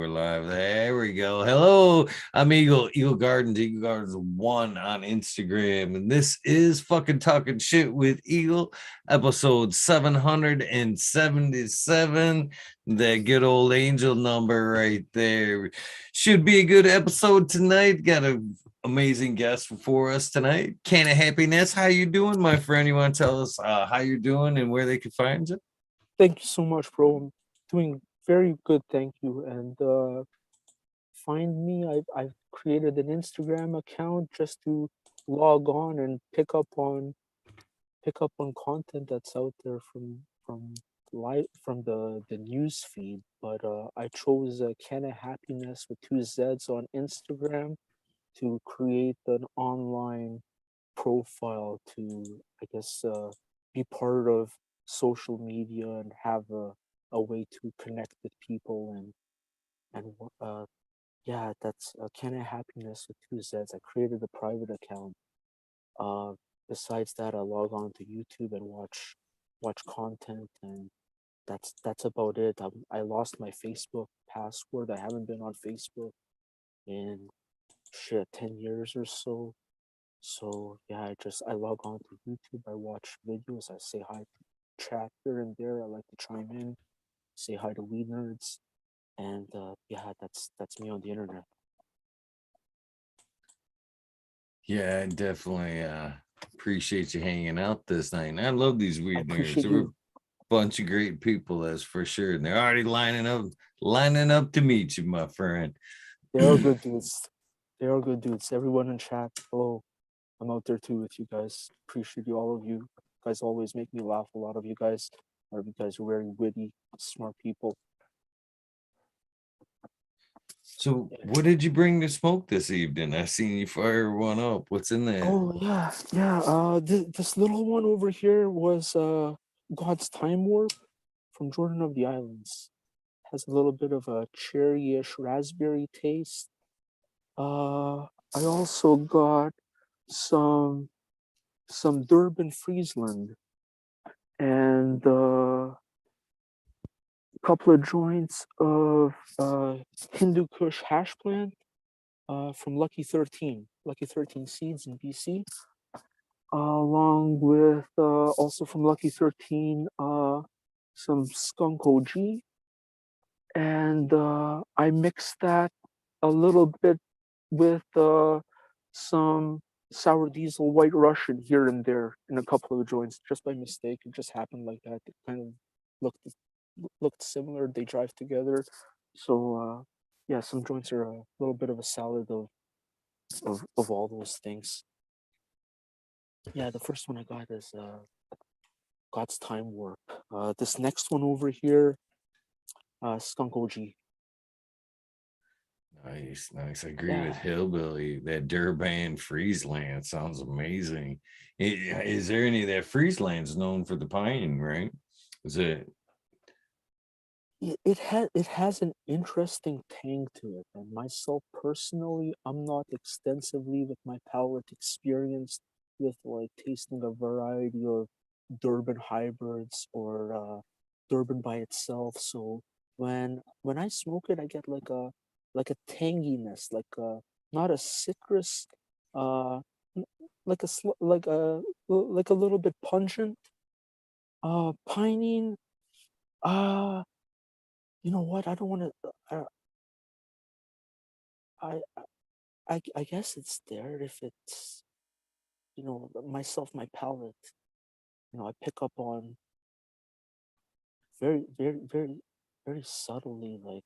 we're live. There we go. Hello, I'm Eagle Gardens 1 on Instagram. And this is fucking Talking Shit with Eagle, episode 777. That good old angel number right there. Should be a good episode tonight. Got an amazing guest for us tonight. CannaHappiness. How you doing, my friend? You want to tell us how you're doing and where they can find you? Thank you so much, bro. I'm doing very good, thank you. And find me. I've created an Instagram account just to log on and pick up on content that's out there from the news feed. But I chose CannaHappiness with 2 Z's on Instagram to create an online profile to, I guess, be part of social media and have a way to connect with people and yeah, that's CannaHappiness with 2 Z's. I created a private account. Uh, Besides that, I log on to YouTube and watch content, and that's about it. I lost my Facebook password. I haven't been on Facebook in 10 years or so. So yeah, I log on to YouTube. I watch videos. I say hi to chat here and there. I like to chime in, say hi to weed nerds, and yeah, that's me on the internet. Yeah, I definitely appreciate you hanging out this night. And I love these I weird nerds. appreciate There were a you. bunch of great people, that's for sure. And they're already lining up to meet you, my friend. They are good dudes. They are good dudes. Everyone in chat, hello. I'm out there too with you guys. Appreciate you, all of you. You guys always make me laugh. A lot of you guys. A lot of you guys are very witty, smart people. So, what did you bring to smoke this evening? I seen you fire one up. What's in there? Oh yeah, yeah. This little one over here was God's Time Warp from Jordan of the Islands. Has a little bit of a cherry-ish raspberry taste. I also got some Durban Friesland and a couple of joints of Hindu Kush hash plant from Lucky 13, Lucky 13 Seeds in BC, along with also from Lucky 13 some Skunk OG, and I mixed that a little bit with some sour diesel white Russian here and there in a couple of joints, just by mistake. It just happened like that. It kind of looked similar. They drive together, so yeah, some joints are a little bit of a salad of all those things. Yeah, the first one I got is God's Time Warp. This next one over here, Skunk OG. Nice, nice. I agree with Yeah, Hillbilly. That Durban Friesland sounds amazing. Is there any of that Friesland's known for the pine, right? Is it? it has an interesting tang to it, and myself personally, I'm not extensively with my palate experienced with like tasting a variety of Durban hybrids or Durban by itself. So when I smoke it, I get like a tanginess, like a not a citrus, uh, like like a little bit pungent, pining. Uh, you know what? I don't want to. I, I guess it's there if it's, myself, my palate. I pick up on very, very subtly, like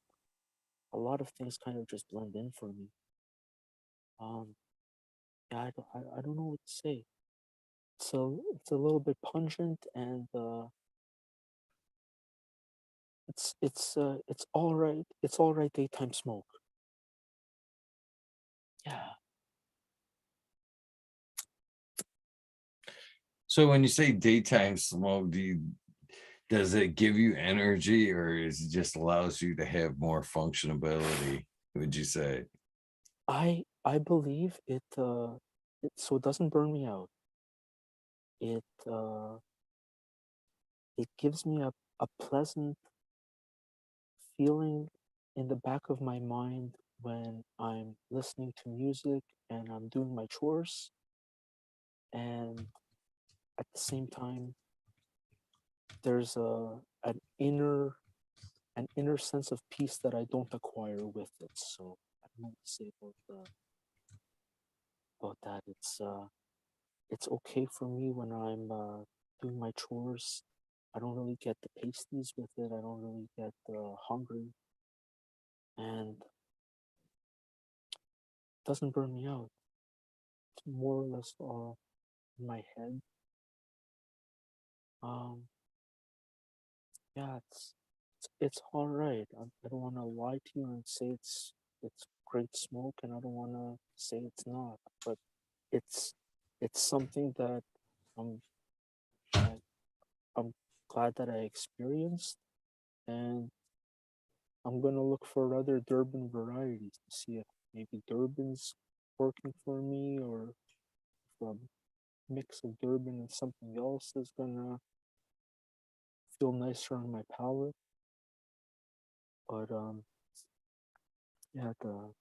a lot of things kind of just blend in for me. Um, yeah, I don't know what to say. It's a little bit pungent, and it's all right. It's all right daytime smoke. Yeah. So when you say daytime smoke, does it give you energy or is it just allows you to have more functionability? Would you say? I believe it so it doesn't burn me out. It it gives me a pleasant feeling in the back of my mind when I'm listening to music and I'm doing my chores, and at the same time there's an inner sense of peace that I don't acquire with it. So I don't know what to say about that. It's okay for me when I'm doing my chores. I don't really get the pasties with it. I don't really get hungry, and it doesn't burn me out. It's more or less in my head. Um, yeah, it's all right. I don't want to lie to you and say it's great smoke, and I don't want to say it's not. But it's it's something that I'm I, I'm glad that I experienced, and I'm gonna look for other Durban varieties to see if maybe Durban's working for me, or if a mix of Durban and something else is gonna feel nicer on my palate. But yeah, the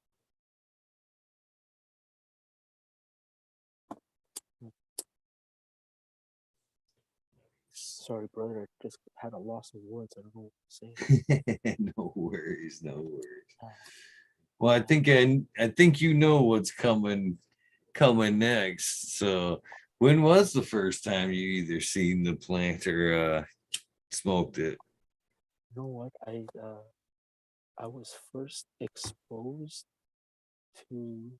sorry, brother, I just had a loss of words. I don't know what to say. No worries, no worries. Uh, Well, I think you know what's coming next. So, when was the first time you either seen the plant or smoked it? you know what? I was first exposed to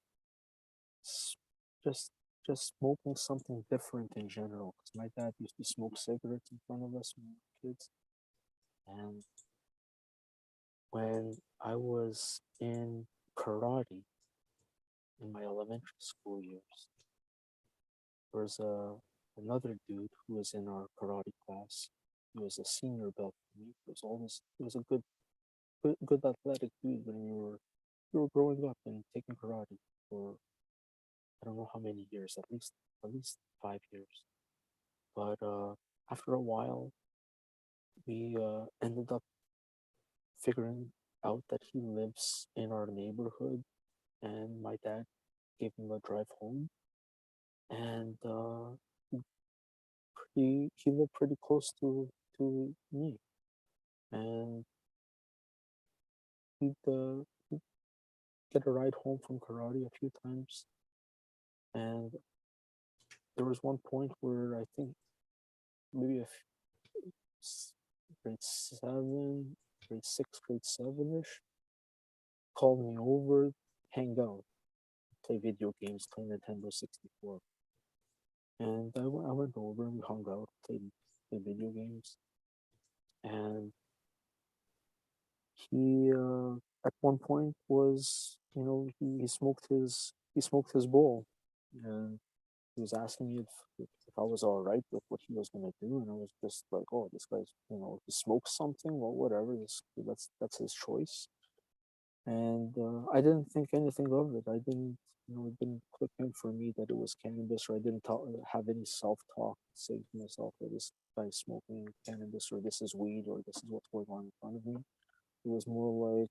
s- just just smoking something different in general. Because my dad used to smoke cigarettes in front of us when we were kids, and when I was in karate in my elementary school years, there was another dude who was in our karate class. He was a senior belt for me. He was a good athletic dude when you were growing up and taking karate for I don't know how many years, at least 5 years. But after a while, we ended up figuring out that he lives in our neighborhood, and my dad gave him a drive home, and he lived pretty close to me, and he'd get a ride home from karate a few times, and there was one point where I think maybe grade seven, grade six, grade seven ish, called me over, hang out, play video games, play Nintendo 64. And I went over, we hung out, played video games, and he at one point was, he smoked his bowl, and he was asking me if I was all right with what he was gonna do, and I was just like, oh, this guy's, he smokes something, well, whatever, that's his choice. And I didn't think anything of it. I didn't, it didn't click in for me that it was cannabis, or I didn't have any self-talk saying to myself that this guy's smoking cannabis, or this is weed, or this is what's going on in front of me. It was more like,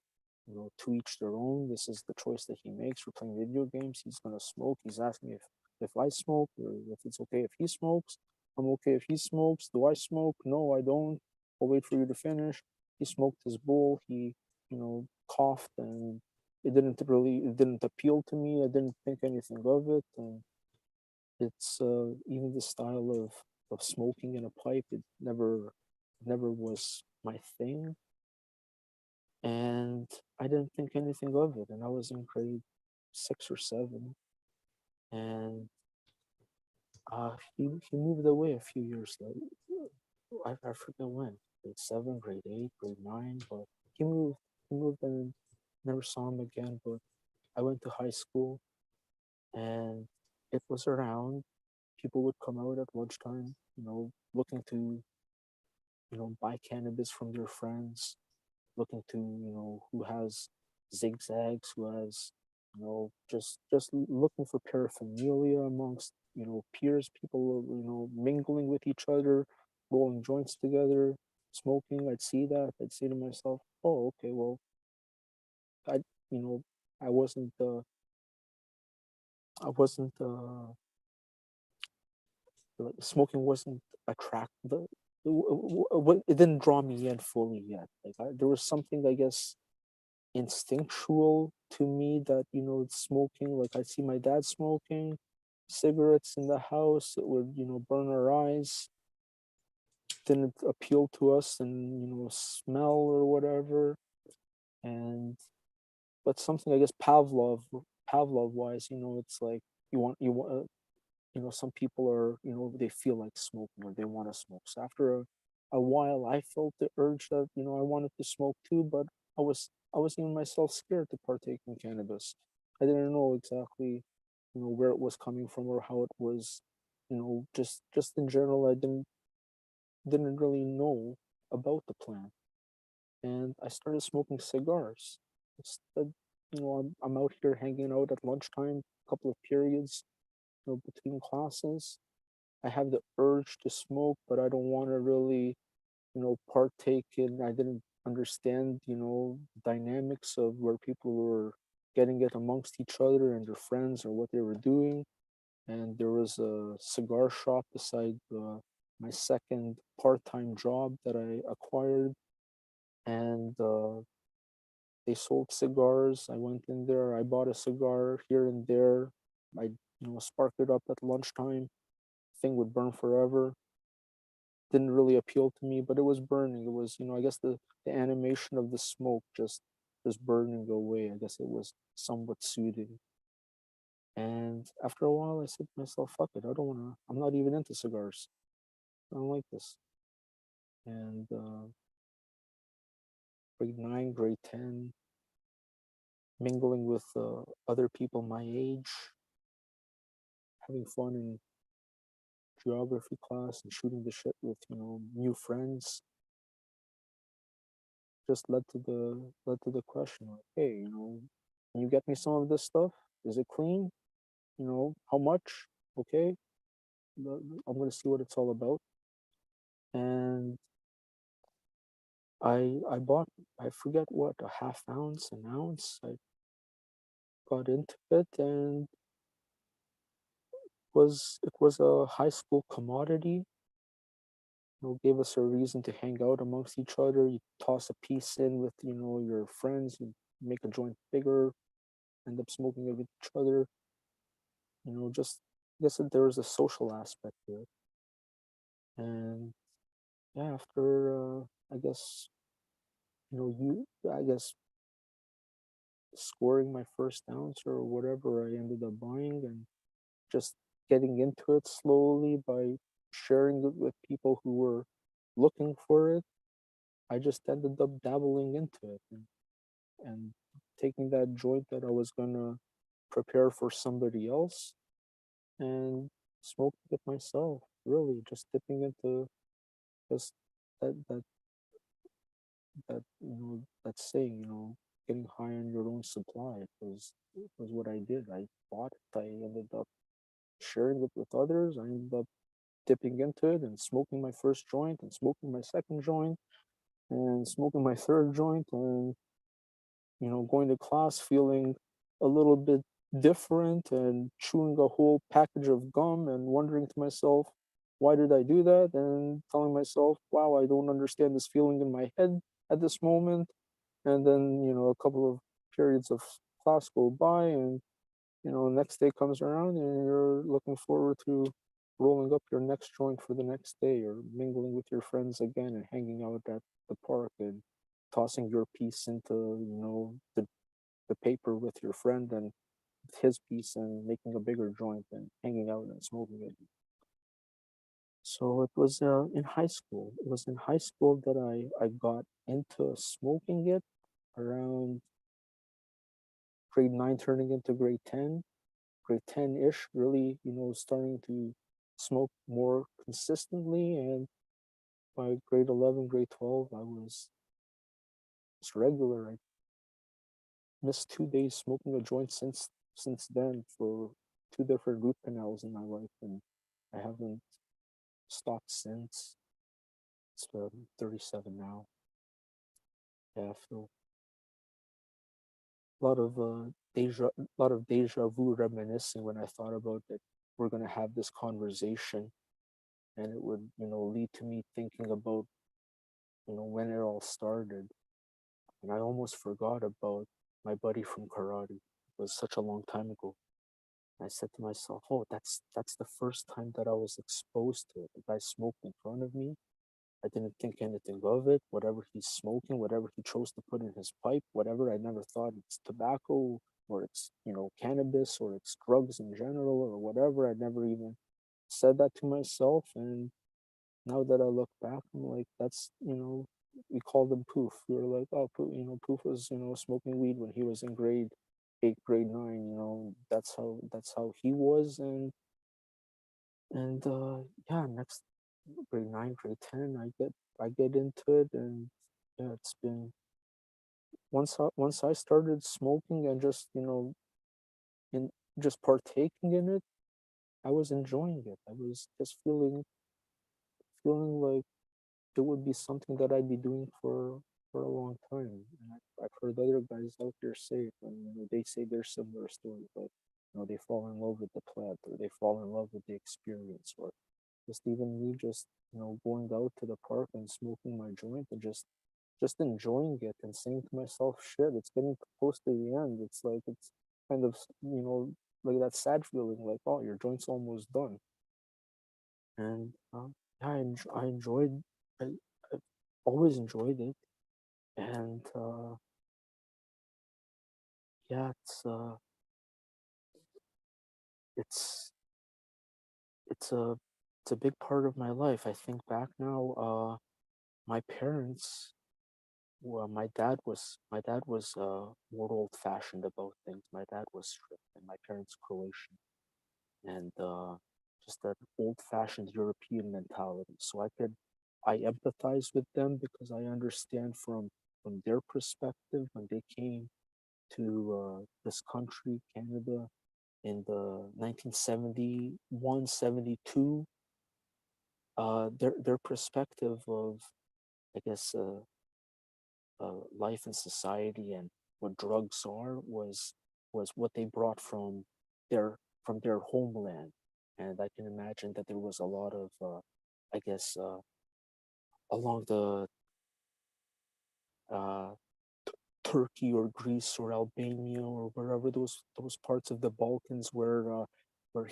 to each their own. This is the choice that he makes. We're playing video games. He's gonna smoke. He's asking me if I smoke, or if it's okay if he smokes. I'm okay if he smokes. Do I smoke? No, I don't. I'll wait for you to finish. He smoked his bowl. He, coughed, and it didn't appeal to me. I didn't think anything of it. And it's even the style of smoking in a pipe. It never was my thing, and I didn't think anything of it. And I was in grade six or seven, and he moved away a few years later. I forget when, grade seven, grade eight, grade nine, but he moved. He moved, and never saw him again. But I went to high school, and it was around. People would come out at lunchtime, looking to, buy cannabis from their friends, looking to, who has zigzags, who has, just looking for paraphernalia amongst, peers, people, mingling with each other, rolling joints together, smoking. I'd see that. I'd say to myself, oh, okay, well, I, you know, I wasn't, I wasn't, like, smoking wasn't attractive. It didn't draw me in fully yet. Like there was something, I guess, instinctual to me that smoking. Like I see my dad smoking cigarettes in the house. It would burn our eyes. Didn't appeal to us, and smell or whatever. And but something, I guess, Pavlov wise, it's like you want some people are, they feel like smoking or they want to smoke. So after a while, I felt the urge that, I wanted to smoke too, but I was even myself scared to partake in cannabis. I didn't know exactly, where it was coming from or how it was, just in general, I didn't really know about the plant. And I started smoking cigars. Instead, I'm out here hanging out at lunchtime, a couple of periods, between classes. I have the urge to smoke, but I don't want to really, partake in. I didn't understand, dynamics of where people were getting it amongst each other and their friends or what they were doing. And there was a cigar shop beside my second part-time job that I acquired, and they sold cigars. I went in there. I bought a cigar here and there. I, sparked it up at lunchtime. Thing would burn forever. Didn't really appeal to me, but it was burning. It was, I guess the animation of the smoke just burning away. I guess it was somewhat soothing. And after a while, I said to myself, "Fuck it. I don't want to. I'm not even into cigars. I don't like this." And grade 9, grade 10, mingling with other people my age, having fun in geography class and shooting the shit with new friends, just led to the question, like, hey, can you get me some of this stuff? Is it clean? How much? Okay, I'm gonna see what it's all about. And I bought, I forget what, a half ounce, an ounce. I got into it, and it was a high school commodity. Gave us a reason to hang out amongst each other. You toss a piece in with your friends, you make a joint bigger, end up smoking it with each other. Just, I guess that there was a social aspect to it. And yeah, after I guess I guess scoring my first ounce or whatever I ended up buying, and just getting into it slowly by sharing it with people who were looking for it, I just ended up dabbling into it, and taking that joint that I was gonna prepare for somebody else and smoking it myself. Really, just dipping into just that that saying, getting high on your own supply. It was what I did. I bought it. I ended up sharing it with others. I ended up dipping into it and smoking my first joint and smoking my second joint and smoking my third joint, and going to class feeling a little bit different and chewing a whole package of gum and wondering to myself, why did I do that? And telling myself, wow, I don't understand this feeling in my head at this moment. And then, a couple of periods of class go by, and next day comes around and you're looking forward to rolling up your next joint for the next day, or mingling with your friends again and hanging out at the park and tossing your piece into the paper with your friend and his piece, and making a bigger joint and hanging out and smoking it. So it was in high school. It was in high school that I got into smoking it, around grade 9 turning into grade 10, grade 10-ish, really, starting to smoke more consistently. And by grade 11, grade 12, I was just regular. I missed 2 days smoking a joint since then, for two different root canals in my life, and I haven't stopped since. It's 37 now. Yeah, I feel lot of deja vu reminiscing when I thought about that we're gonna have this conversation, and it would, lead to me thinking about, when it all started. And I almost forgot about my buddy from karate. It was such a long time ago. I said to myself, "Oh, that's the first time that I was exposed to it. The guy smoked in front of me. I didn't think anything of it. Whatever he's smoking, whatever he chose to put in his pipe, whatever, I never thought it's tobacco or it's, cannabis or it's drugs in general or whatever. I never even said that to myself. And now that I look back, I'm like, that's, we called him Poof. We were like, oh, Poof, Poof was, smoking weed when he was in grade 8, grade 9. That's how he was. And yeah, next grade 9, grade 10, I get into it, and yeah, it's been once I started smoking and just in just partaking in it, I was enjoying it. I was just feeling like it would be something that I'd be doing for a long time. And I've heard other guys out there say it, and they say their similar story, but they fall in love with the plant, or they fall in love with the experience, or just even me just going out to the park and smoking my joint and just enjoying it and saying to myself, shit, it's getting close to the end. It's like it's kind of like that sad feeling, like, oh, your joint's almost done. And yeah, I enjoyed. I've always enjoyed it, and yeah, it's it's a it's a big part of my life. I think back now, my parents. Well, my dad was more old fashioned about things. My dad was strict, and my parents Croatian, and just that old fashioned European mentality. So I empathize with them because I understand from their perspective when they came to this country, Canada, in the 1971, 72. Their perspective of, I guess, life in society and what drugs are was what they brought their from their homeland. And I can imagine that there was a lot of I guess along the uh, Turkey or Greece or Albania or wherever those parts of the Balkans where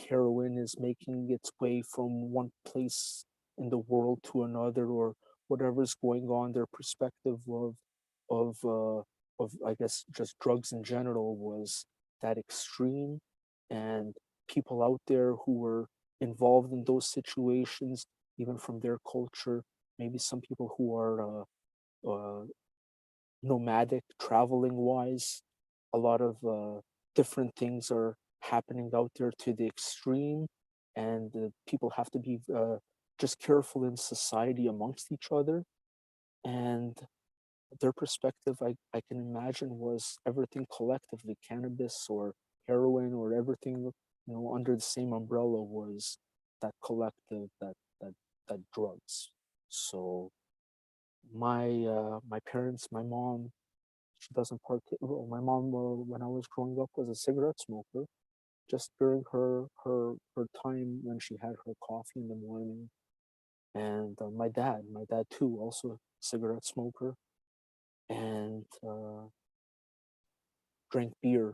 heroin is making its way from one place in the world to another, or whatever's going on. Their perspective of uh, of I guess just drugs in general was that extreme, and people out there who were involved in those situations, even from their culture, maybe some people who are nomadic, traveling wise. A lot of different things are happening out there to the extreme, and people have to be just careful in society amongst each other. And their perspective, I can imagine, was everything collectively, cannabis or heroin or everything, under the same umbrella was that collective, that that drugs. So my parents, my mom, she doesn't partake. Well, my mom, when I was growing up, was a cigarette smoker. Just during her time when she had her coffee in the morning, and my dad too, also a cigarette smoker, and drank beer.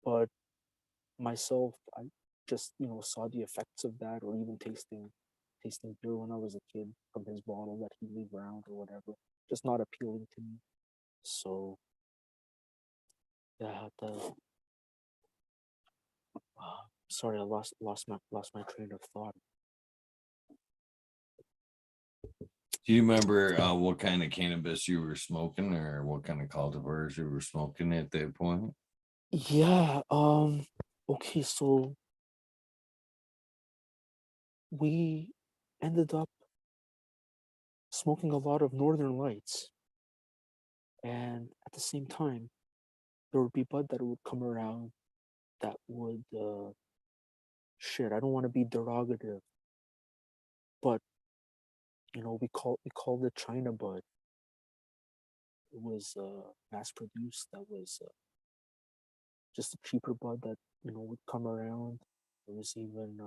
But myself, I just saw the effects of that, or even tasting beer when I was a kid from his bottle that he'd leave around or whatever. Just not appealing to me. So yeah, sorry, I lost my train of thought. Do you remember what kind of cannabis you were smoking, or what kind of cultivars you were smoking at that point? Yeah, okay, so we ended up smoking a lot of Northern Lights, and at the same time, there would be bud that would come around that would, shit, I don't want to be derogative, but we called it China bud. It was mass produced. That was just a cheaper bud that would come around. There was even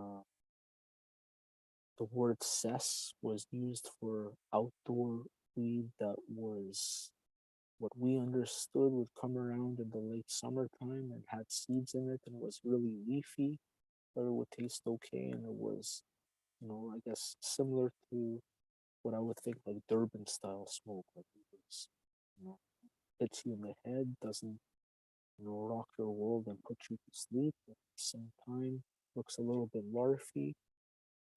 the word cess was used for outdoor weed that was what we understood would come around in the late summertime and had seeds in it and was really leafy, but it would taste okay and it was, I guess similar to what I would think like Durban style smoke. Like it was, hits you in the head, doesn't, rock your world and put you to sleep. At the same time, looks a little bit larfy,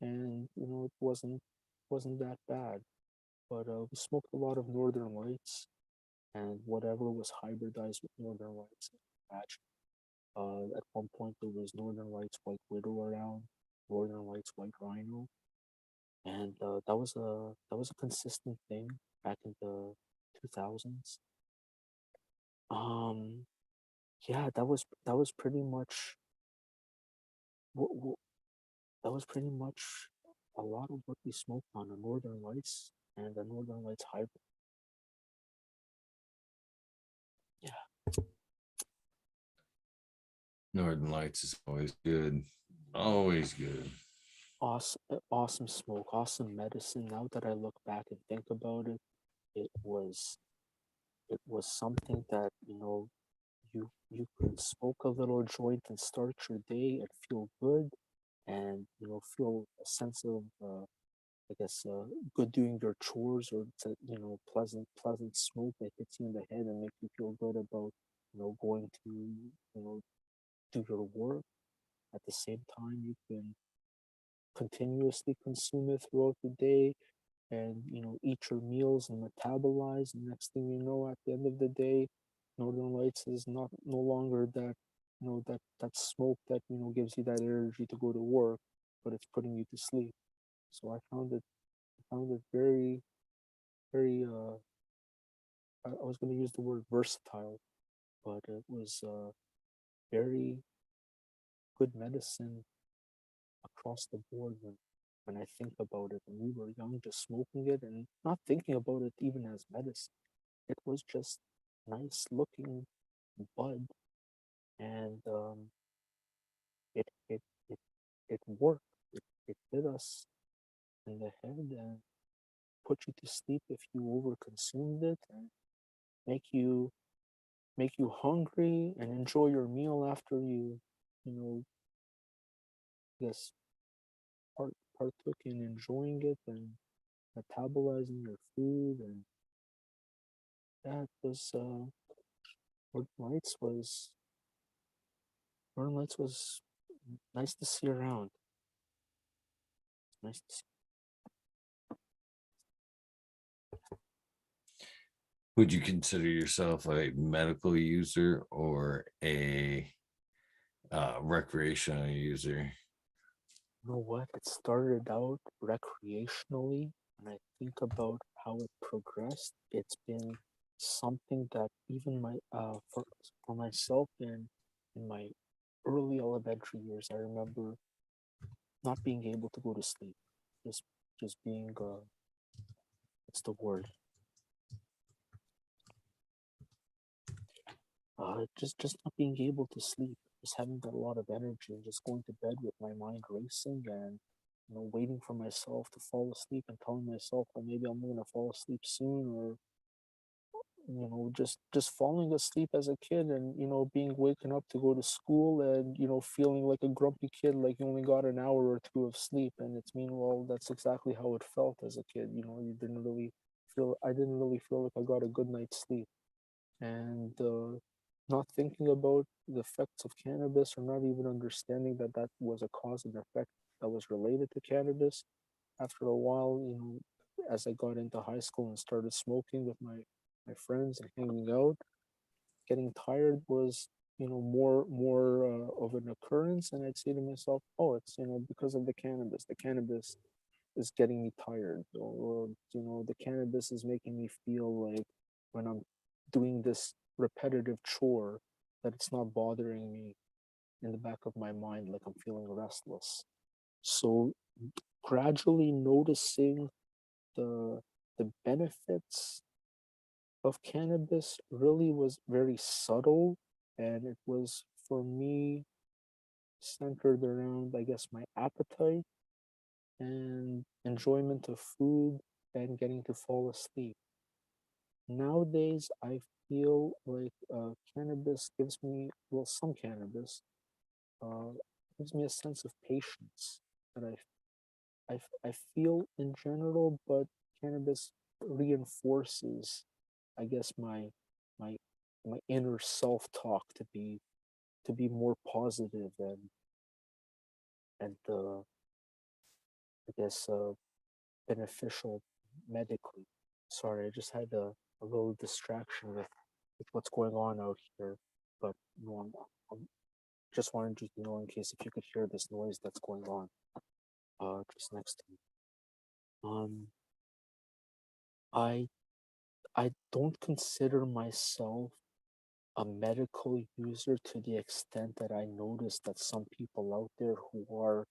and it wasn't that bad. But we smoked a lot of Northern Lights and whatever was hybridized with Northern Lights. At one point, there was Northern Lights White Widow around, Northern Lights White Rhino, and that was a consistent thing back in the 2000s. Um, yeah, that was pretty much what that was pretty much a lot of what we smoked on the Northern Lights and the Northern Lights hybrid. Yeah, Northern Lights is always good. Always good. awesome smoke, awesome medicine. Now that I look back and think about it, it was it was something that you could smoke a little joint and start your day and feel good, and feel a sense of I guess good doing your chores, or pleasant smoke that hits you in the head and make you feel good about going to do your work. At the same time, you can continuously consume it throughout the day and eat your meals and metabolize, and next thing you know, at the end of the day, Northern Lights is not no longer that that smoke that gives you that energy to go to work, but it's putting you to sleep. So I found it very, very I was going to use the word versatile, but it was very good medicine across the board when I think about it. When we were young, just smoking it and not thinking about it even as medicine. It was just nice looking bud, and it it it it worked. It hit us in the head and put you to sleep if you overconsumed it, and make you make you hungry and enjoy your meal after you know I guess partook in enjoying it and metabolizing your food. And that was Northern Lights was Northern Lights was nice to see around. Nice to see. Would you consider yourself a medical user or a recreational user? You know what? It started out recreationally, and I think about how it progressed. It's been something that even for myself in my early elementary years, I remember not being able to go to sleep, just being what's the word? Just not being able to sleep, just having a lot of energy and just going to bed with my mind racing and waiting for myself to fall asleep and telling myself, oh, maybe I'm gonna fall asleep soon, or just falling asleep as a kid and being waken up to go to school and feeling like a grumpy kid, like you only got an hour or two of sleep. And it's meanwhile that's exactly how it felt as a kid. You didn't really feel I didn't really feel like I got a good night's sleep. And not thinking about the effects of cannabis, or not even understanding that that was a cause and effect that was related to cannabis. After a while, as I got into high school and started smoking with my friends and hanging out, getting tired was more of an occurrence, and I'd say to myself, oh, it's because of the cannabis. The cannabis is getting me tired, or the cannabis is making me feel like when I'm doing this repetitive chore that it's not bothering me in the back of my mind, like I'm feeling restless. So gradually noticing the benefits of cannabis really was very subtle, and it was for me centered around, I guess, my appetite and enjoyment of food and getting to fall asleep. Nowadays, I feel like cannabis gives me, well, some cannabis uh, gives me a sense of patience that I feel in general, but cannabis reinforces, I guess, my my inner self-talk to be more positive and I guess beneficial medically. Sorry, I just had a little distraction with what's going on out here, but no, I'm just wanted you to know in case if you could hear this noise that's going on just next to me. Um, I I don't consider myself a medical user to the extent that I notice that some people out there who are,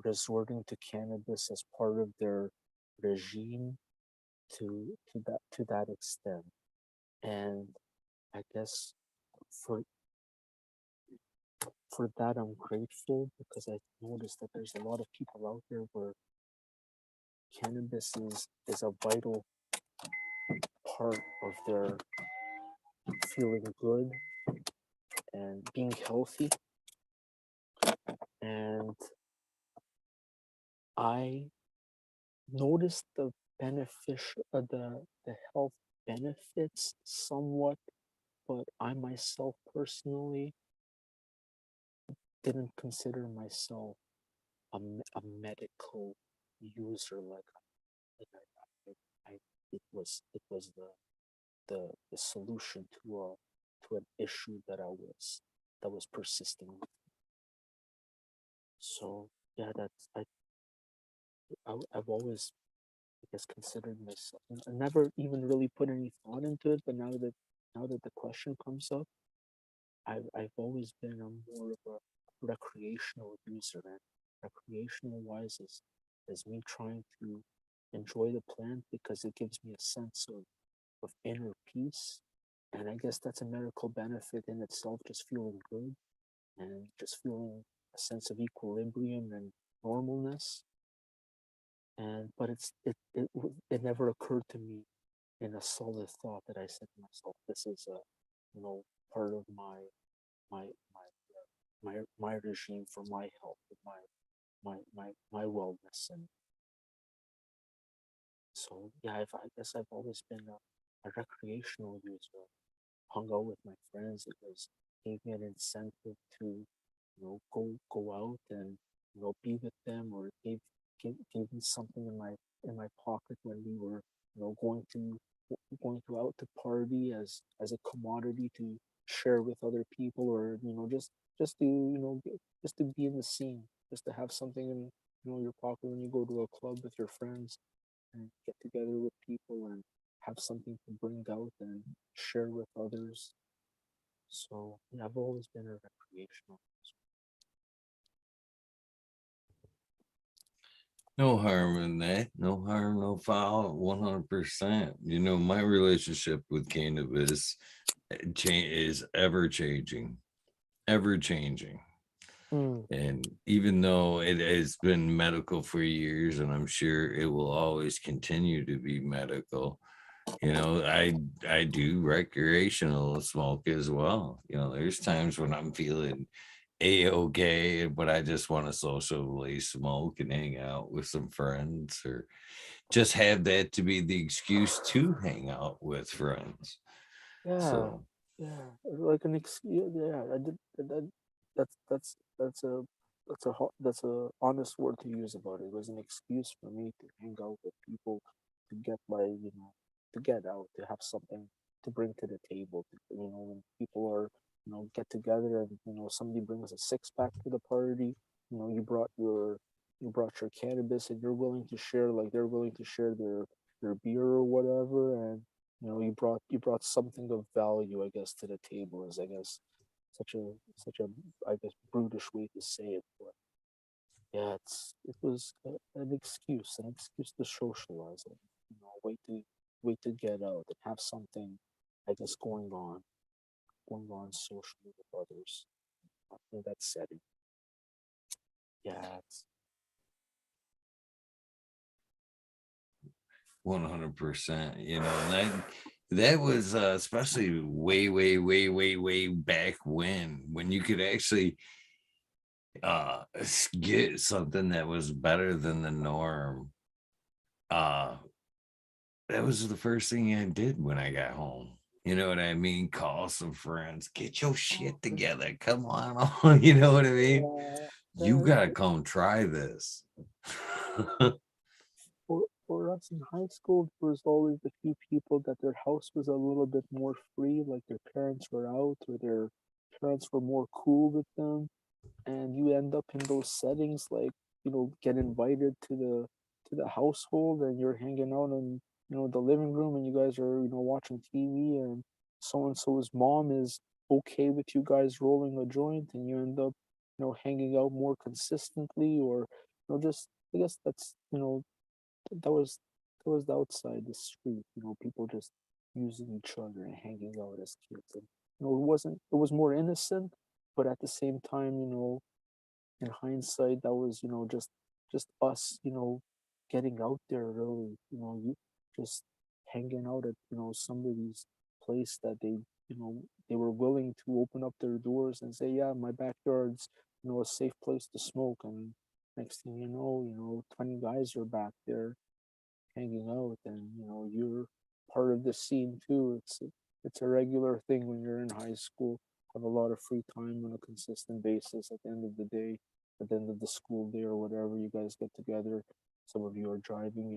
resorting to cannabis as part of their regime to that extent. And I guess for for that I'm grateful because I noticed that there's a lot of people out there where cannabis is a vital part of their feeling good and being healthy. And I noticed the health benefits somewhat, but I myself personally didn't consider myself a medical user like I it was the solution to an issue that was persisting with. So yeah, I've always, I guess, considered myself. I never even really put any thought into it, but now that the question comes up, I've always been a more of a recreational user, and recreational wise is me trying to enjoy the plant because it gives me a sense of inner peace. And I guess that's a medical benefit in itself, just feeling good and just feeling a sense of equilibrium and normalness. And but it never occurred to me in a solid thought that I said to myself, this is a, part of my my my regime for my health, my wellness. And so yeah, I guess I've always been a recreational user. Hung out with my friends. It was gave me an incentive to, go out and, be with them, or gave me something in my pocket when we were, going to out to party as a commodity to share with other people, or just to, just to be in the scene, just to have something in, your pocket when you go to a club with your friends and get together with people and have something to bring out and share with others. So yeah, I've always been a recreational. No harm in that. No harm, no foul. 100%. My relationship with cannabis is ever changing, ever changing. Mm. And even though it has been medical for years, and I'm sure it will always continue to be medical, I do recreational smoke as well. There's times when I'm feeling a-okay, but I just want to socially smoke and hang out with some friends, or just have that to be the excuse to hang out with friends. Yeah, So yeah, like an excuse. Yeah, I did that. That's that's a honest word to use about it. It was an excuse for me to hang out with people, to get to get out, to have something to bring to the table. When people are, get together and somebody brings a six pack to the party. You brought your cannabis and you're willing to share, like they're willing to share their beer or whatever, and you brought something of value, I guess, to the table. Is, I guess, such a, I guess, brutish way to say it, but yeah, it was an excuse to socialize, and a way to get out and have something, I guess, going on. going on socially with others in that setting. Yeah, 100%. You know, and that was especially way back when you could actually uh get something that was better than the norm. Uh that was the first thing I did when I got home. You know what I mean? Call some friends, get your shit okay. together. Come on. You know what I mean? You Yeah, gotta come try this. for us in high school, there was always a few people that their house was a little bit more free, like their parents were out or their parents were more cool with them, and you end up in those settings like get invited to the household and you're hanging out in the living room and you guys are watching TV and so and so's mom is okay with you guys rolling a joint and you end up hanging out more consistently or just I guess that's that was the outside the street people just using each other and hanging out as kids and it was more innocent but at the same time in hindsight that was just us getting out there really you just hanging out at somebody's place that they were willing to open up their doors and say yeah my backyard's a safe place to smoke and next thing 20 guys are back there hanging out and you're part of the scene too it's a regular thing when you're in high school have a lot of free time on a consistent basis at the end of the day at the end of the school day or whatever you guys get together some of you are driving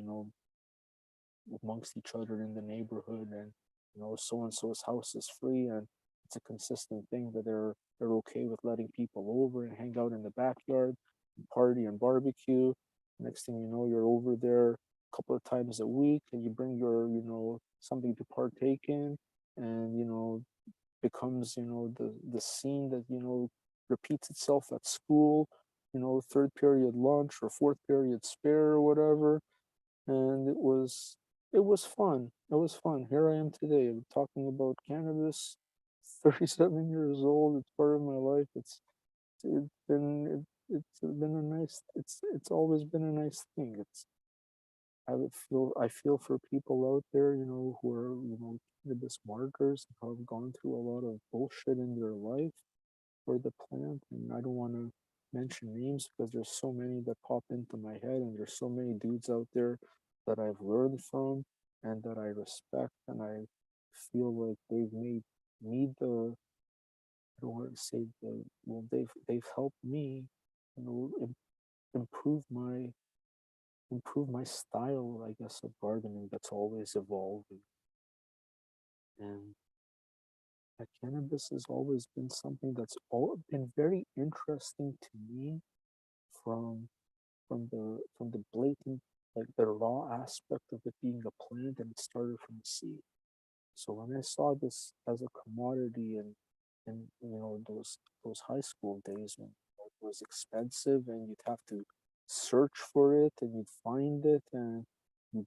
amongst each other in the neighborhood and so and so's house is free and it's a consistent thing that they're okay with letting people over and hang out in the backyard and party and barbecue next thing you know you're over there a couple of times a week and you bring your something to partake in and becomes the scene that repeats itself at school third period lunch or fourth period spare or whatever and it was fun. It was fun. Here I am today. I'm talking about cannabis. 37 years old. It's part of my life. It's been a nice. It's always been a nice thing. I feel for people out there, who are cannabis markers who have gone through a lot of bullshit in their life for the plant, and I don't want to mention names because there's so many that pop into my head, and there's so many dudes out there that I've learned from and that I respect, and I feel like they've made me the I don't want to say the well they've helped me, improve my style, I guess, of gardening that's always evolving, and that cannabis has always been something that's all been very interesting to me from from the blatant like the raw aspect of it being a plant and it started from a seed. So when I saw this as a commodity and those high school days when it was expensive and you'd have to search for it and you'd find it and you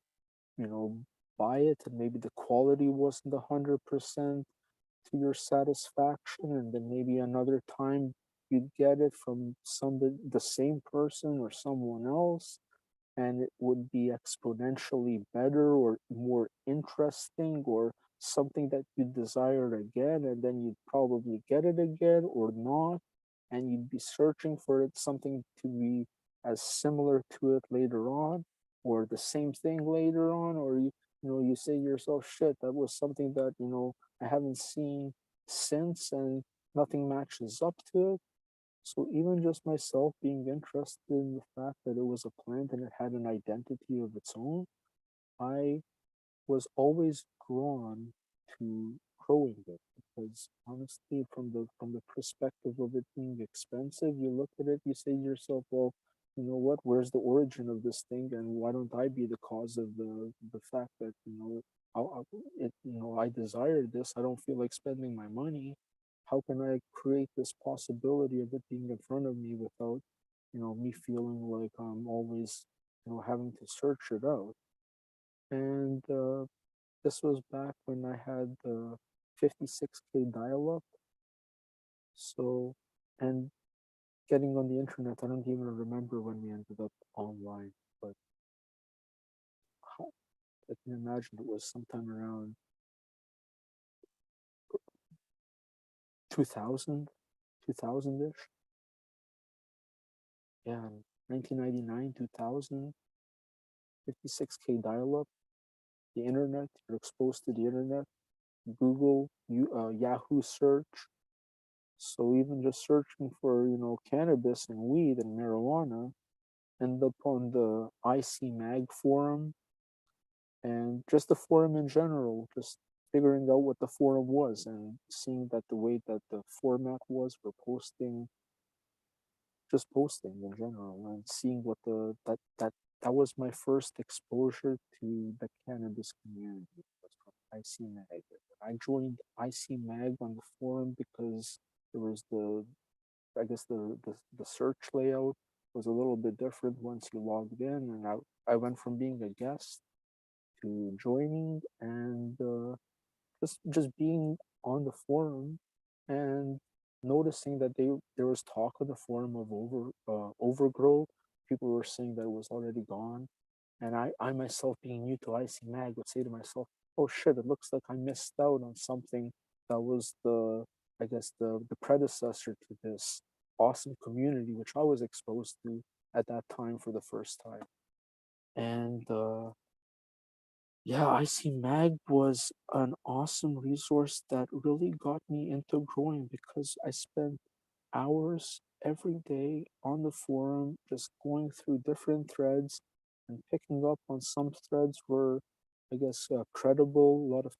you know buy it and maybe the quality wasn't 100% to your satisfaction and then maybe another time you'd get it from somebody the same person or someone else and it would be exponentially better or more interesting or something that you desire again and then you'd probably get it again or not and you'd be searching for it something to be as similar to it later on or the same thing later on or you say to yourself shit that was something that I haven't seen since and nothing matches up to it so even just myself being interested in the fact that it was a plant and it had an identity of its own, I was always drawn to growing it because honestly from the perspective of it being expensive, you look at it, you say to yourself, well, you know what, where's the origin of this thing and why don't I be the cause of the fact that, I desire this, I don't feel like spending my money. How can I create this possibility of it being in front of me without, me feeling like I'm always, having to search it out? And this was back when I had 56K dial-up. So, and getting on the internet, I don't even remember when we ended up online, but I can imagine it was sometime around 2000, 2000-ish. Yeah, 1999, 2000, 56K dial-up, the internet, you're exposed to the internet, Google, Yahoo search. So even just searching for, cannabis and weed and marijuana, end up on the IC Mag forum and just the forum in general, just figuring out what the forum was and seeing that the way that the format was for posting, just posting in general and seeing what that was my first exposure to the cannabis community. Was from IC Mag. I joined IC Mag on the forum because there was I guess the search layout was a little bit different once you logged in, and I went from being a guest to joining and just being on the forum and noticing that there was talk of the forum of overgrowth. People were saying that it was already gone, and I myself being new to IC Mag would say to myself, "Oh shit! It looks like I missed out on something that was I guess the predecessor to this awesome community which I was exposed to at that time for the first time." And yeah, IC Mag was an awesome resource that really got me into growing because I spent hours every day on the forum, just going through different threads and picking up on some threads were, I guess, credible. A lot of,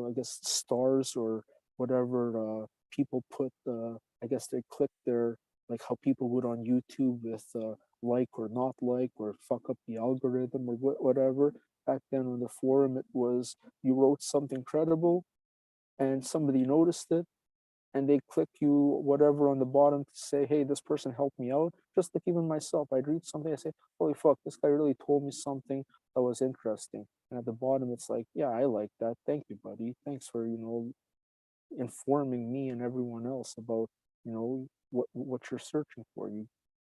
I guess stars or whatever people put. I guess they click their like how people would on YouTube with like or not like or fuck up the algorithm or whatever. Back then on the forum, it was you wrote something credible and somebody noticed it and they click you whatever on the bottom to say, hey, this person helped me out. Just like even myself, I'd read something, I say, holy fuck, this guy really told me something that was interesting. And at the bottom, it's like, yeah, I like that. Thank you, buddy. Thanks for, informing me and everyone else about, what you're searching for.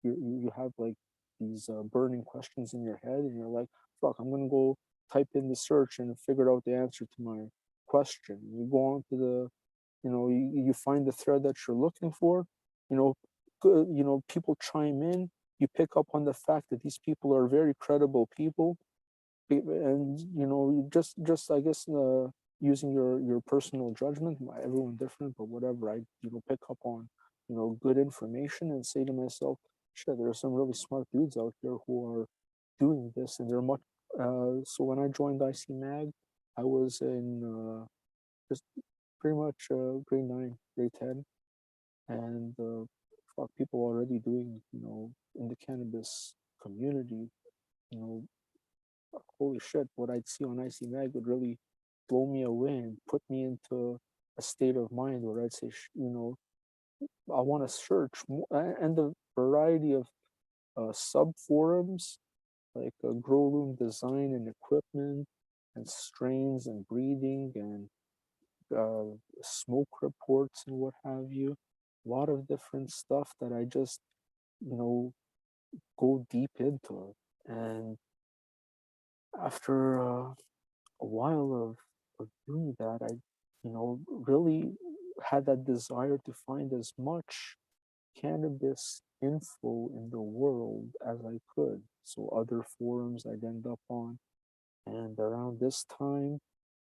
You have like these burning questions in your head and you're like, fuck, I'm going to go type in the search and figure out the answer to my question. You go on to you find the thread that you're looking for, you know people chime in, you pick up on the fact that these people are very credible people, and just I guess using your personal judgment, everyone different but whatever, I pick up on good information and say to myself, shit, there are some really smart dudes out there who are doing this and they're much so when I joined IC Mag, I was in just pretty much grade 9, grade 10, and fuck, people already doing, in the cannabis community, you know, holy shit, what I'd see on IC Mag would really blow me away and put me into a state of mind where I'd say, I want to search more, and the variety of sub forums like grow room design and equipment and strains and breeding and smoke reports and what have you. A lot of different stuff that I just, you know, go deep into. And after a while of doing that, I, really had that desire to find as much cannabis info in the world as I could. So other forums I'd end up on. And around this time,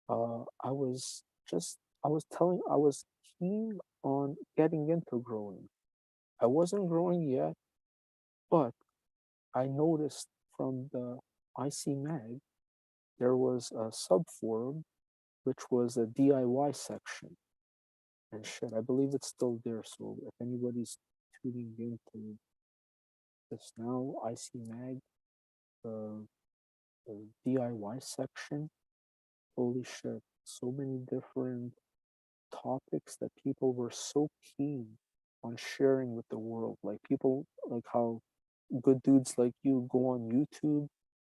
I was I was keen on getting into growing. I wasn't growing yet, but I noticed from the IC Mag, there was a sub forum, which was a DIY section. And shit, I believe it's still there. So if anybody's tuning into this now, IC Mag, the, the DIY section, holy shit, so many different topics that people were so keen on sharing with the world. Like people, like how good dudes like you go on YouTube,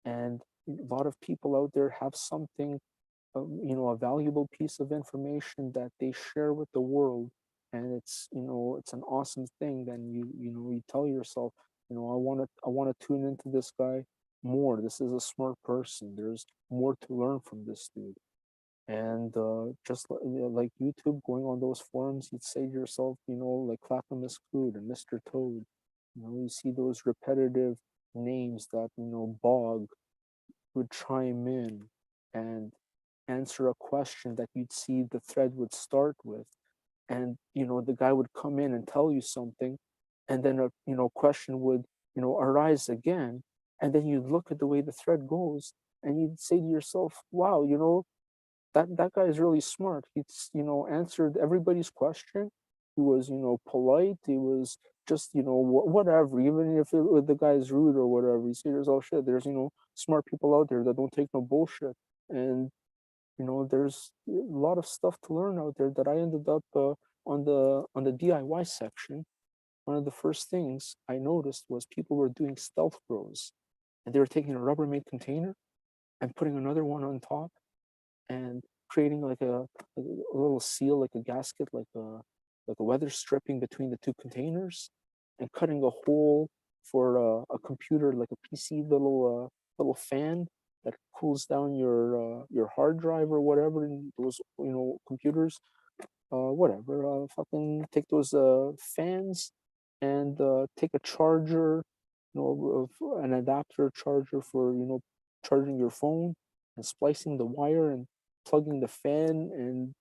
and a lot of people out there have something a valuable piece of information that they share with the world, and it's an awesome thing. Then you tell yourself, I want to tune into this guy more. This is a smart person. There's more to learn from this dude. And just like YouTube, going on those forums, you'd say to yourself, like Clackamas Crude and Mr. Toad. You see those repetitive names that Bog would chime in and answer a question that you'd see the thread would start with, and the guy would come in and tell you something, and then a question would arise again, and then you'd look at the way the thread goes, and you'd say to yourself, wow, that guy is really smart. He's answered everybody's question. He was polite. He was just whatever. Even if the guy is rude or whatever, you see, there's all shit. There's smart people out there that don't take no bullshit, and there's a lot of stuff to learn out there that I ended up on the DIY section. One of the first things I noticed was people were doing stealth grows, and they were taking a Rubbermaid container and putting another one on top and creating like a little seal, like a gasket, like a weather stripping between the two containers, and cutting a hole for a computer, like a PC little fan that cools down your hard drive or whatever in those computers. Whatever. Fucking take those fans and take a charger, an adapter charger for charging your phone, and splicing the wire and plugging the fan, and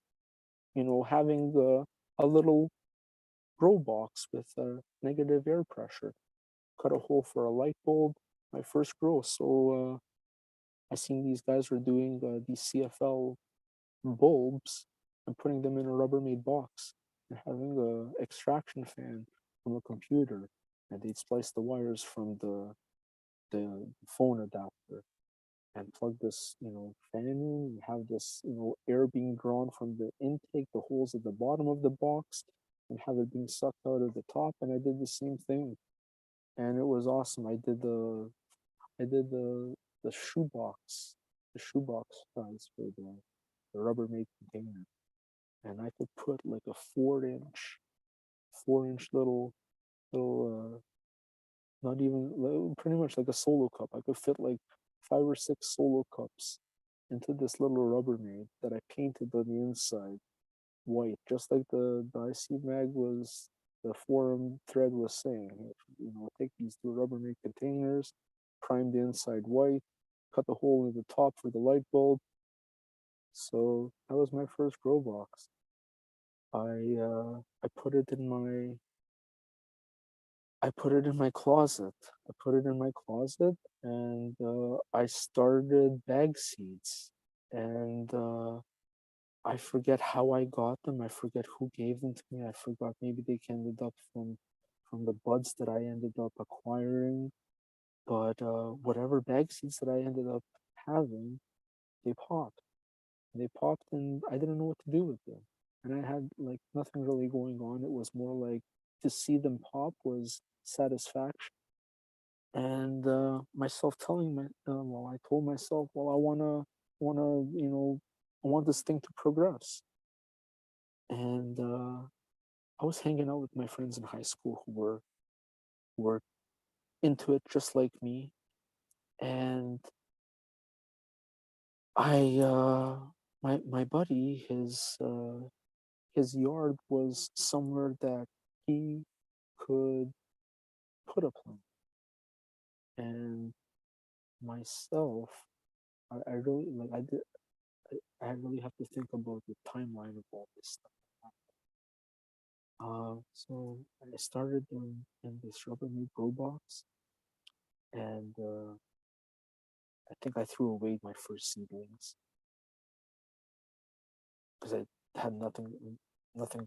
having a little grow box with negative air pressure. Cut a hole for a light bulb. My first grow. So I seen these guys were doing these CFL bulbs and putting them in a Rubbermaid box and having a extraction fan from a computer, and they'd splice the wires from the phone adapter and plug this fan in, and have this air being drawn from the intake, the holes at the bottom of the box, and have it being sucked out of the top. And I did the same thing, and it was awesome. I did the shoebox, the shoebox size for the Rubbermaid container, and I could put like a 4-inch little not even pretty much like a solo cup. I could fit like 5 or 6 solo cups into this little Rubbermaid that I painted on the inside white, just like the IC mag was, the forum thread was saying. Take these two Rubbermaid containers, prime the inside white, cut the hole in the top for the light bulb. So that was my first grow box. I put it in my closet. And I started bag seeds, and I forget how I got them. I forget who gave them to me. I forgot, maybe they ended up from the buds that I ended up acquiring. But whatever bag seeds that I ended up having, they popped. And I didn't know what to do with them. And I had like nothing really going on. It was more like to see them pop was satisfaction. And myself telling my well, I told myself, well, wanna I want this thing to progress. And I was hanging out with my friends in high school who were into it just like me. And I my buddy, his yard was somewhere that he could put a plant. And myself, I really like I really have to think about the timeline of all this stuff. So I started in this Rubbermaid grow box, and I think I threw away my first seedlings because I had nothing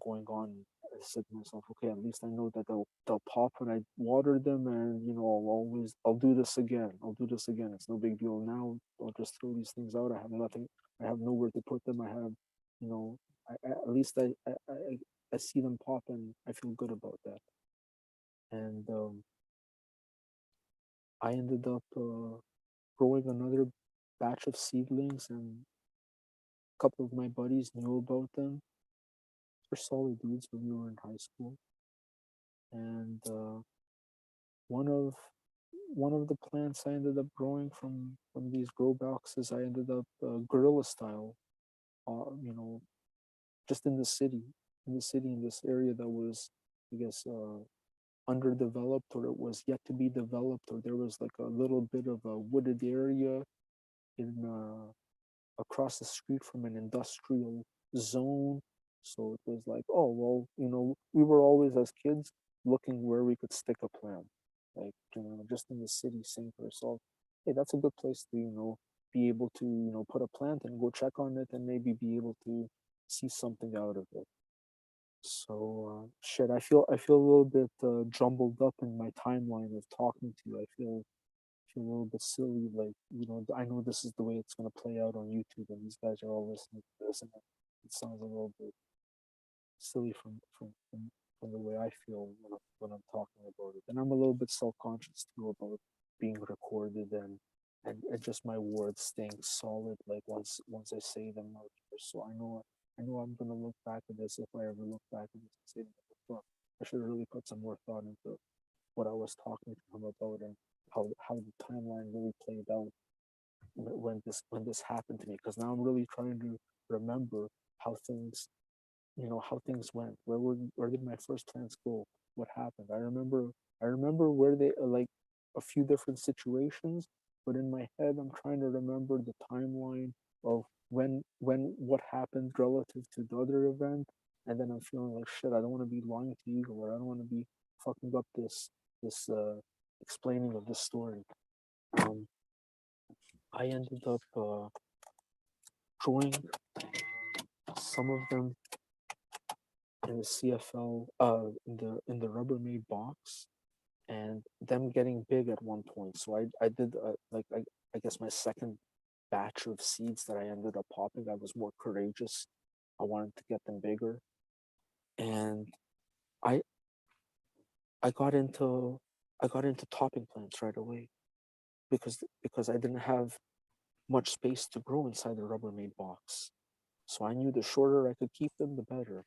going on. I said to myself, okay, at least I know that they'll pop when I water them, and I'll do this again. It's no big deal now. I'll just throw these things out. I have nothing. I have nowhere to put them. I have, you know, at least I see them pop, and I feel good about that. And I ended up growing another batch of seedlings, and A couple of my buddies knew about them. They're solid dudes when we were in high school, and one of one of the plants I ended up growing from these grow boxes, I ended up guerrilla style, you know, just in this area that was, I guess, underdeveloped, or it was yet to be developed, or there was like a little bit of a wooded area in across the street from an industrial zone. So it was like, oh well, we were always as kids looking where we could stick a plant, like just in the city, saying to ourselves, hey, that's a good place to be able to put a plant and go check on it and maybe be able to see something out of it. So shit, I feel a little bit jumbled up in my timeline of talking to you. I feel a little bit silly, like I know this is the way it's gonna play out on YouTube, and these guys are all listening to this, and it sounds a little bit silly from the way I feel when I'm talking about it, and I'm a little bit self-conscious too about being recorded and just my words staying solid, like once I say them out here. So I know I'm gonna look back at this, if I ever look back at this and say, fuck, I should have really put some more thought into what I was talking to him about, and how the timeline really played out when this happened to me. Because now I'm really trying to remember how things went. Where did my first plans go? What happened? I remember where they like a few different situations, but in my head I'm trying to remember the timeline of when what happened relative to the other event, and then I'm feeling like shit. I don't want to be lying to Eagle, or I don't want to be fucking up this explaining of this story. Um, I ended up drawing some of them in the CFL, in the Rubbermaid box, and them getting big at one point. So I did like I guess my second batch of seeds that I ended up popping, I was more courageous. I wanted to get them bigger, and I I got into I got into topping plants right away because I didn't have much space to grow inside the Rubbermaid box. So I knew the shorter I could keep them, the better.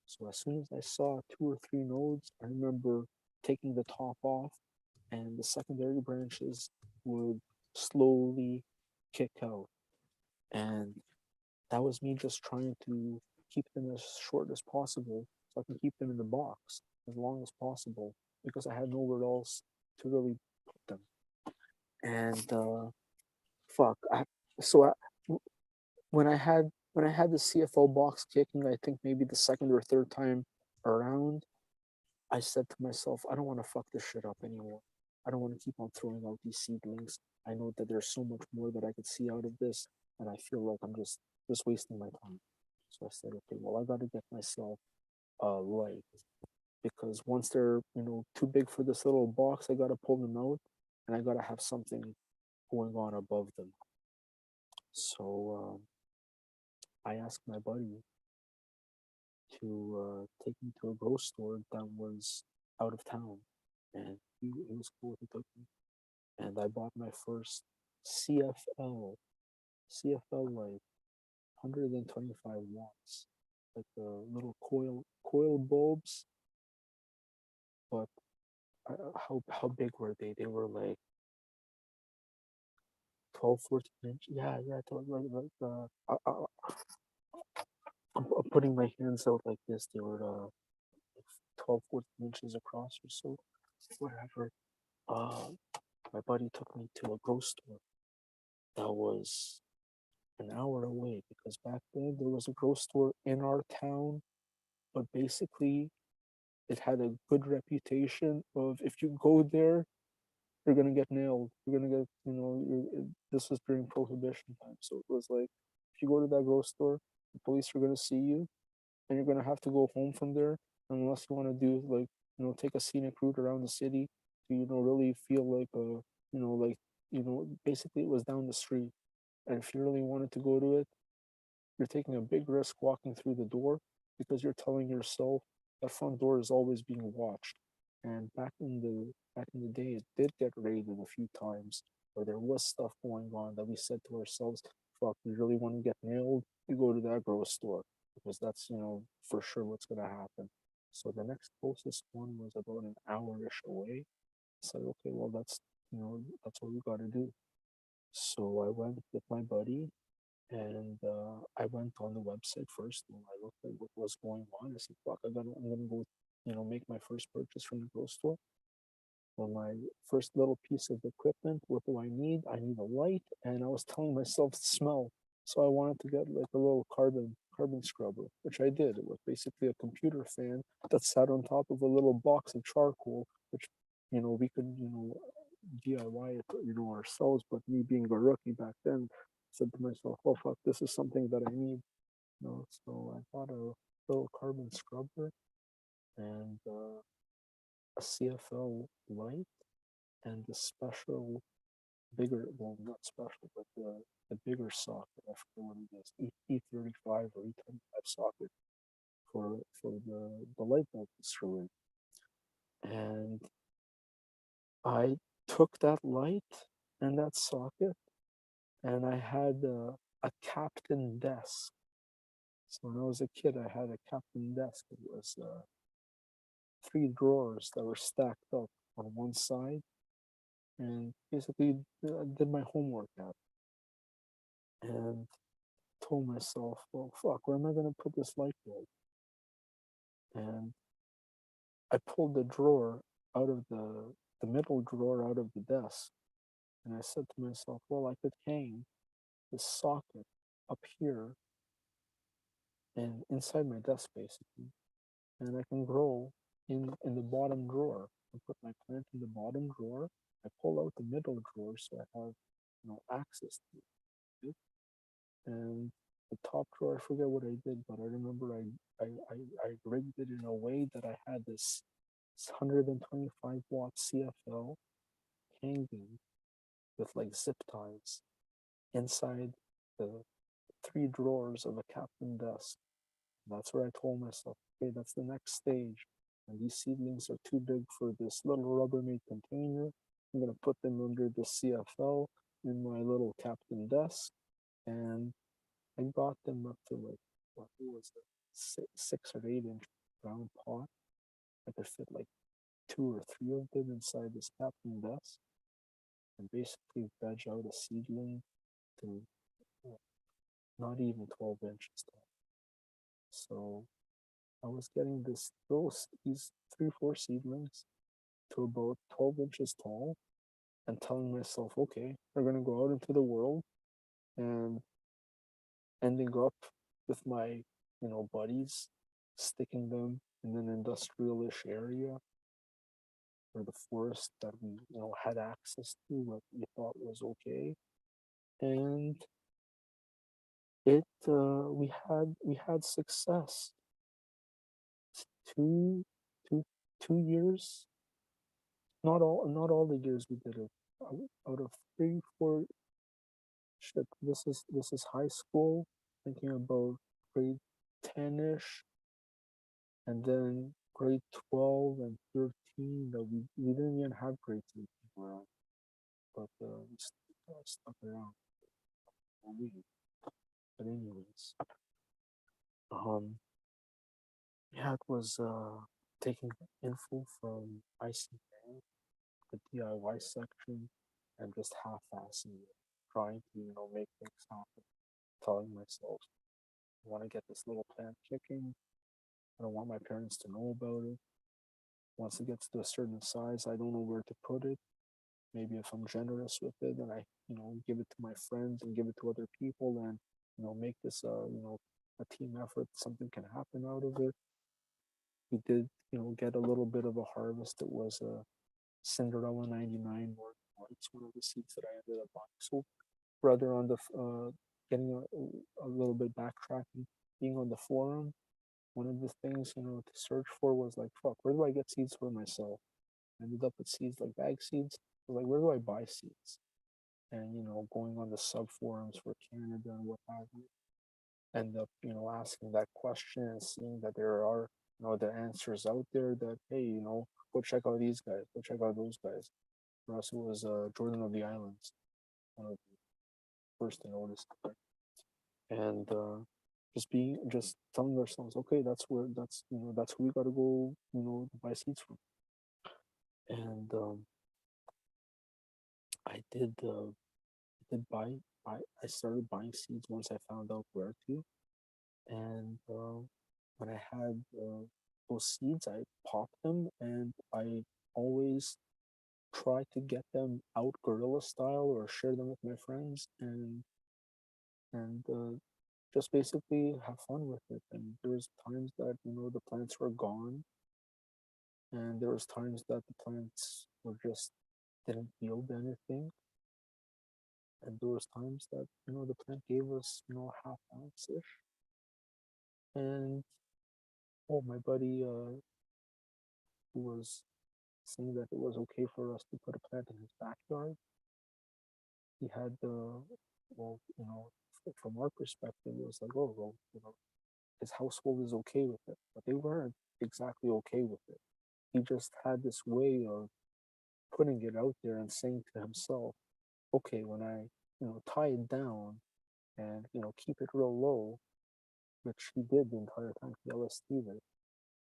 So as soon as I saw 2 or 3 nodes, I remember taking the top off, and the secondary branches would slowly kick out. And that was me just trying to keep them as short as possible so I can keep them in the box as long as possible, because I had nowhere else to really put them. And fuck, so I, when I had the CFO box kicking, I think maybe the second or third time around, I said to myself, I don't want to fuck this shit up anymore. I don't want to keep on throwing out these seedlings. I know that there's so much more that I could see out of this, and I feel like I'm just wasting my time. So I said, okay, well, I got to get myself a light, because once they're too big for this little box, I got to pull them out, and I got to have something going on above them. So I asked my buddy to take me to a grocery store that was out of town, and he was cool. He took me, and I bought my first CFL like 125 watts, like the little coil bulbs. But how big were they? They were like 12, 14 inch. Yeah, yeah. I'm putting my hands out like this. They were 12, 14 inches across or so. Whatever. Uh, my buddy took me to a grocery store that was an hour away, because back then there was a grocery store in our town, but basically it had a good reputation of, if you go there, you're gonna get nailed. You're gonna get, this was during prohibition time, so it was like, if you go to that grocery store, the police are gonna see you, and you're gonna have to go home from there, unless you want to do like, take a scenic route around the city to, really feel like like, basically it was down the street, and if you really wanted to go to it, you're taking a big risk walking through the door, because you're telling yourself that front door is always being watched. And back in the day, it did get raided a few times, or there was stuff going on that we said to ourselves, fuck, you really want to get nailed? You go to that grow store because that's, for sure what's going to happen. So the next closest one was about an hour-ish away. I said, okay, well, that's what we got to do. So I went with my buddy and I went on the website first and I looked at what was going on. I said, fuck, I'm gonna go, make my first purchase from the grocery store. For my first little piece of equipment, what do I need? I need a light, and I was telling myself smell. So I wanted to get like a little carbon scrubber, which I did. It was basically a computer fan that sat on top of a little box of charcoal, which we could DIY it ourselves. But me being a rookie back then, I said to myself, "Oh fuck, this is something that I need." So I bought a little carbon scrubber and a CFL light and the special bigger, well, not special, but the bigger socket. I forget what it is, E35 or E25 socket for the light bulb to screw in. And I took that light and that socket, and I had a captain desk. So when I was a kid, I had a captain desk. It was three drawers that were stacked up on one side, and basically did my homework at. And told myself, well, fuck, where am I going to put this light bulb? And I pulled the drawer out of the middle drawer out of the desk. And I said to myself, well, I could hang this socket up here and inside my desk, basically. And I can grow in the bottom drawer. I put my plant in the bottom drawer. I pull out the middle drawer so I have, access to it. And the top drawer, I forget what I did, but I remember I rigged it in a way that I had this 125-watt CFL hanging with like zip ties inside the three drawers of a captain desk. That's where I told myself, okay, that's the next stage. And these seedlings are too big for this little Rubbermaid container. I'm going to put them under the CFL in my little captain desk. And I got them up to like, what was it, 6 or 8 inch round pot. I could fit like 2 or 3 of them inside this captain desk and basically veg out a seedling to not even 12 inches tall. So I was getting these 3, 4 seedlings to about 12 inches tall and telling myself, okay, we're going to go out into the world, and ending up with my, buddies, sticking them in an industrialish area or the forest that we, had access to, what we thought was okay. And we had success. 2, 2, 2 years, not all the years we did it. Out of 3, 4, shit, this is high school, thinking about grade 10ish, and then grade 12 and 13 that we didn't even have grade 13 around, but we stuck around for a week. But anyways, yeah, it was taking info from ICA, the DIY section, and just half-assing it, trying to make things happen, telling myself I want to get this little plant kicking. I don't want my parents to know about it. Once it gets to a certain size, I don't know where to put it. Maybe if I'm generous with it, then I, give it to my friends and give it to other people, and make this a team effort. Something can happen out of it. We did, get a little bit of a harvest. It was a Cinderella 99 or it's one of the seeds that I ended up buying. So rather on the getting a little bit backtracking, being on the forum, one of the things to search for was like, fuck, where do I get seeds for myself? I ended up with seeds like bag seeds. I was like, where do I buy seeds? And going on the sub forums for Canada and what have you, end up asking that question and seeing that there are the answers out there that, hey, go check out these guys, go check out those guys. For us, it was Jordan of the Islands, one of the first to notice. and just telling ourselves, okay, that's where we gotta go, buy seeds from. And I did buy I started buying seeds once I found out where to, and when I had those seeds, I popped them, and I always try to get them out guerrilla style or share them with my friends, and just basically have fun with it. And there was times that the plants were gone, and there was times that the plants were just didn't yield anything, and there was times that the plant gave us half ounce ish. And oh, my buddy who was saying that it was okay for us to put a plant in his backyard, he had the well, from our perspective, it was like, oh well, his household is okay with it, but they weren't exactly okay with it. He just had this way of putting it out there and saying to himself, okay, when I tie it down and keep it real low, which he did the entire time he LSD'd it.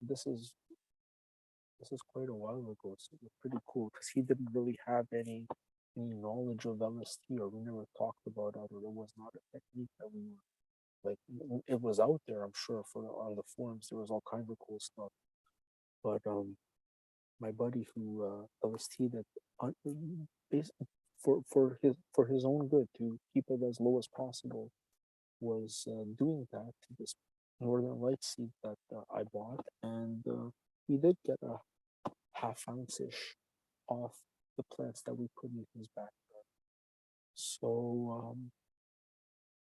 This is this is quite a while ago, so it was pretty cool because he didn't really have any knowledge of LSD, or we never talked about it, or it was not a technique that we were like. It was out there, I'm sure, for on the forums. There was all kinds of cool stuff, but my buddy who LSD'd it for his own good to keep it as low as possible was doing that to this Northern Light seed that I bought, and we did get a half ounce ish off the plants that we put in his backyard. So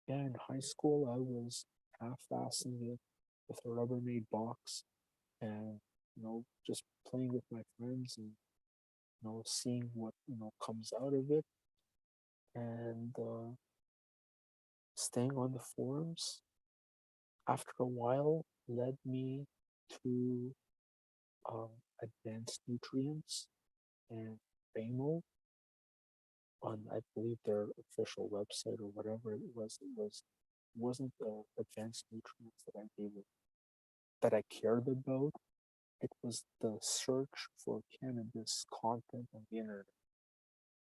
yeah, in high school I was half-assing it with a Rubbermaid box, and just playing with my friends, and seeing what comes out of it, and staying on the forums after a while led me to um, advanced nutrients and BAMO on, I believe, their official website or whatever it was. Wasn't the advanced nutrients that I gave it that I cared about. It was the search for cannabis content on the internet,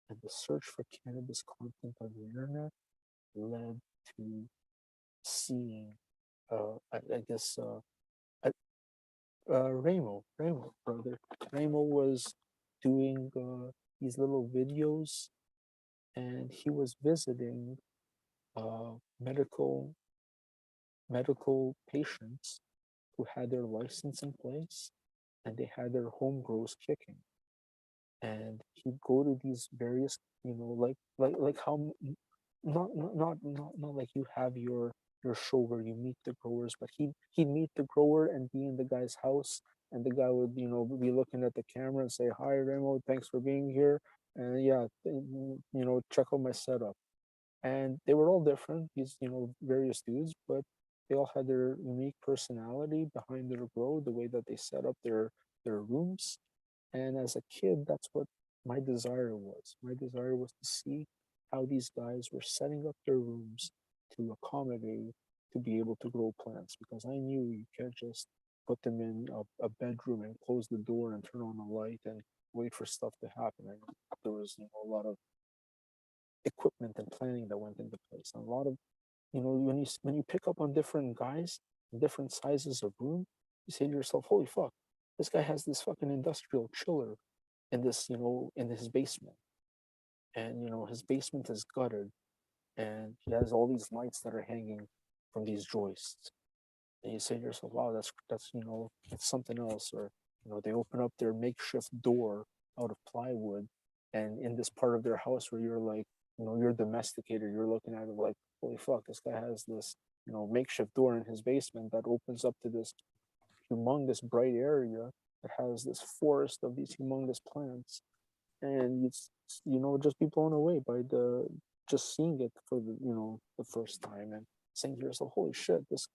and the search for cannabis content on the internet led to seeing, I guess, Ramo brother. Ramo was doing these little videos, and he was visiting uh, medical medical patients who had their license in place and they had their home grows kicking. And he'd go to these various, like how not like you have your show where you meet the growers, but he'd meet the grower and be in the guy's house, and the guy would be looking at the camera and say, "Hi, Remo, thanks for being here, and yeah, check out my setup." And they were all different. These various dudes, but they all had their unique personality behind their grow, the way that they set up their rooms. And as a kid, that's what my desire was. My desire was to see how these guys were setting up their rooms to accommodate, to be able to grow plants, because I knew you can't just put them in a bedroom and close the door and turn on a light and wait for stuff to happen. And there was a lot of equipment and planning that went into place. And a lot of when you pick up on different guys, different sizes of room, you say to yourself, "Holy fuck, this guy has this fucking industrial chiller in this in his basement, and his basement is guttered, and he has all these lights that are hanging from these joists." And you say to yourself, "Wow, that's it's something else." Or they open up their makeshift door out of plywood, and in this part of their house where you're like, you're domesticated, you're looking at it like, holy fuck, this guy has this makeshift door in his basement that opens up to this humongous bright area that has this forest of these humongous plants, and just be blown away by the just seeing it for the first time, and saying to yourself, holy shit, this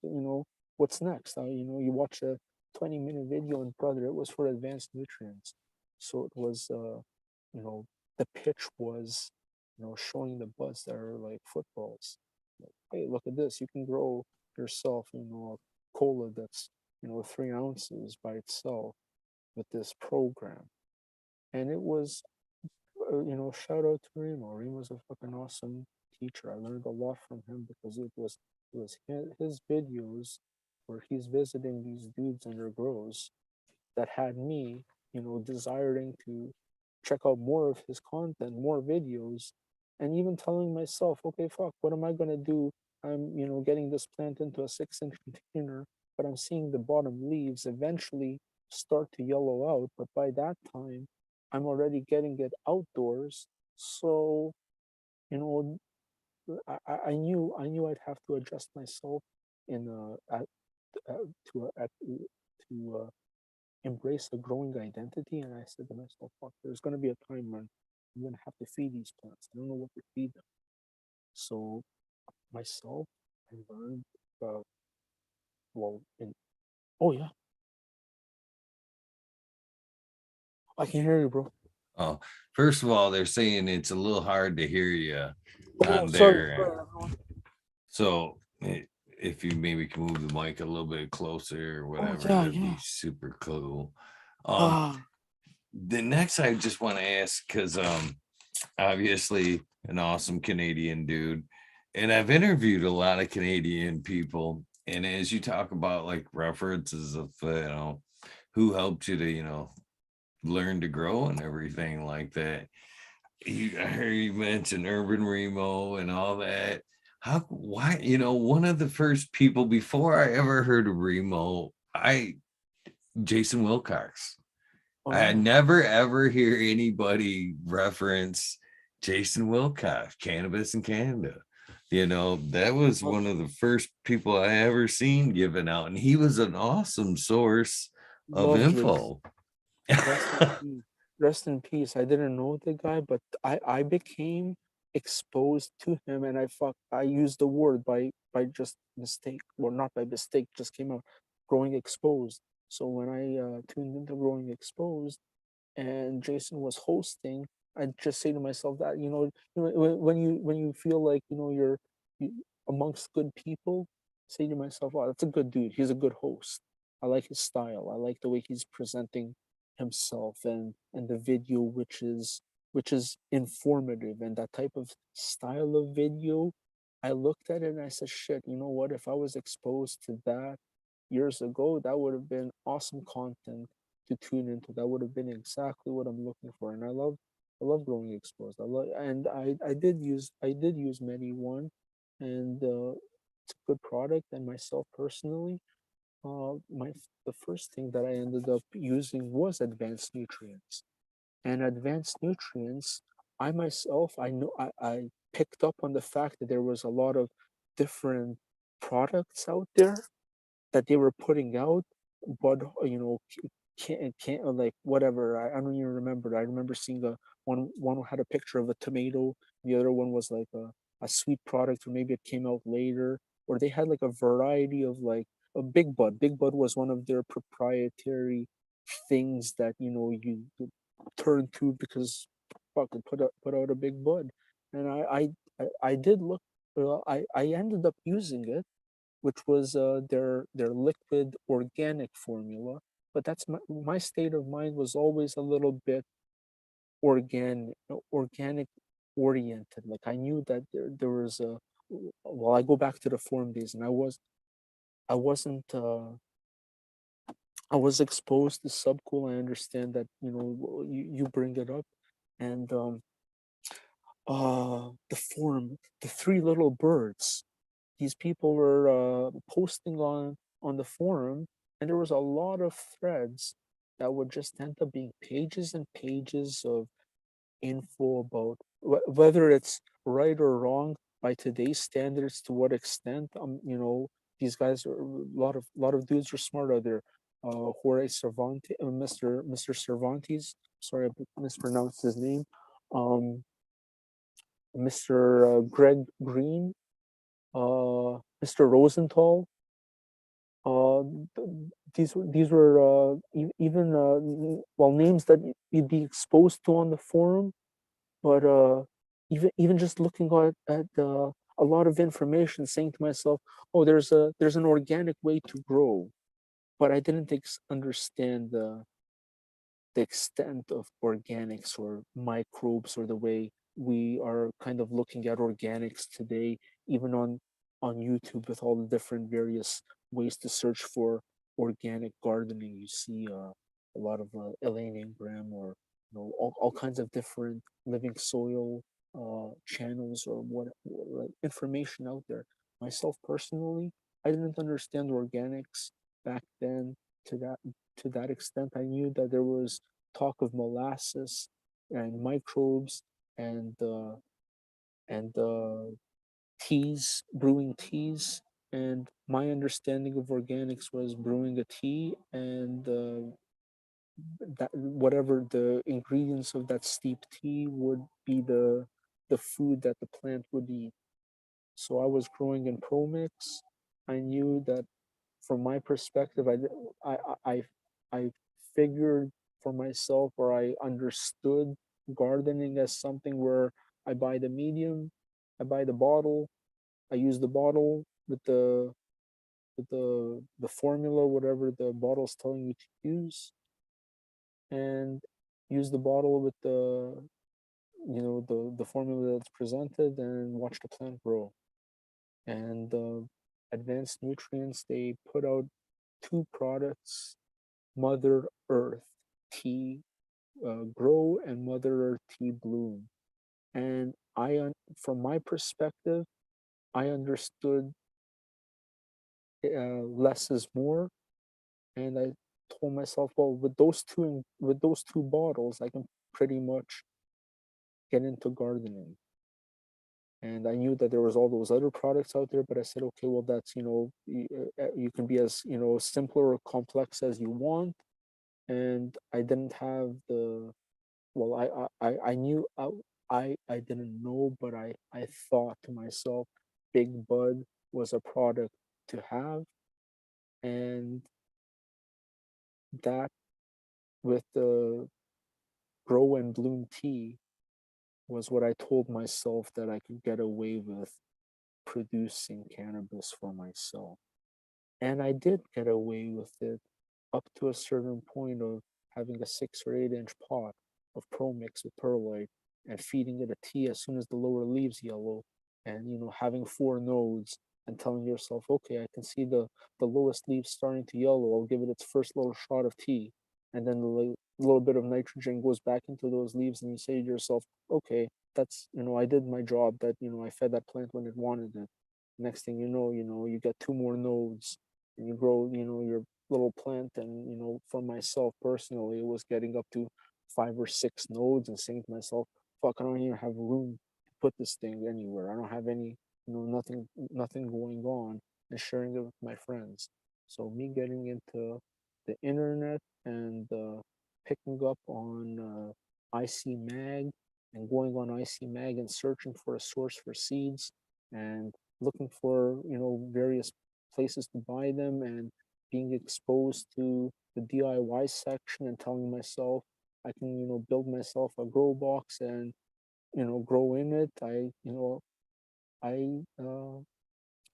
what's next. You watch a 20-minute video, and brother, it was for advanced nutrients. So it was the pitch was showing the buds that are like footballs, Like, hey, look at this. You can grow yourself, a cola that's 3 ounces by itself with this program. And it was, shout out to Remo. Remo's a fucking awesome teacher. I learned a lot from him because it was his videos where he's visiting these dudes in their grows that had me, desiring to check out more of his content, more videos, and even telling myself, okay, fuck, what am I gonna do? I'm, getting this plant into a 6-inch container, but I'm seeing the bottom leaves eventually start to yellow out. But by that time, I'm already getting it outdoors. So, you know, I knew I'd have to adjust myself in to embrace a growing identity. And I said to myself, fuck, there's going to be a time when I'm going to have to feed these plants. I don't know what to feed them. So myself, I learned, uh, well, oh yeah, I can hear you, bro. Oh, first of all, they're saying it's a little hard to hear you Oh, on sorry, there. sorry, everyone. So if you maybe can move the mic a little bit closer or Oh whatever, yeah, that'd yeah. be super cool. Um, Ah, the next I just want to ask because obviously an awesome Canadian dude, and I've interviewed a lot of Canadian people, and as you talk about like references of who helped you to learn to grow and everything like that. I heard you mention Urban Remo and all that. How why one of the first people before I ever heard of Remo, Jason Wilcox. oh I yeah. never ever hear anybody reference Jason Wilcox, Cannabis in Canada. That was Love, one of the first people I ever seen given out, and he was an awesome source of love Jason. info. Rest in peace. Rest in peace. I didn't know the guy, but I became exposed to him, and I used the word by just mistake, or not by mistake, just came out, growing exposed. So when I tuned into growing exposed, and Jason was hosting, I'd just say to myself that when you feel like you amongst good people, say to myself, "Oh, that's a good dude. He's a good host. I like his style. I like the way he's presenting himself and the video, which is informative and that type of style of video." I looked at it and I said, "Shit, you know what? If I was exposed to that years ago, that would have been awesome content to tune into. That would have been exactly what I'm looking for." And I love growing exposed. I did use Medi One, and it's a good product. And myself personally, the first thing that I ended up using was advanced nutrients. And advanced nutrients, I myself, I know I picked up on the fact that there was a lot of different products out there that they were putting out, but can't like whatever. I don't even remember. I remember seeing one had a picture of a tomato, the other one was like a sweet product, or maybe it came out later, or they had like a variety of like a Big Bud. Big Bud was one of their proprietary things that you turn to because fuck it, put out a Big Bud, and I did look. I ended up using it, which was their liquid organic formula. But that's my state of mind was always a little bit organic oriented. Like I knew that there was a. Well, I go back to the forum days, and I wasn't I was exposed to subcool. I understand that you bring it up, and the forum, the three little birds, these people were posting on the forum, and there was a lot of threads that would just end up being pages and pages of info about whether it's right or wrong by today's standards. To what extent, these guys are a lot of dudes are smart out there. Jorge Cervantes, Mr. Cervantes. Sorry, I mispronounced his name. Mr. Greg Green, Mr. Rosenthal. Uh, these were even well, names that you'd be exposed to on the forum, but even just looking at a lot of information saying to myself, oh, there's an organic way to grow, but I didn't understand the extent of organics or microbes, or the way we are kind of looking at organics today, even on YouTube, with all the different various ways to search for organic gardening. You see a lot of Elaine Ingram, or all kinds of different living soil channels, or what information out there. Myself personally, I didn't understand organics back then to that extent. I knew that there was talk of molasses and microbes, and teas, brewing teas. And my understanding of organics was brewing a tea, and that whatever the ingredients of that steep tea would be the food that the plant would eat. So I was growing in Promix. I knew that from my perspective, I, I, I figured for myself, or I understood gardening as something where I buy the medium, I buy the bottle, I use the bottle with the formula, whatever the bottle's telling you to use, and use the bottle with the formula that's presented, and watch the plant grow. And advanced nutrients, they put out two products: Mother Earth tea grow and Mother Earth tea bloom. And from my perspective, I understood less is more, and I told myself, well, with those two bottles, I can pretty much get into gardening. And I knew that there was all those other products out there, but I said, okay, well, that's you can be as simpler or complex as you want. And I didn't have the well, I knew I didn't know, but I thought to myself, Big Bud was a product to have, and that with the grow and bloom tea was what I told myself that I could get away with producing cannabis for myself. And I did get away with it up to a certain point of having a 6 or 8 inch pot of Pro Mix with perlite, and feeding it a tea as soon as the lower leaves yellow, and having 4 nodes, and telling yourself, okay, I can see the lowest leaf starting to yellow. I'll give it its first little shot of tea, and then the little bit of nitrogen goes back into those leaves, and you say to yourself, okay, that's I did my job. That I fed that plant when it wanted it. Next thing you get 2 more nodes, and you grow your little plant. And for myself personally, it was getting up to 5 or 6 nodes, and saying to myself, fuck, I don't even have room to put this thing anywhere. I don't have any nothing going on, and sharing it with my friends. So me getting into the internet, and picking up on IC Mag, and going on IC Mag and searching for a source for seeds, and looking for various places to buy them, and being exposed to the DIY section, and telling myself I can build myself a grow box, and grow in it. I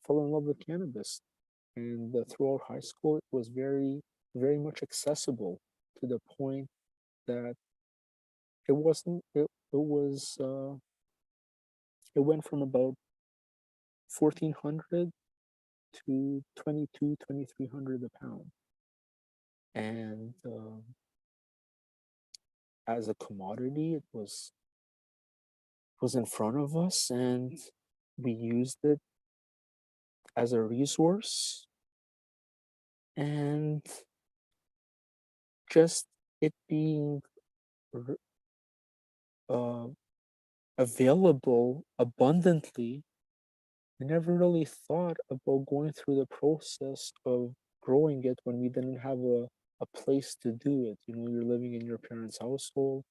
fell in love with cannabis, and throughout high school it was very much accessible, to the point that it wasn't it was it went from about 1400 to 2300 a pound. And as a commodity, it was in front of us, and we used it as a resource. And just it being uh, available abundantly, we never really thought about going through the process of growing it when we didn't have a place to do it. You're living in your parents' household,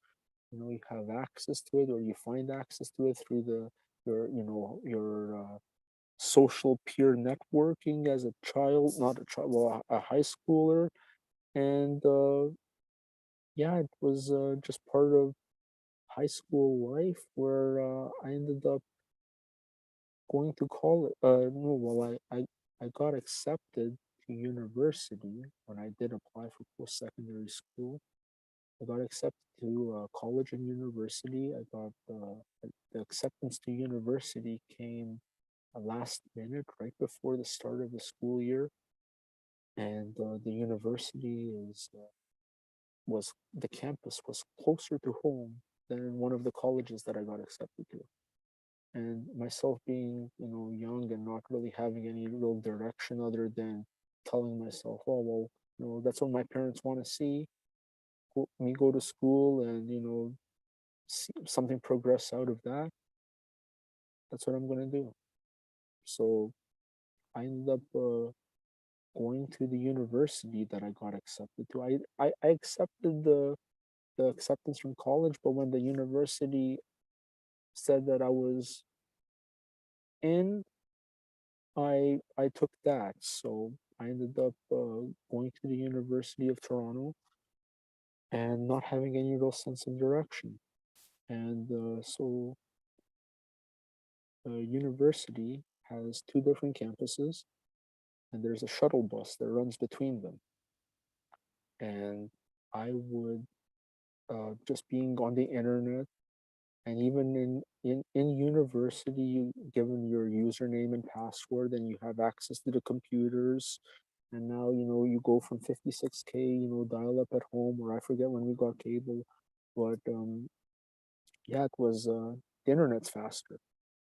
you have access to it, or you find access to it through your social peer networking as a child, not a child, well, a high schooler. And yeah, it was just part of high school life, where I ended up going to college. No, well, I got accepted to university when I did apply for post-secondary school. I got accepted to college and university. I got the acceptance to university came last minute, right before the start of the school year, and the university is was the campus was closer to home than one of the colleges that I got accepted to. And myself being, young and not really having any real direction other than telling myself, oh well, that's what my parents want to see. Me go to school and see something progress out of that. That's what I'm gonna do. So I ended up going to the university that I got accepted to. I accepted the acceptance from college, but when the university said that I was in, I took that. So I ended up going to the University of Toronto and not having any real sense of direction. And so the university has two different campuses, and there's a shuttle bus that runs between them. And I would just being on the internet, and even in university, given your username and password, and you have access to the computers. And now you go from 56K dial up at home, or I forget when we got cable, but yeah, it was the internet's faster.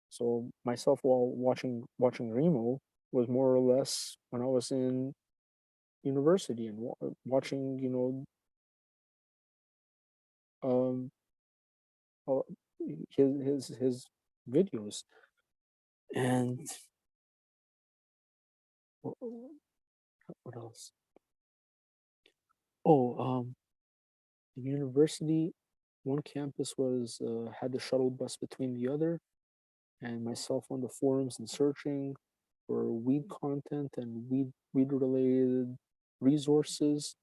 So myself, while watching Remo, was more or less when I was in university and watching um uh, his videos. And what, what else? Oh, the university, one campus was had the shuttle bus between the other, and myself on the forums and searching for weed content and weed related resources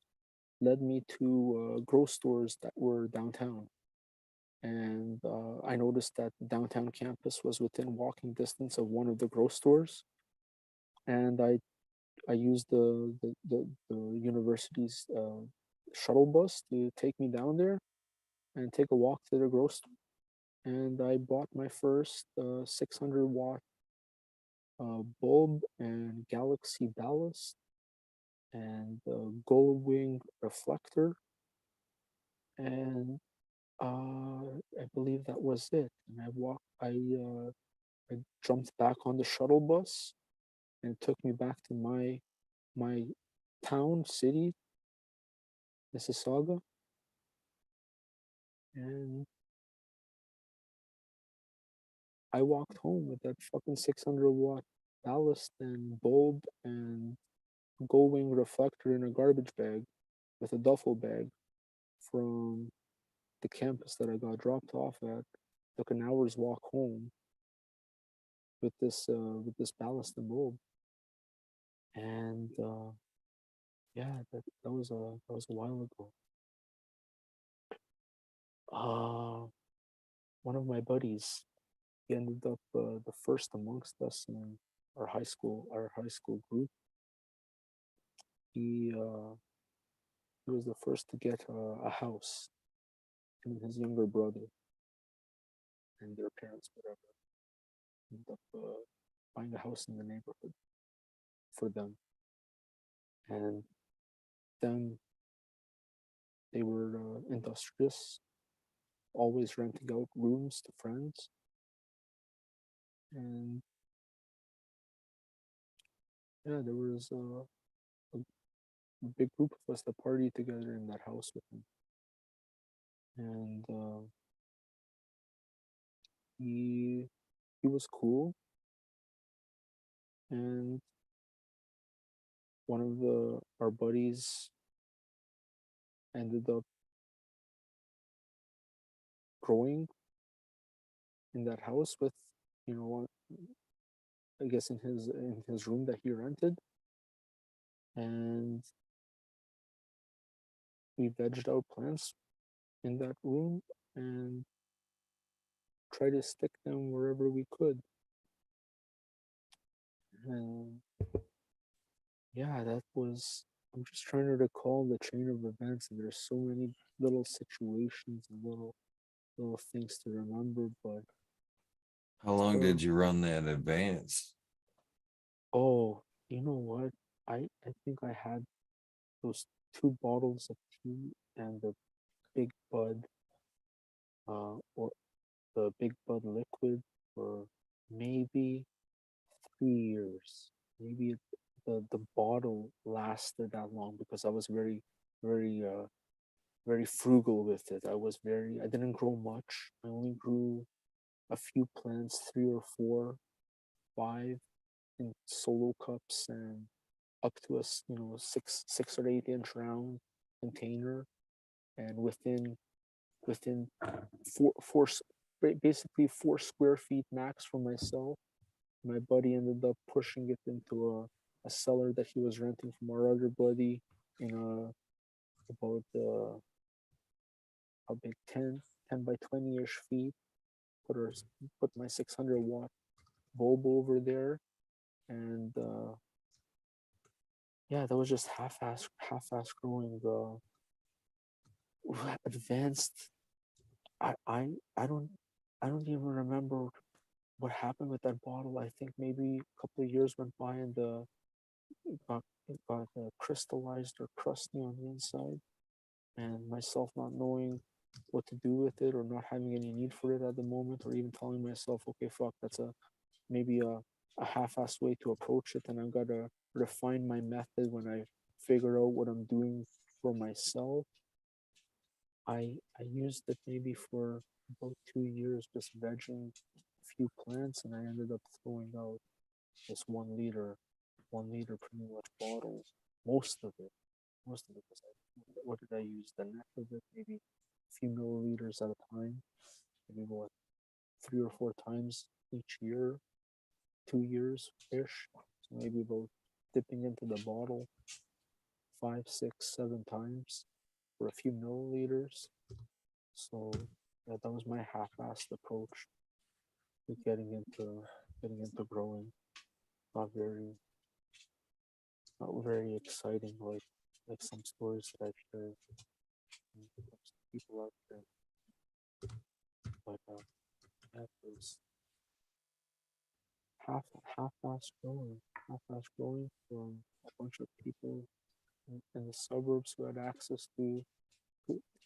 led me to grow stores that were downtown. And I noticed that the downtown campus was within walking distance of one of the grow stores, and I used the university's shuttle bus to take me down there and take a walk to the grow store. And I bought my first 600-watt bulb and galaxy ballast and gold wing reflector, and I believe that was it. And I jumped back on the shuttle bus, and it took me back to my town, city, Mississauga. And I walked home with that fucking 600-watt ballast and bulb and gold wing reflector in a garbage bag with a duffel bag from the campus that I got dropped off at. Took an hour's walk home with this ballast and bulb. And yeah, that was a while ago. Uh, One of my buddies, he ended up the first amongst us in our high school group. He was the first to get a house, and his younger brother and their parents, whatever, ended up buying a house in the neighborhood for them. And then they were industrious, always renting out rooms to friends. And yeah, there was a big group of us that partied together in that house with him. And he he was cool. And one of the our buddies ended up growing in that house with, I guess in his room that he rented. And we vegged out plants in that room and tried to stick them wherever we could. And yeah, that was. I'm just trying to recall the chain of events, and there's so many little situations and little things to remember. But How long uh, did you run that advance? oh, you know what? I think I had those two bottles of tea and the Big Bud, or the Big Bud liquid for maybe 3 years. Maybe the bottle lasted that long because I was very very frugal with it. I didn't grow much. I only grew a few plants, three or four, five in solo cups and up to a 6 or 8 inch round container. And within four basically 4 square feet max for myself. My buddy ended up pushing it into a cellar that he was renting from our other buddy in about how big, 10 by 20-ish feet. Put our put my 600-watt bulb over there, and yeah, that was just half-ass growing. Advanced. I I I don't I don't even remember what happened with that bottle. I think maybe a couple of years went by and it got crystallized or crusty on the inside, and myself not knowing what to do with it or not having any need for it at the moment, or even telling myself, okay, fuck, that's maybe a half-assed way to approach it, and I've got to refine my method when I figure out what I'm doing for myself. I used it maybe for about 2 years, just vegging a few plants, and I ended up throwing out this 1 liter pretty much bottle, most of it, because what did I use? The neck of it, maybe a few milliliters at a time, maybe what 3 or 4 times each year, 2 years ish. So maybe about dipping into the bottle 5, 6, 7 times for a few milliliters. So yeah, that was my half-assed approach to getting into growing. Not very not very exciting like some stories that I've heard from some people out there. But that was half half-assed growing, half-assed growing from a bunch of people in the suburbs who had access to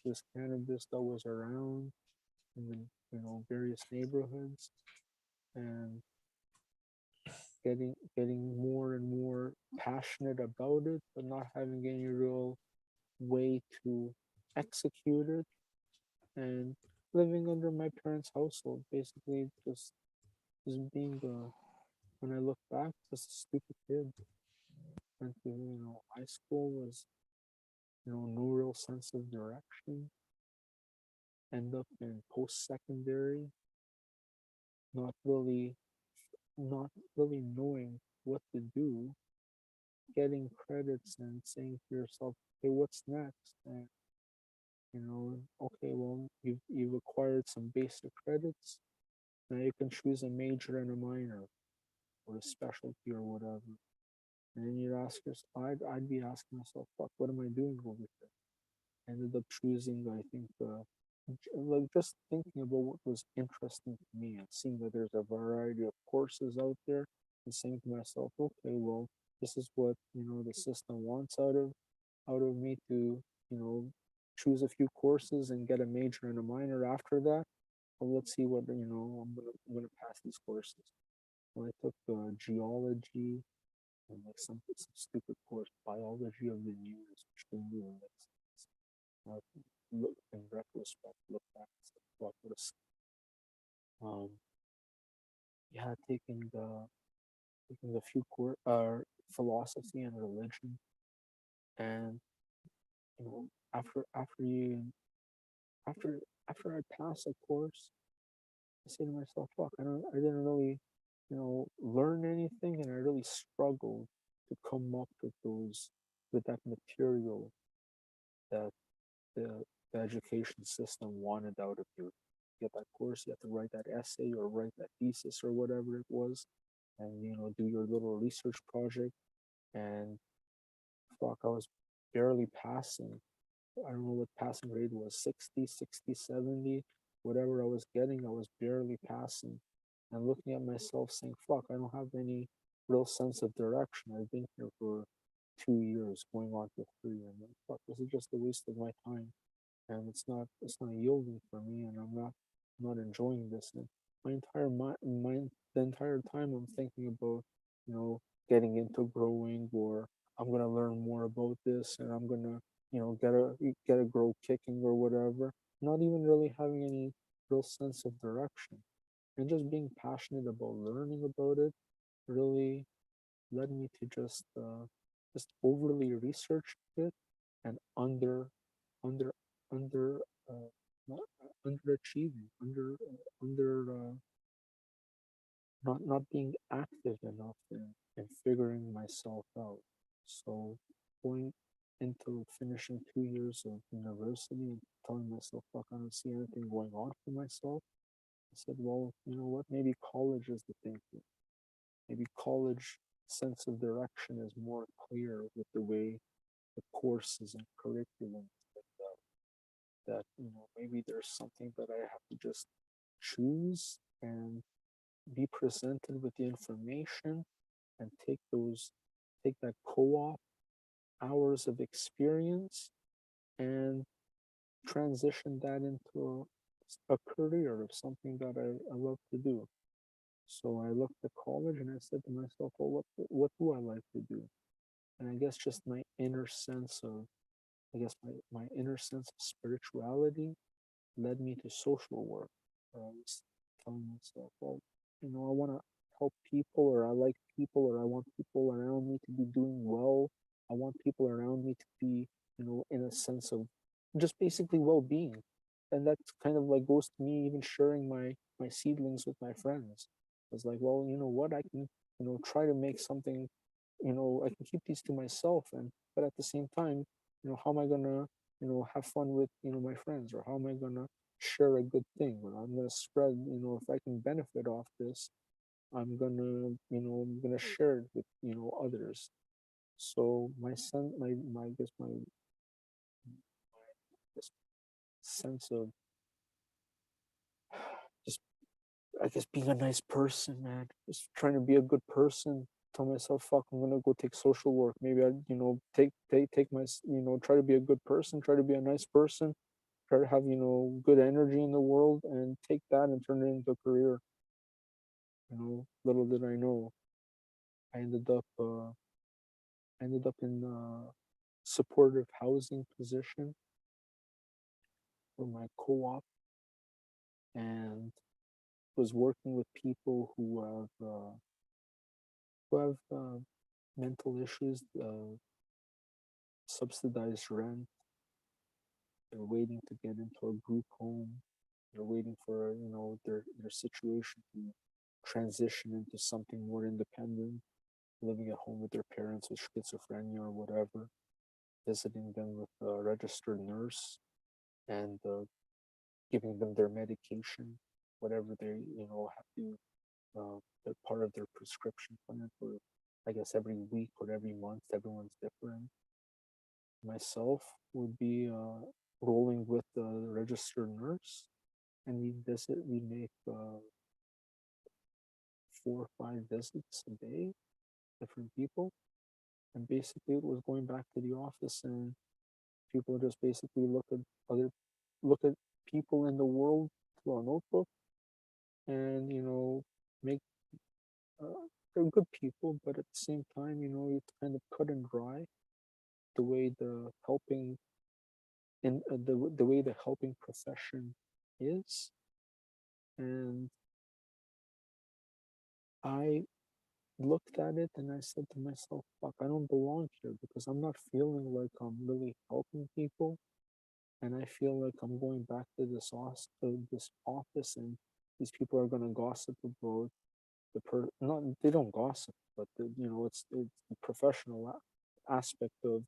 this cannabis that was around in the various neighborhoods, and getting more and more passionate about it, but not having any real way to execute it, and living under my parents' household, basically just being when I look back, just a stupid kid. Went to high school was no real sense of direction. End up in post secondary, not really not really knowing what to do, getting credits and saying to yourself, "Hey, what's next?" And okay, well, you've acquired some basic credits. Now you can choose a major and a minor, or a specialty or whatever. And then you ask yourself, I'd be asking myself, "Fuck, what am I doing over here?" Ended up choosing, I think, like just thinking about what was interesting to me and seeing that there's a variety of courses out there, and saying to myself, okay, well, this is what the system wants out of me to choose a few courses and get a major and a minor after that. Well, let's see what I'm gonna pass these courses. Well, I took geology and like some stupid course, biology of the news, which didn't even make sense. Look in retrospect, look back and say, "Fuck, what a yeah, taking a few philosophy and religion, and after you after after I pass a course, I say to myself, "Fuck, I didn't really learn anything, and I really struggled to come up with that material that the, the education system wanted out of you. Get that course, you have to write that essay or write that thesis or whatever it was. and do your little research project. And fuck, I was barely passing. I don't know what passing grade was, 60, 60, 70, whatever I was getting, I was barely passing. And looking at myself saying, fuck, I don't have any real sense of direction. I've been here for 2 years, going on to three, and like, fuck, this is just a waste of my time. And it's not yielding for me, and I'm not enjoying this. And my entire mind, the entire time I'm thinking about, you know, getting into growing, or I'm gonna learn more about this, and I'm gonna, get a grow kicking or whatever. Not even really having any real sense of direction, and just being passionate about learning about it really led me to just overly research it, and under under not underachieving, not being active enough in figuring myself out. So going into finishing 2 years of university and telling myself, fuck, I don't see anything going on for myself. I said, well, you know what? Maybe college is the thing. Maybe college sense of direction is more clear with the way the courses and curriculum that maybe there's something that I have to just choose and be presented with the information and take that co-op hours of experience and transition that into a career of something that I love to do. So I looked at college and I said to myself, well, what do I like to do? And I guess just my inner sense of, my inner sense of spirituality led me to social work. Where I was telling myself, well, I want to help people, or I like people, or I want people around me to be doing well. I want people around me to be, in a sense of just basically well-being. And that kind of like goes to me even sharing my seedlings with my friends. I was like, well, you know what, I can, try to make something, I can keep these to myself, and but at the same time, how am I gonna, have fun with, my friends, or how am I gonna share a good thing, or I'm gonna spread, if I can benefit off this, I'm gonna share it with, others. So my son, my I guess my this sense of just, I guess, being a nice person, man, just trying to be a good person. Tell myself, fuck, I'm gonna go take social work. Maybe I, take my, try to be a good person, try to be a nice person, try to have, good energy in the world, and take that and turn it into a career. Little did I know, I ended up, in a supportive housing position for my co-op, and was working with people who have mental issues, subsidized rent. They're waiting to get into a group home. They're waiting for, their situation to transition into something more independent, living at home with their parents with schizophrenia or whatever, visiting them with a registered nurse, and giving them their medication, whatever they, have to, part of their prescription plan for, I guess, every week or every month. Everyone's different. Myself would be rolling with the registered nurse, and we make 4 or 5 visits a day, different people. And basically it was going back to the office, and people just basically look at people in the world through a notebook, and make they're good people, but at the same time, it's kind of cut and dry the way the way the helping profession is. And I looked at it and I said to myself, fuck, I don't belong here, because I'm not feeling like I'm really helping people. And I feel like I'm going back to this office, and these people are gonna gossip about not, they don't gossip, but it's the professional aspect of,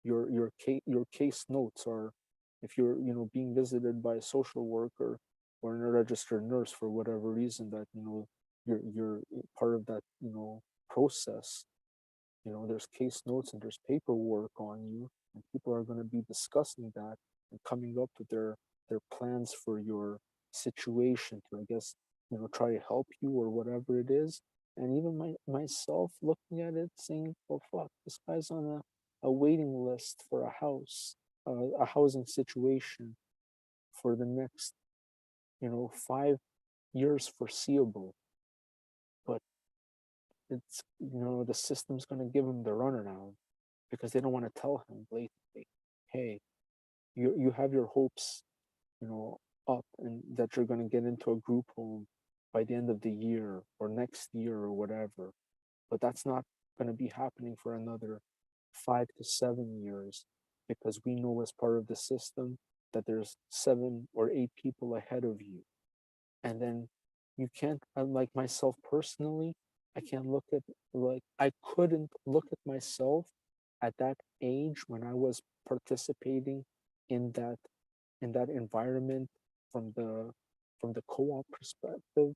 your case notes are, if you're, being visited by a social worker or a registered nurse for whatever reason, that you're part of that, process. There's case notes and there's paperwork on you, and people are going to be discussing that and coming up with their plans for your situation to, I guess, try to help you or whatever it is. And even myself looking at it saying, well, fuck, this guy's on a waiting list for a house, a housing situation for the next 5 years foreseeable. But it's, the system's going to give him the runaround because they don't want to tell him blatantly, hey, you have your hopes, you know, up, and that you're going to get into a group home by the end of the year or next year or whatever. But that's not going to be happening for another 5 to 7 years, because we know as part of the system that there's 7 or 8 people ahead of you. And then you can't, like myself personally, I can't look at, like, I couldn't look at myself at that age when I was participating in that environment from the co-op perspective.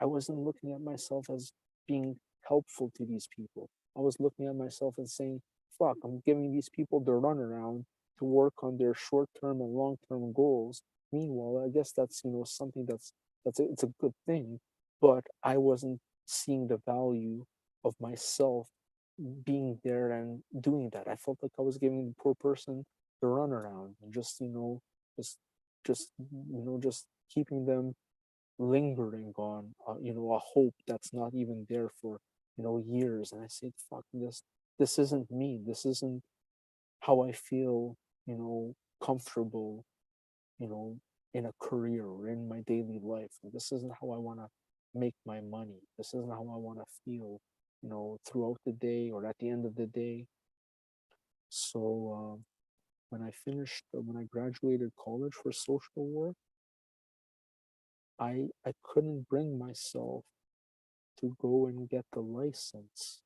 I wasn't looking at myself as being helpful to these people. I was looking at myself and saying, fuck, I'm giving these people the runaround to work on their short-term and long-term goals. Meanwhile, I guess that's, something it's a good thing, but I wasn't seeing the value of myself being there and doing that. I felt like I was giving the poor person the runaround and just, just just keeping them lingering on, a hope that's not even there for, years. And I said, fuck, this isn't me. This isn't how I feel, comfortable, you know, in a career or in my daily life. This isn't how I want to make my money. This isn't how I want to feel, throughout the day or at the end of the day. So when I graduated college for social work, I couldn't bring myself to go and get the license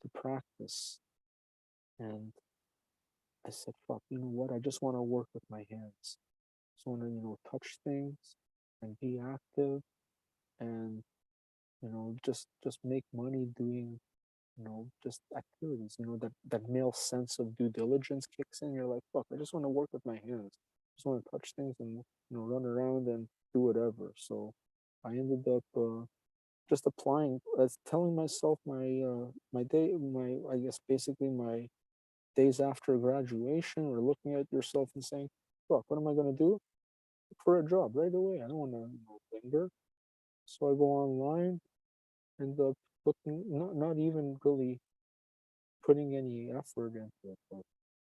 to practice. And I said, fuck, you know what? I just want to work with my hands. I just want to, touch things and be active and, just make money doing, just activities. That male sense of due diligence kicks in. You're like, fuck, I just want to work with my hands. I just want to touch things and, run around and do whatever. So I ended up just applying, telling myself my day, I guess basically my days after graduation, or looking at yourself and saying, "Fuck, what am I gonna do? Look for a job right away. I don't want to, linger." So I go online, end up looking, not even really putting any effort into it, but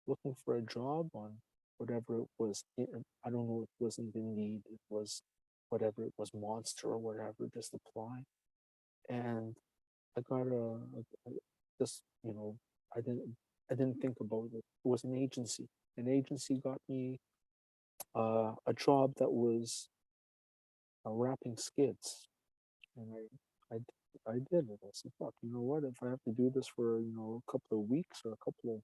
looking for a job on whatever it was. I don't know. It wasn't Indeed. It was whatever it was, Monster or whatever. Just apply, and I got this, I didn't I didn't think about it. It was an agency. An agency got me a job that was wrapping skids, and I did it. I said, "Fuck, you know what? If I have to do this for a couple of weeks or a couple of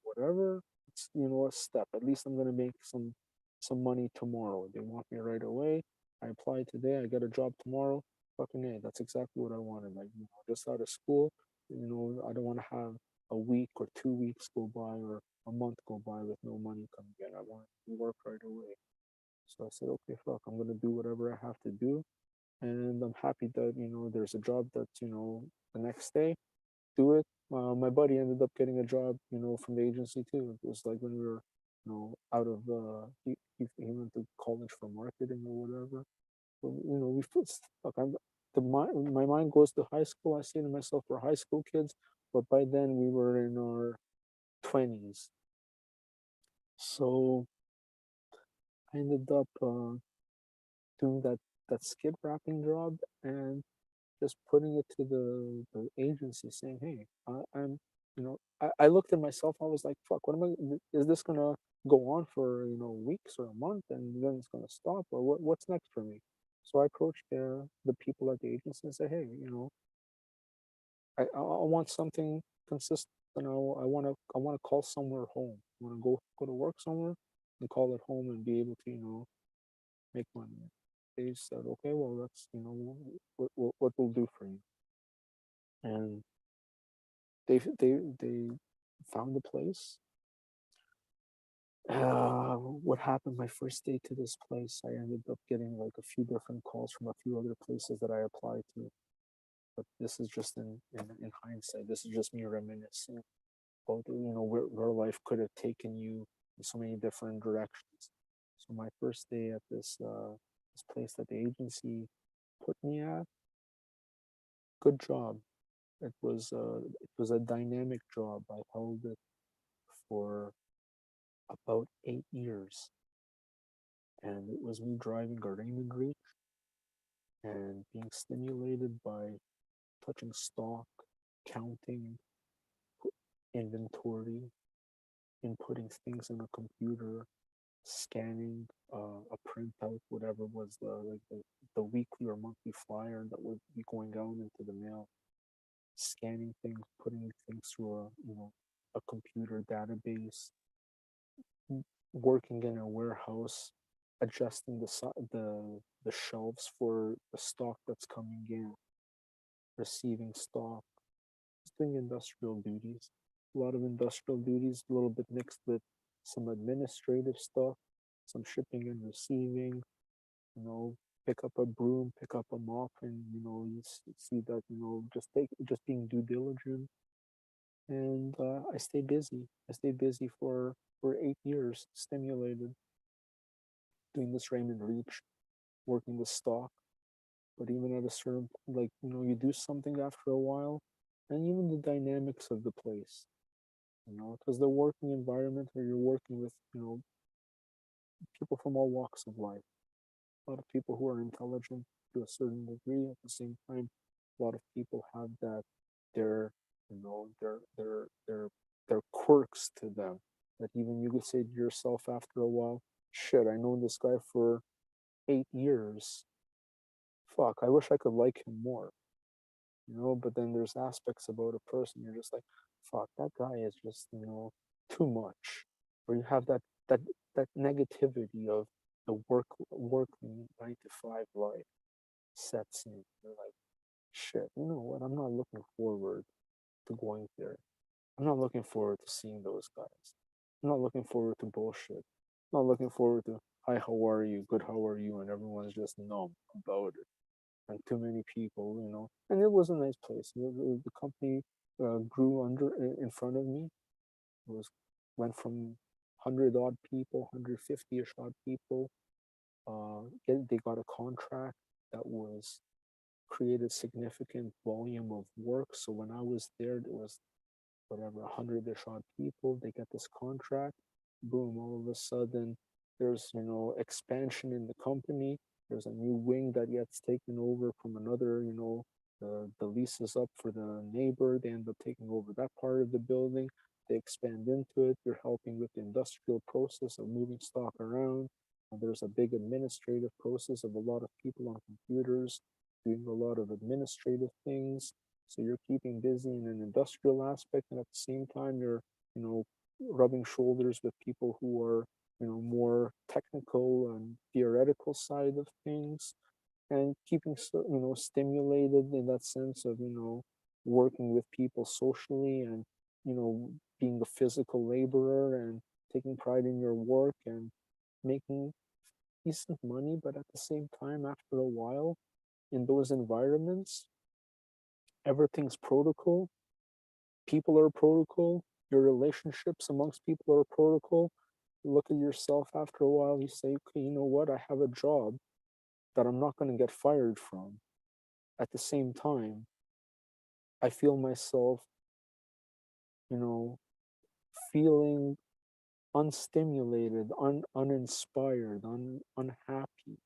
whatever, it's a step. At least I'm gonna make some money tomorrow. They want me right away. I apply today. I get a job tomorrow. Fucking hey, that's exactly what I wanted. Like just out of school, I don't want to have a week or 2 weeks go by or a month go by with no money coming in. I want to work right away." So I said, okay, fuck, I'm gonna do whatever I have to do, and I'm happy that there's a job that's the next day. Do it. My buddy ended up getting a job, from the agency too. It was like when we were, out of he went to college for marketing or whatever. But, we put fuck. My mind goes to high school. I say to myself, we're high school kids, but by then we were in our 20s. So I ended up doing that skid wrapping job and just putting it to the agency saying, hey, I'm, I looked at myself. I was like, fuck, what am I, is this going to go on for, weeks or a month and then it's going to stop, or what's next for me? So I approached the people at the agency and said, hey, I want something consistent. I want to call somewhere home. I want to go to work somewhere and call it home and be able to, make money. they said, okay, well, that's, what we'll do for you. And they found the place. What happened my first day to this place? I ended up getting like a few different calls from a few other places that I applied to. But this is just in hindsight. This is just me reminiscing about where life could have taken you in so many different directions. So my first day at this place that the agency put me at, good job. It was a dynamic job. I held it for about 8 years, and it was me driving a Raymond Reach and being stimulated by touching stock, counting, inventory, inputting things in a computer, scanning a printout, whatever was the weekly or monthly flyer that would be going out into the mail, scanning things, putting things through a computer database, working in a warehouse, adjusting the shelves for the stock that's coming in, receiving stock, just doing industrial duties. A lot of industrial duties, a little bit mixed with some administrative stuff, some shipping and receiving, you know, pick up a broom, pick up a mop, and you see that just being due diligent. And I stayed busy. I stayed busy for 8 years, stimulated, doing this Raymond Reach, working with stock. But even at a certain, you do something after a while, and even the dynamics of the place, because the working environment where you're working with, people from all walks of life, a lot of people who are intelligent to a certain degree. At the same time, a lot of people have that their, their quirks to them that even you could say to yourself after a while, shit, I know this guy for 8 years. Fuck, I wish I could like him more. But then there's aspects about a person you're just like, fuck, that guy is just too much, or you have that that negativity of the working 9 to 5 life sets in. You're like, shit, you know what, I'm not looking forward to going there. I'm not looking forward to seeing those guys. I'm not looking forward to bullshit. I'm not looking forward to, hi, how are you, good, how are you, and everyone's just numb about it, and too many people, and it was a nice place. The company grew in front of me. It went from 100 odd people, 150ish odd people. They got a contract that was created significant volume of work. So when I was there, there was whatever 100ish odd people. They get this contract. Boom! All of a sudden, there's expansion in the company. There's a new wing that gets taken over from another. The lease is up for the neighbor. They end up taking over that part of the building. They expand into it. They're helping with the industrial process of moving stock around. And there's a big administrative process of a lot of people on computers doing a lot of administrative things. So you're keeping busy in an industrial aspect, and at the same time, you're, rubbing shoulders with people who are, more technical and theoretical side of things, and keeping, stimulated in that sense of, working with people socially, and, being a physical laborer and taking pride in your work and making decent money. But at the same time, after a while, in those environments, everything's protocol. People are protocol. Your relationships amongst people are protocol. You look at yourself after a while, you say, okay, you know what? I have a job that I'm not going to get fired from. At the same time, I feel myself, you know, feeling unstimulated, uninspired, unhappy.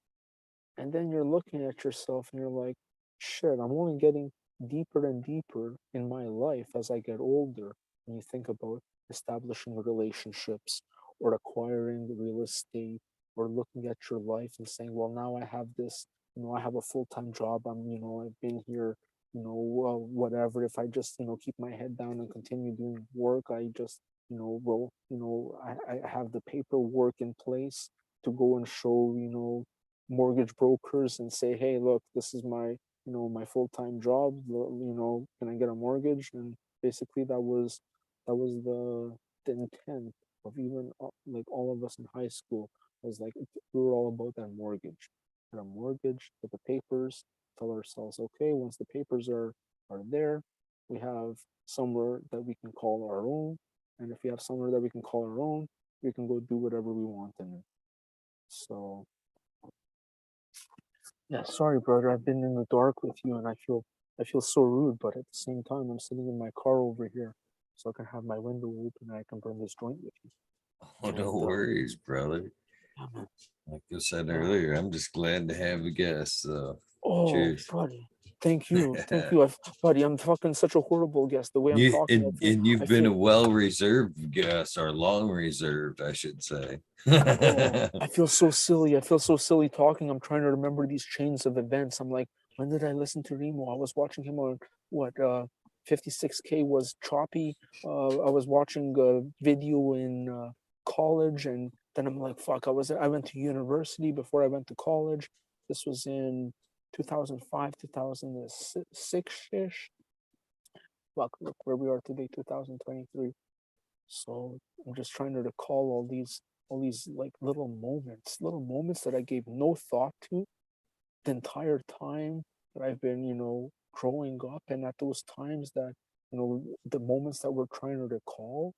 And then you're looking at yourself and you're like, shit, I'm only getting deeper and deeper in my life as I get older. And you think about establishing relationships or acquiring real estate or looking at your life and saying, well, now I have this, I have a full-time job. I've been here, well, whatever. If I just, keep my head down and continue doing work, I just, I have the paperwork in place to go and show, mortgage brokers and say, hey, look, this is my, my full-time job, can I get a mortgage? And basically that was the intent of even like all of us in high school. Was like we were all about that mortgage. Get a mortgage, get the papers, tell ourselves, okay, once the papers are there, we have somewhere that we can call our own. And if we have somewhere that we can call our own, we can go do whatever we want in it. So yeah, sorry, brother. I've been in the dark with you, and I feel so rude. But at the same time, I'm sitting in my car over here, so I can have my window open and I can burn this joint with you. Oh, no And worries, brother. yeah, man. Like I said Uh, earlier, I'm just glad to have a guest. oh, Cheers. buddy. Thank you. Buddy, I'm fucking such a horrible guest. The way I'm You talking, and I you've been a feel well reserved guest, or long reserved, I should say. Oh, I feel so silly. I feel so silly talking. I'm trying to remember these chains of events. I'm like, when did I listen to Remo? I was watching him on what 56K was choppy. I was watching a video in college, and then I'm like, fuck. I went to university before I went to college. This was in 2005, 2006 ish. Fuck, look where we are today, 2023. So I'm just trying to recall all these like little moments that I gave no thought to the entire time that I've been, growing up, and at those times that, the moments that we're trying to recall,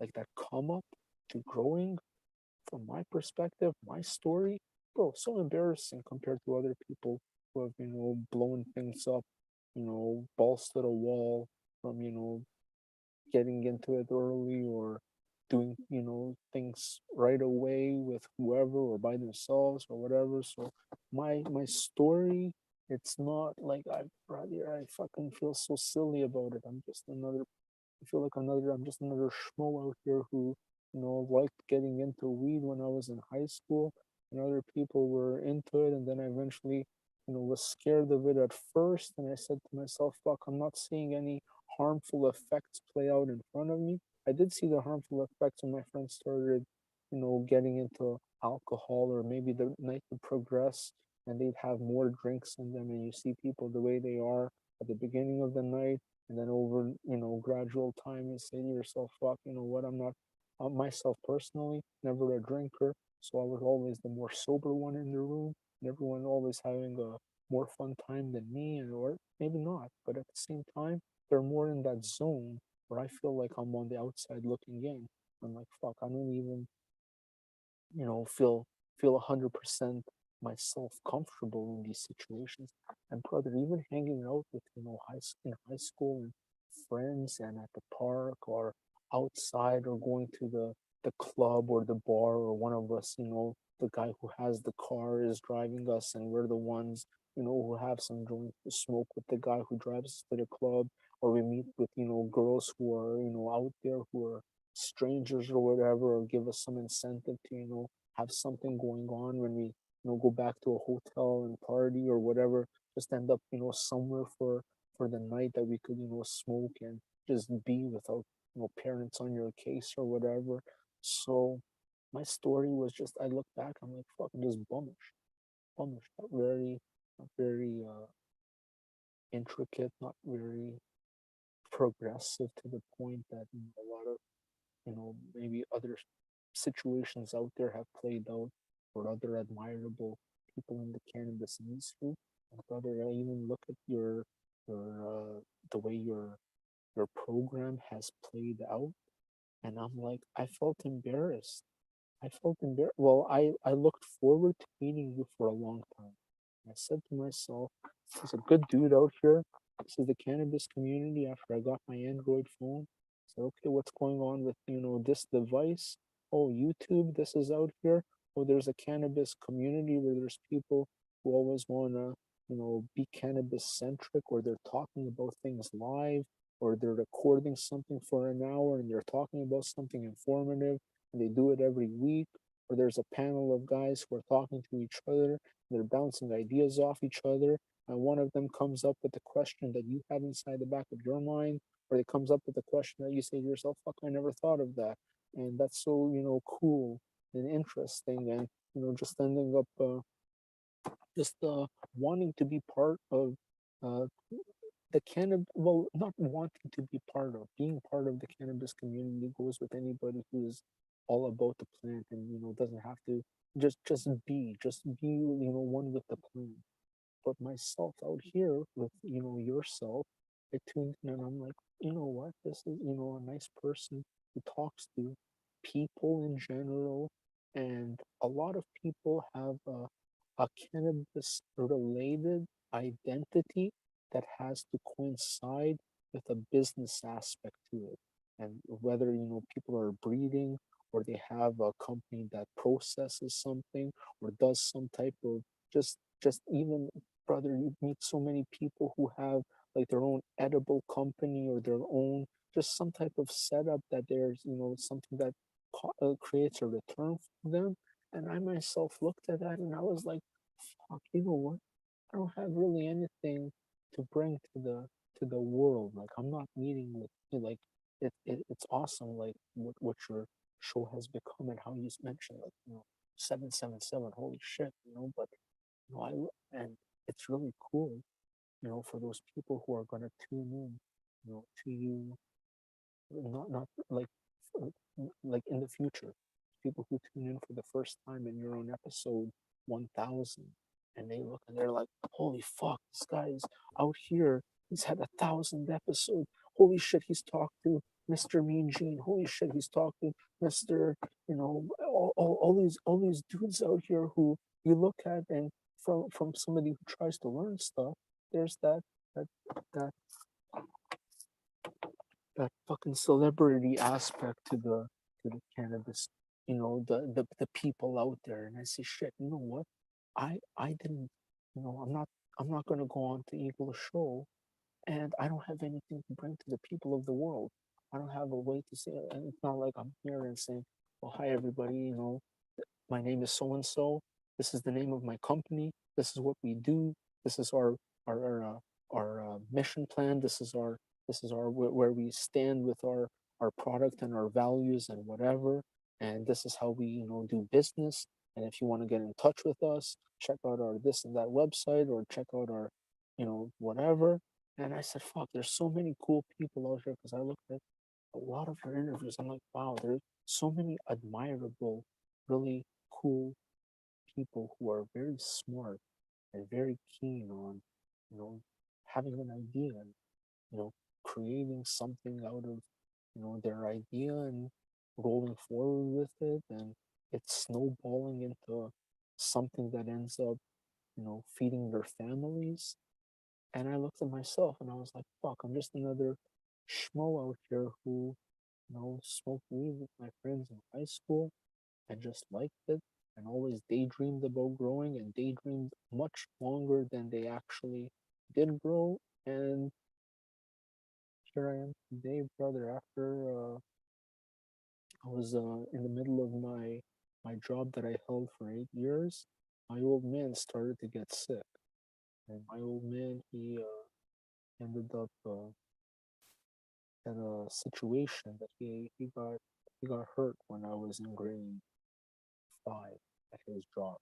like that come up to growing, from my perspective, my story, bro, so embarrassing compared to other people who have, blown things up, balls to the wall from, getting into it early, or doing things right away with whoever or by themselves or whatever. So my story, it's not like I fucking feel so silly about it. I feel like I'm just another schmo out here who, liked getting into weed when I was in high school, and other people were into it, and then I eventually, was scared of it at first, and I said to myself, fuck, I'm not seeing any harmful effects play out in front of me. I did see the harmful effects when my friends started, getting into alcohol, or maybe the night would progress and they'd have more drinks in them, and you see people the way they are at the beginning of the night, and then over, gradual time, you say to yourself, fuck, you know what, I'm not, myself personally, never a drinker, so I was always the more sober one in the room, and everyone always having a more fun time than me, and or maybe not, but at the same time, they're more in that zone where I feel like I'm on the outside looking in. I'm like, fuck, I don't even, feel 100% myself comfortable in these situations. And brother, even hanging out with, in high school, and friends, and at the park, or outside, or going to the club or the bar, or one of us, the guy who has the car is driving us, and we're the ones, who have some joint to smoke with the guy who drives us to the club, or we meet with, girls who are, out there, who are strangers or whatever, or give us some incentive to, have something going on when we, go back to a hotel and party or whatever, just end up, somewhere for the night that we could, smoke and just be without, parents on your case or whatever. So my story was just, I look back, I'm like, fuck, just bummish, not very intricate, not very progressive, to the point that, a lot of, maybe other situations out there have played out for other admirable people in the cannabis industry. And brother, I even look at the way your program has played out, and I'm like, I felt embarrassed. I felt embarrassed. Well, I looked forward to meeting you for a long time. I said to myself, there's a good dude out here. This is the cannabis community. After I got my Android phone, I said, okay, what's going on with, this device? Oh, YouTube, this is out here. Oh, there's a cannabis community where there's people who always want to, be cannabis centric, or they're talking about things live, or they're recording something for an hour and they're talking about something informative, and they do it every week. Or there's a panel of guys who are talking to each other, they're bouncing ideas off each other, and one of them comes up with a question that you have inside the back of your mind, or it comes up with a question that you say to yourself, fuck, I never thought of that. And that's so, cool and interesting, and, just ending up just wanting to be part of uh, the cannabis. Well, not wanting to be part of, being part of the cannabis community goes with anybody who is all about the plant, and doesn't have to just be one with the plant. But myself out here with yourself, I tuned in and I'm like, you know what, this is a nice person who talks to people in general, and a lot of people have a cannabis related identity that has to coincide with a business aspect to it. And whether people are breeding, or they have a company that processes something, or does some type of just even, brother, you meet so many people who have like their own edible company, or their own just some type of setup, that there's something that creates a return for them. And I myself looked at that and I was like, fuck, you know what, I don't have really anything to bring to the world. Like, I'm not meeting with like it's awesome, like what your show has become, and how you mentioned, like 777, holy shit, but I and it's really cool, for those people who are gonna tune in, to you, not uh, like in the future, people who tune in for the first time and you're on episode 1000, and they look and they're like, holy fuck, this guy's out here, he's had 1,000 episodes, holy shit, he's talked to Mr. Mean Gene, holy shit, he's talked to Mr. All these dudes out here who you look at, and from somebody who tries to learn stuff, there's that that that fucking celebrity aspect to the cannabis, the people out there. And I say, shit, you know what? I didn't, I'm not gonna go on to Eagle show, and I don't have anything to bring to the people of the world. I don't have a way to say it, and it's not like I'm here and saying, well, hi everybody, my name is so and so. This is the name of my company. This is what we do. This is our mission plan. This is our where we stand with our product and our values and whatever. And this is how we do business. And if you want to get in touch with us, check out our this and that website, or check out our whatever. And I said, fuck, there's so many cool people out here, because I looked at a lot of your interviews. I'm like, wow, there's so many admirable, really cool people who are very smart and very keen on, you know, having an idea, and, you know, creating something out of, their idea, and rolling forward with it, and it's snowballing into something that ends up, feeding their families. And I looked at myself and I was like, fuck, I'm just another schmo out here who, smoked weed with my friends in high school and just liked it, and always daydreamed about growing, and daydreamed much longer than they actually did grow. And here I am today, brother, after I was in the middle of my job that I held for 8 years. My old man started to get sick, and my old man, he ended up in a situation that he got hurt when I was in grade 5 at his job.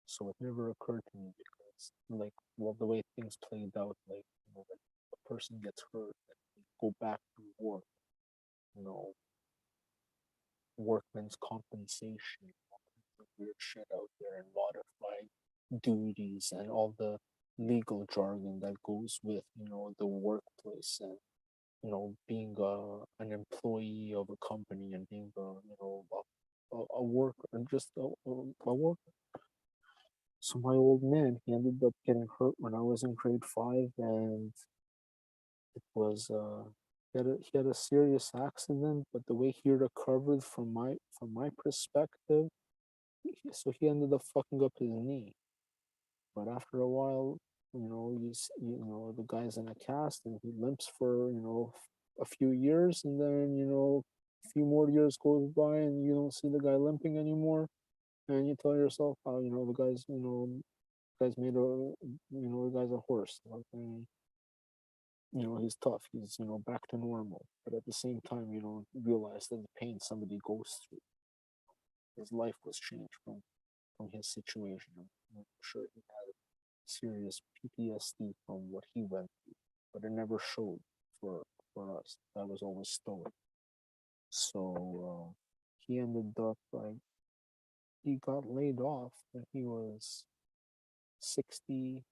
So it never occurred to me, because, like, well, the way things played out, like, when a person gets hurt, and they go back to work, you know, workman's compensation, all kinds of weird shit out there, and modified duties, and all the legal jargon that goes with, the workplace, and, being an employee of a company, and being a worker, and just a worker. So my old man, he ended up getting hurt when I was in grade 5, and it was he had a serious accident. But the way he recovered, from my perspective, so he ended up fucking up his knee. But after a while, the guy's in a cast, and he limps for a few years, and then a few more years goes by, and you don't see the guy limping anymore, and you tell yourself, oh, the guy's made the guy's a horse. Like, he's tough. He's, back to normal. But at the same time, you don't realize that the pain somebody goes through. His life was changed from his situation. I'm sure he had serious PTSD from what he went through, but it never showed for for us. That was always stoic. So he ended up like he got laid off when he was 60,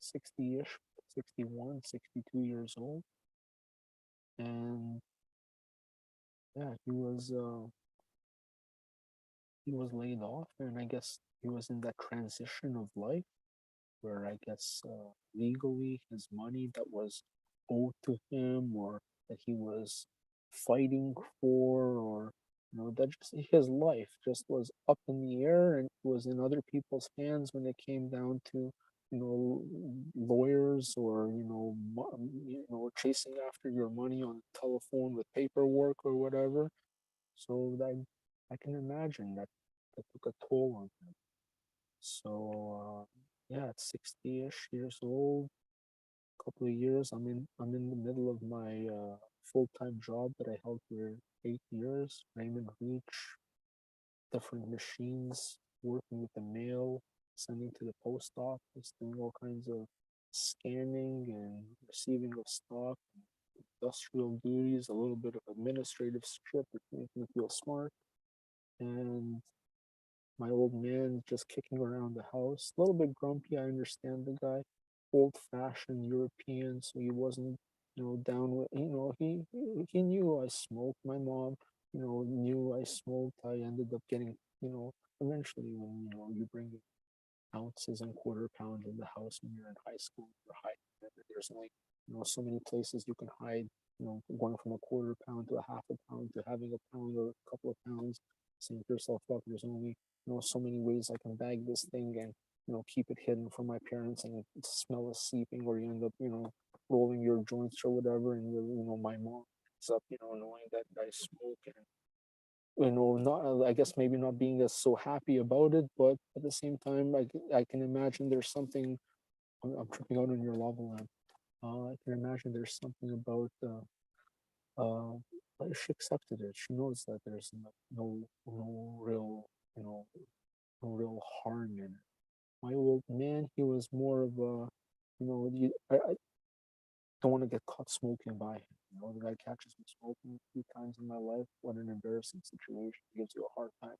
60-ish, 61, 62 years old, and yeah, he was laid off, and I guess he was in that transition of life where I guess legally his money that was owed to him or that he was fighting for, or that just his life just was up in the air and was in other people's hands when it came down to lawyers, or chasing after your money on the telephone with paperwork or whatever. So that I can imagine that took a toll on him. So yeah, at 60-ish years old, couple of years, I'm in the middle of my full-time job that I held for 8 years, Raymond Reach, different machines, working with the mail, sending to the post office, doing all kinds of scanning and receiving of stock, industrial duties, a little bit of administrative script, which makes me feel smart, and my old man just kicking around the house. A little bit grumpy, I understand the guy. Old fashioned European, so he wasn't, down with, he knew I smoked. My mom, knew I smoked. I ended up getting, eventually when, you bring ounces and quarter pounds in the house when you're in high school, you're hiding it. There's only, so many places you can hide, going from a quarter pound to a half a pound to having a pound or a couple of pounds, saying to yourself, fuck, there's only, so many ways I can bag this thing and, keep it hidden from my parents and the smell is seeping, or you end up, rolling your joints or whatever. And, my mom ends up, knowing that I smoke and, not, I guess maybe not being as so happy about it, but at the same time, I can imagine there's something. I'm tripping out on your lava lamp. I can imagine there's something about. She accepted it. She knows that there's no real, you know, no real harm in it. My old man, he was more of a, I don't want to get caught smoking by him. The guy catches me smoking a few times in my life. What an embarrassing situation. He gives you a hard time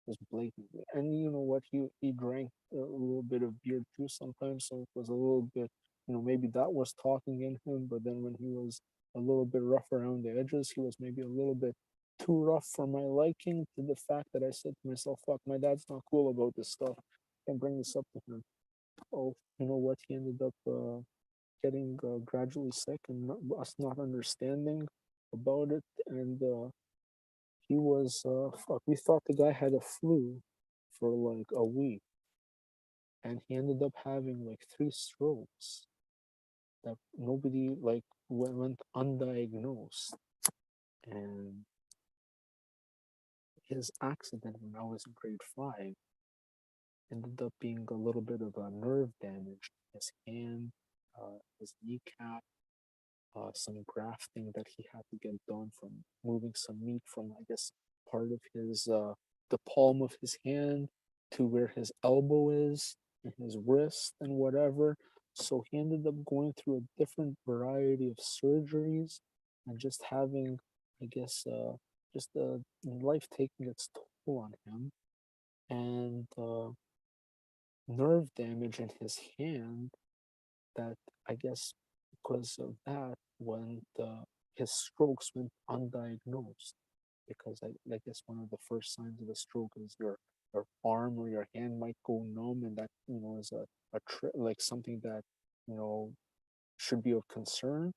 just blatantly. And you know what? He drank a little bit of beer too sometimes, so it was a little bit, maybe that was talking in him. But then when he was a little bit rough around the edges, he was maybe a little bit too rough for my liking. To the fact that I said to myself, "Fuck, my dad's not cool about this stuff. I can bring this up to him." Oh, you know what? He ended up getting gradually sick, and us not understanding about it, and he was fuck. We thought the guy had a flu for like a week, and he ended up having like 3 strokes that nobody like went undiagnosed. And his accident when I was in grade 5 ended up being a little bit of a nerve damage. His hand, his kneecap, some grafting that he had to get done from moving some meat from, I guess, part of his, the palm of his hand to where his elbow is and his wrist and whatever. So he ended up going through a different variety of surgeries and just having, I guess, just life taking its toll on him. And nerve damage in his hand that, I guess, because of that, when his strokes went undiagnosed, because I guess one of the first signs of a stroke is your arm or your hand might go numb, and that is like something that you know should be of concern.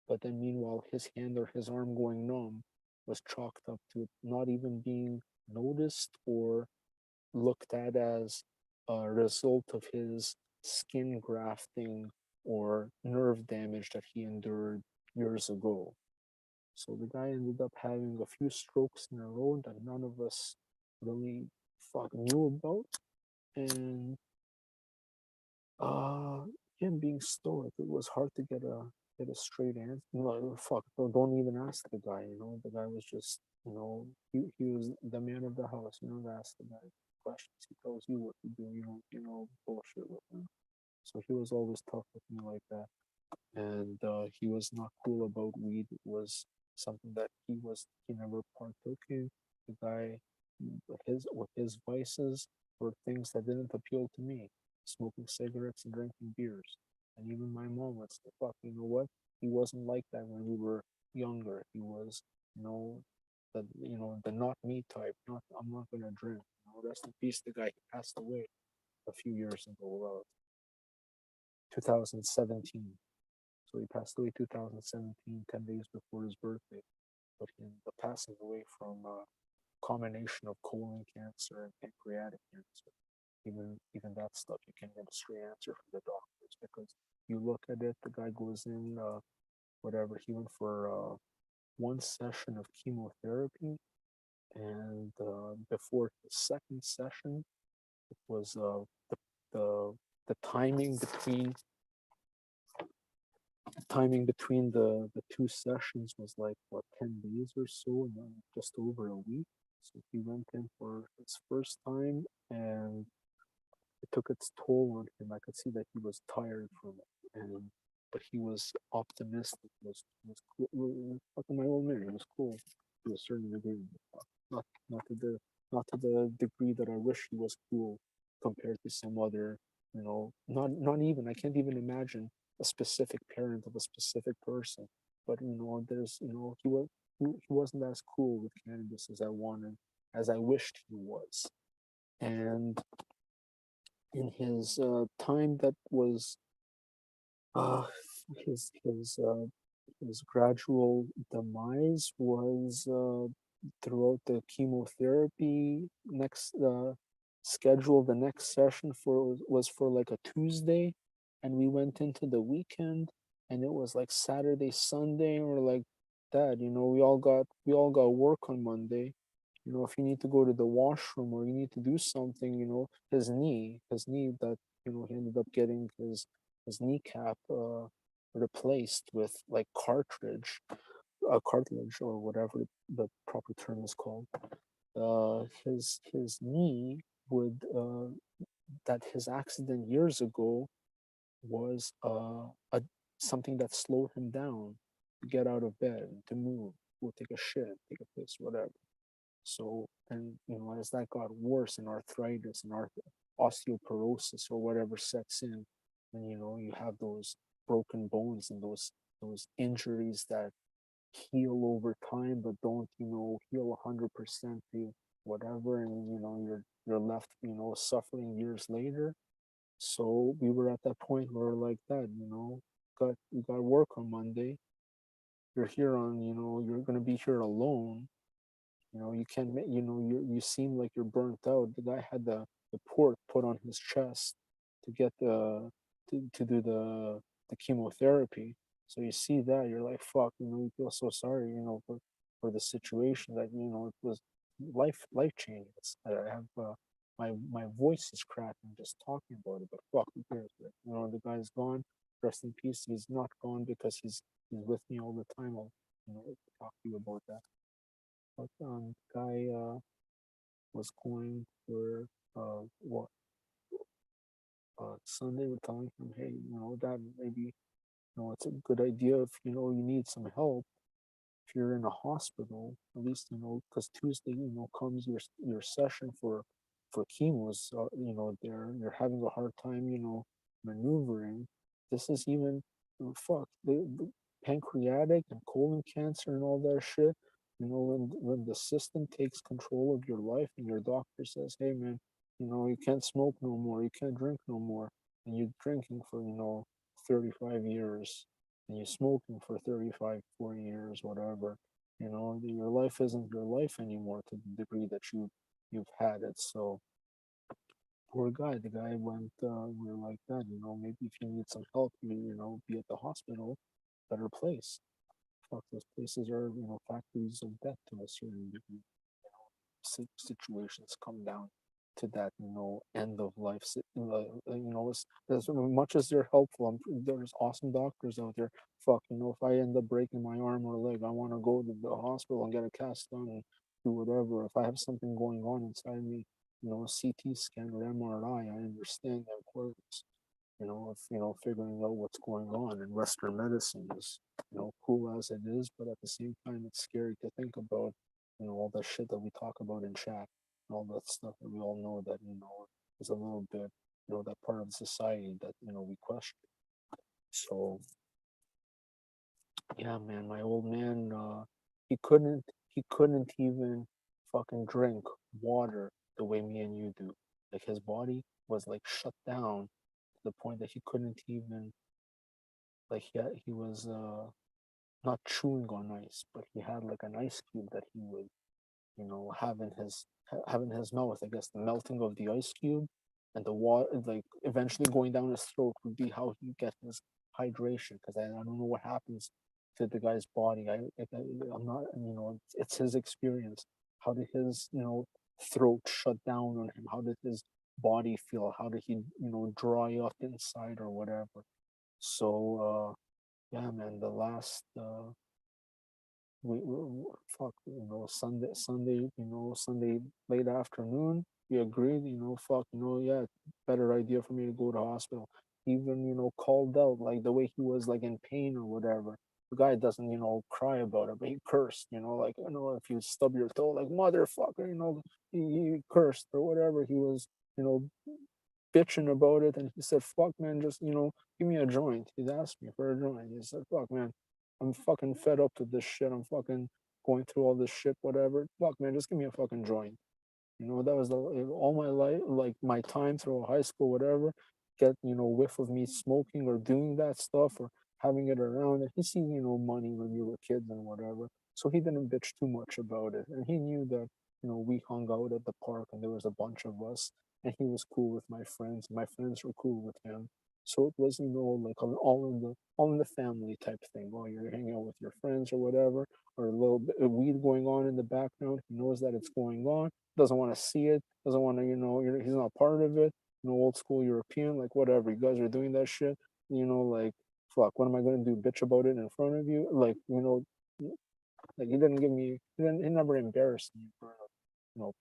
But then meanwhile, his hand or his arm going numb was chalked up to not even being noticed or looked at as a result of his skin grafting or nerve damage that he endured years ago. So the guy ended up having a few strokes in a row that none of us really knew about. And uh him being stoic, it was hard to get a straight answer. No, don't even ask the guy. The guy was just he was the man of the house. You don't ask the guy. questions. He tells you what to do. You know, bullshit with him. So he was always tough with me like that. And he was not cool about weed. It was something that he never partook in. The guy, with his vices were things that didn't appeal to me. Smoking cigarettes and drinking beers. And even my mom would say, "Fuck, you know what? He wasn't like that when we were younger. He was, you know, the not me type. Not I'm not gonna drink. Rest in peace, the guy. He passed away a few years ago, 2017. So he passed away 2017, 10 days before his birthday. But he ended up passing away from a combination of colon cancer and pancreatic cancer. Even that stuff, you can't get a straight answer from the doctors because you look at it, the guy goes in, whatever, he went for one session of chemotherapy, and before the second session, it was the the timing between the two sessions was like what 10 days or so, and then just over a week. So he went in for his first time, and it took its toll on him. I could see that he was tired from it, and but he was optimistic. Was cool. Fucking my old man. He was cool to a certain degree. Not not to the not to the degree that I wish he was cool compared to some other. Not even. I can't even imagine a specific parent of a specific person. But there's he wasn't as cool with cannabis as I wanted, as I wished he was. And in his time that was uh, his his uh, his gradual demise was throughout the chemotherapy. Next schedule, the next session was for like a Tuesday, and we went into the weekend, and it was like Saturday, Sunday, or like that. We all got work on Monday. If you need to go to the washroom or you need to do something, his knee that he ended up getting his kneecap replaced with like cartilage or whatever the proper term is called. His knee would that his accident years ago was a something that slowed him down to get out of bed, to move, go take a shit, take a piss, whatever. So, and as that got worse, and arthritis and osteoporosis or whatever sets in, and you have those broken bones and those injuries that heal over time but don't heal 100% to whatever, and you're left suffering years later. So we were at that point where we're like that, we got work on Monday. You're here on, you're gonna be here alone. You can't make, you seem like you're burnt out. The guy had the port put on his chest to get to do the chemotherapy. So you see that, you're like, fuck, you feel so sorry, for the situation that, it was life changing. I have my voice is cracking just talking about it, but fuck, who cares? The guy's gone. Rest in peace. He's not gone because he's with me all the time. I'll talk to you about that. But guy was going for what Sunday. We're telling him, hey, Dad, maybe it's a good idea if you need some help. If you're in a hospital, at least because Tuesday comes your session for chemos. You're having a hard time maneuvering. This is even fuck the pancreatic and colon cancer and all that shit. When the system takes control of your life and your doctor says, hey man, you can't smoke no more, you can't drink no more, and you're drinking for 35 years, and you're smoking for 35, 40 years, whatever, your life isn't your life anymore to the degree that you've had it. So poor guy, the guy went, we were like that, maybe if you need some help, be at the hospital, better place. Fuck, those places are, factories of death to a certain degree. Situations come down to that, end of life. As much as they're helpful, there's awesome doctors out there. Fuck, if I end up breaking my arm or leg, I want to go to the hospital and get a cast done and do whatever. If I have something going on inside me, CT scan or MRI, I understand the importance, of figuring out what's going on. And Western medicine is, cool as it is, but at the same time, it's scary to think about, all the shit that we talk about in chat, and all that stuff that we all know that is a little bit, that part of society that we question. So yeah, man, my old man, he couldn't even fucking drink water the way me and you do. Like his body was like shut down to the point that he couldn't even, like he was not chewing on ice, but he had like an ice cube that he would, have in his mouth. I guess the melting of the ice cube and the water, like eventually going down his throat, would be how he get his hydration. Because I don't know what happens to the guy's body. I'm not, it's his experience. How did his, throat shut down on him? How did his body feel? How did he, dry up inside or whatever? So, yeah, man, the last we fuck, Sunday late afternoon, we agreed, fuck, yeah, better idea for me to go to hospital. Even, called out like the way he was like in pain or whatever. The guy doesn't, cry about it, but he cursed, like, if you stub your toe, like motherfucker, he cursed or whatever. He was, you know, bitching about it, and he said, "Fuck, man, just give me a joint." He's asked me for a joint. He said, "Fuck, man, I'm fucking fed up with this shit. I'm fucking going through all this shit, whatever. Fuck, man, just give me a fucking joint." That was all my life, like my time through high school, whatever. Get whiff of me smoking or doing that stuff or having it around. And he seen money when we were kids and whatever, so he didn't bitch too much about it. And he knew that we hung out at the park and there was a bunch of us, and he was cool with my friends. My friends were cool with him. So it was like all in the family type thing. While you're hanging out with your friends or whatever, or a little bit of weed going on in the background. He knows that it's going on, doesn't want to see it, doesn't want to, he's not part of it. Old school European, like whatever, you guys are doing that shit, like fuck, what am I gonna do? Bitch about it in front of you? Like, like he didn't give me, he never embarrassed me for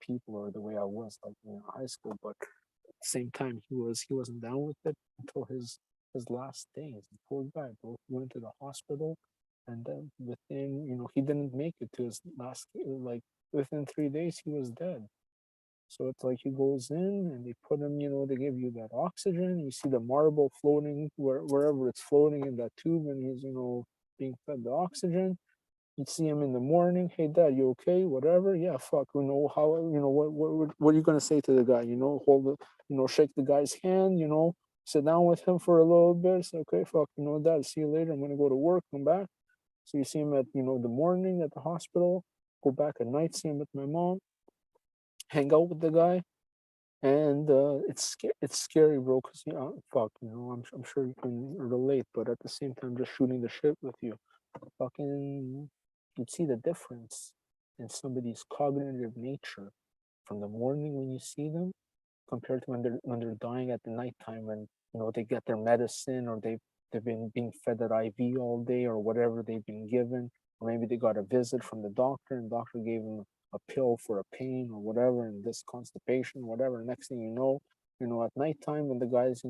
people or the way I was like in high school, but at the same time he wasn't down with it until his last days. The poor guy, bro. He went to the hospital, and then within he didn't make it to his last, like within 3 days he was dead. So it's like he goes in and they put him, they give you that oxygen. You see the marble floating wherever it's floating in that tube, and he's, being fed the oxygen. You see him in the morning. Hey, Dad, you okay? Whatever. Yeah, fuck. How? What are you gonna say to the guy? Hold the, shake the guy's hand. Sit down with him for a little bit. Say, okay, fuck. Dad, see you later. I'm gonna go to work. Come back. So you see him at the morning at the hospital. Go back at night. See him with my mom. Hang out with the guy, and it's scary, bro. Cause fuck. I'm sure you can relate, but at the same time, just shooting the shit with you, fucking, you'd see the difference in somebody's cognitive nature from the morning when you see them compared to when they're dying at the nighttime, when they get their medicine, or they've been being fed that IV all day or whatever they've been given, or maybe they got a visit from the doctor and the doctor gave them a pill for a pain or whatever, and this constipation, whatever. Next thing at nighttime when the guy's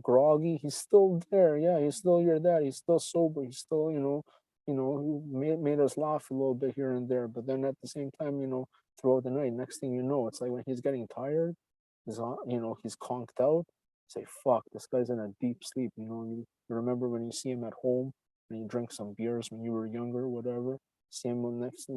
groggy, he's still there. Yeah, he's still your dad. He's still sober. He's still he made us laugh a little bit here and there. But then at the same time, throughout the night, next thing you know, it's like when he's getting tired, he's conked out. Say, fuck, this guy's in a deep sleep. You remember when you see him at home and you drink some beers when you were younger, whatever. See him next,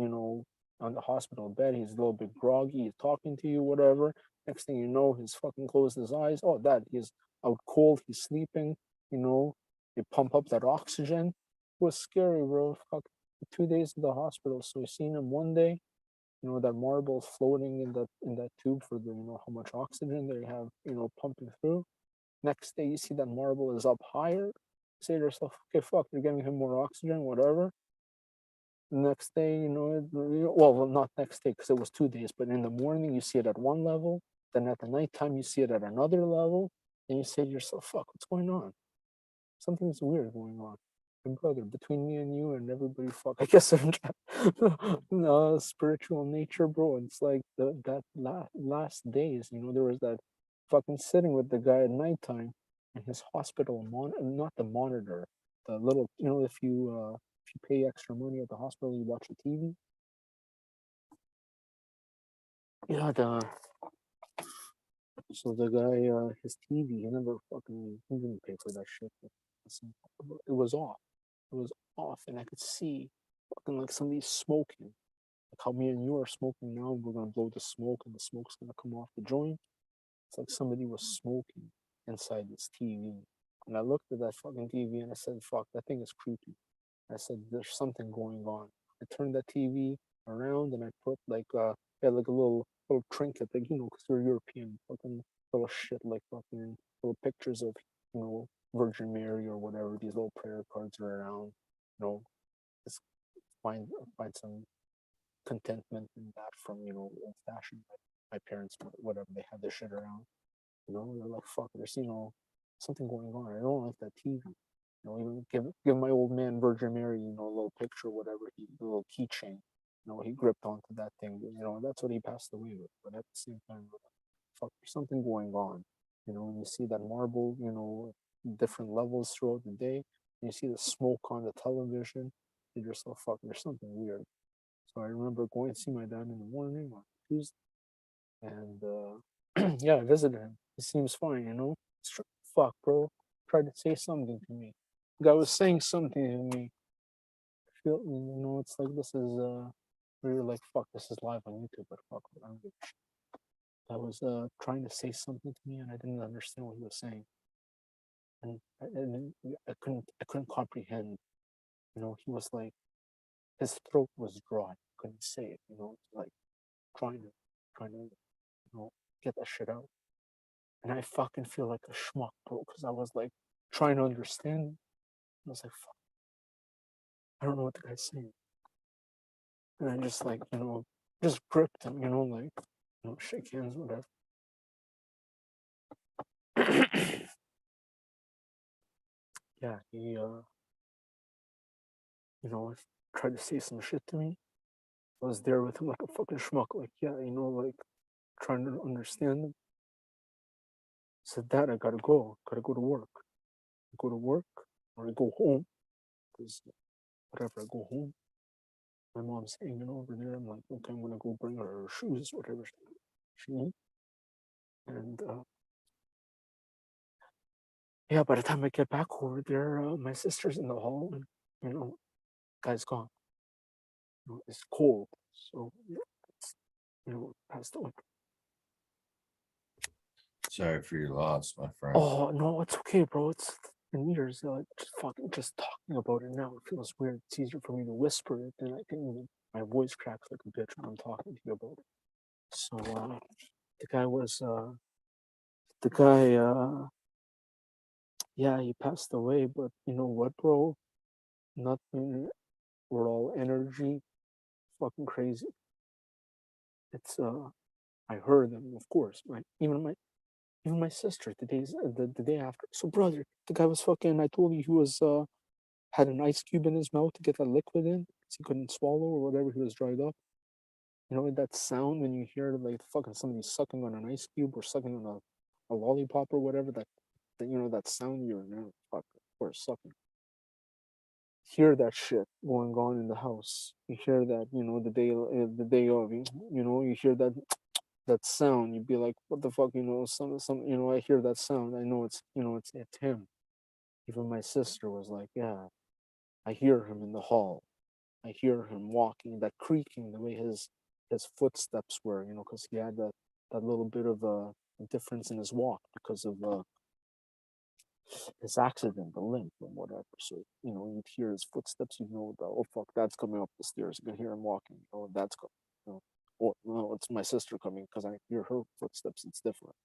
on the hospital bed. He's a little bit groggy. He's talking to you, whatever. Next thing you know, he's fucking closed his eyes. Oh, Dad, he's out cold. He's sleeping. They pump up that oxygen. It was scary, bro. Fuck, 2 days in the hospital. So we seen him one day, that marble floating in that tube for the how much oxygen they have pumping through. Next day you see that marble is up higher. You say to yourself, okay, fuck, they're giving him more oxygen, whatever. Next day, well, not next day because it was 2 days, but in the morning you see it at one level, then at the nighttime you see it at another level, and you say to yourself, fuck, what's going on? Something's weird going on. my brother, between me and you and everybody, fuck, I guess I'm spiritual nature, bro. It's like that last days, there was that fucking sitting with the guy at nighttime in his hospital not the monitor, the little, if you pay extra money at the hospital, you watch the TV. Yeah, so the guy, his TV, he didn't pay for that shit. It was off. It was off, and I could see fucking like somebody smoking. Like how me and you are smoking now, we're gonna blow the smoke, and the smoke's gonna come off the joint. It's like somebody was smoking inside this TV. And I looked at that fucking TV and I said, fuck, that thing is creepy. I said, there's something going on. I turned that TV around and I put like a little trinket, like, because we're European, fucking little shit, like fucking little pictures of, Virgin Mary or whatever. These little prayer cards are around, just find some contentment in that from, old fashioned. My parents, whatever, they have this shit around. They're like, fuck, there's, something going on. I don't like that TV. Even give my old man Virgin Mary, a little picture, whatever, a little keychain. He gripped onto that thing. That's what he passed away with. But at the same time, fuck, there's something going on. When you see that marble, different levels throughout the day, and you see the smoke on the television, you're just like, fuck, there's something weird. So I remember going to see my dad in the morning on Tuesday, and yeah, I visited him. He seems fine, Fuck, bro. Tried to say something to me. The guy was saying something to me. It's like this is we were like, fuck, this is live on YouTube, but fuck, I don't give a shit. I was trying to say something to me, and I didn't understand what he was saying, and I couldn't comprehend. He was like, his throat was dry, couldn't say it. Like trying to, get that shit out. And I fucking feel like a schmuck, bro, because I was like trying to understand. I was like, fuck, I don't know what the guy's saying. And I just like, just gripped him, like, shake hands, whatever. Yeah, he, tried to say some shit to me. I was there with him like a fucking schmuck, like, yeah, like trying to understand him. I said, Dad, I gotta go to work. I go to work or I go home, because whatever, I go home. My mom's hanging over there. I'm like, okay, I'm gonna go bring her shoes, whatever she needs. And yeah, by the time I get back over there, my sister's in the hall, and guy's gone. It's cold, so yeah, it's, passed away. Sorry for your loss, my friend. Oh no, it's okay, bro. It's been years. Just talking about it now, it feels weird. It's easier for me to whisper it than I can. My voice cracks like a bitch when I'm talking to you about it. So the guy was the guy. Yeah, he passed away, but you know what, bro? Nothing. We're all energy. Fucking crazy. It's I heard them, of course. Even my sister the day after. So brother, the guy was fucking. I told you he was had an ice cube in his mouth to get that liquid in because he couldn't swallow or whatever. He was dried up. That sound when you hear like fucking somebody sucking on an ice cube or sucking on a lollipop or whatever. That sound you're now fuck or sucking. Hear that shit going on in the house. You hear that, the day of, you hear that sound. You'd be like, what the fuck, I hear that sound. I know it's him. Even my sister was like, yeah, I hear him in the hall. I hear him walking, that creaking, the way his footsteps were, because he had that little bit of a difference in his walk because of his accident, the limp and whatever. So, you'd hear his footsteps, oh fuck, dad's coming up the stairs. You can hear him walking, dad's coming. Or no, it's my sister coming because I hear her footsteps. It's different.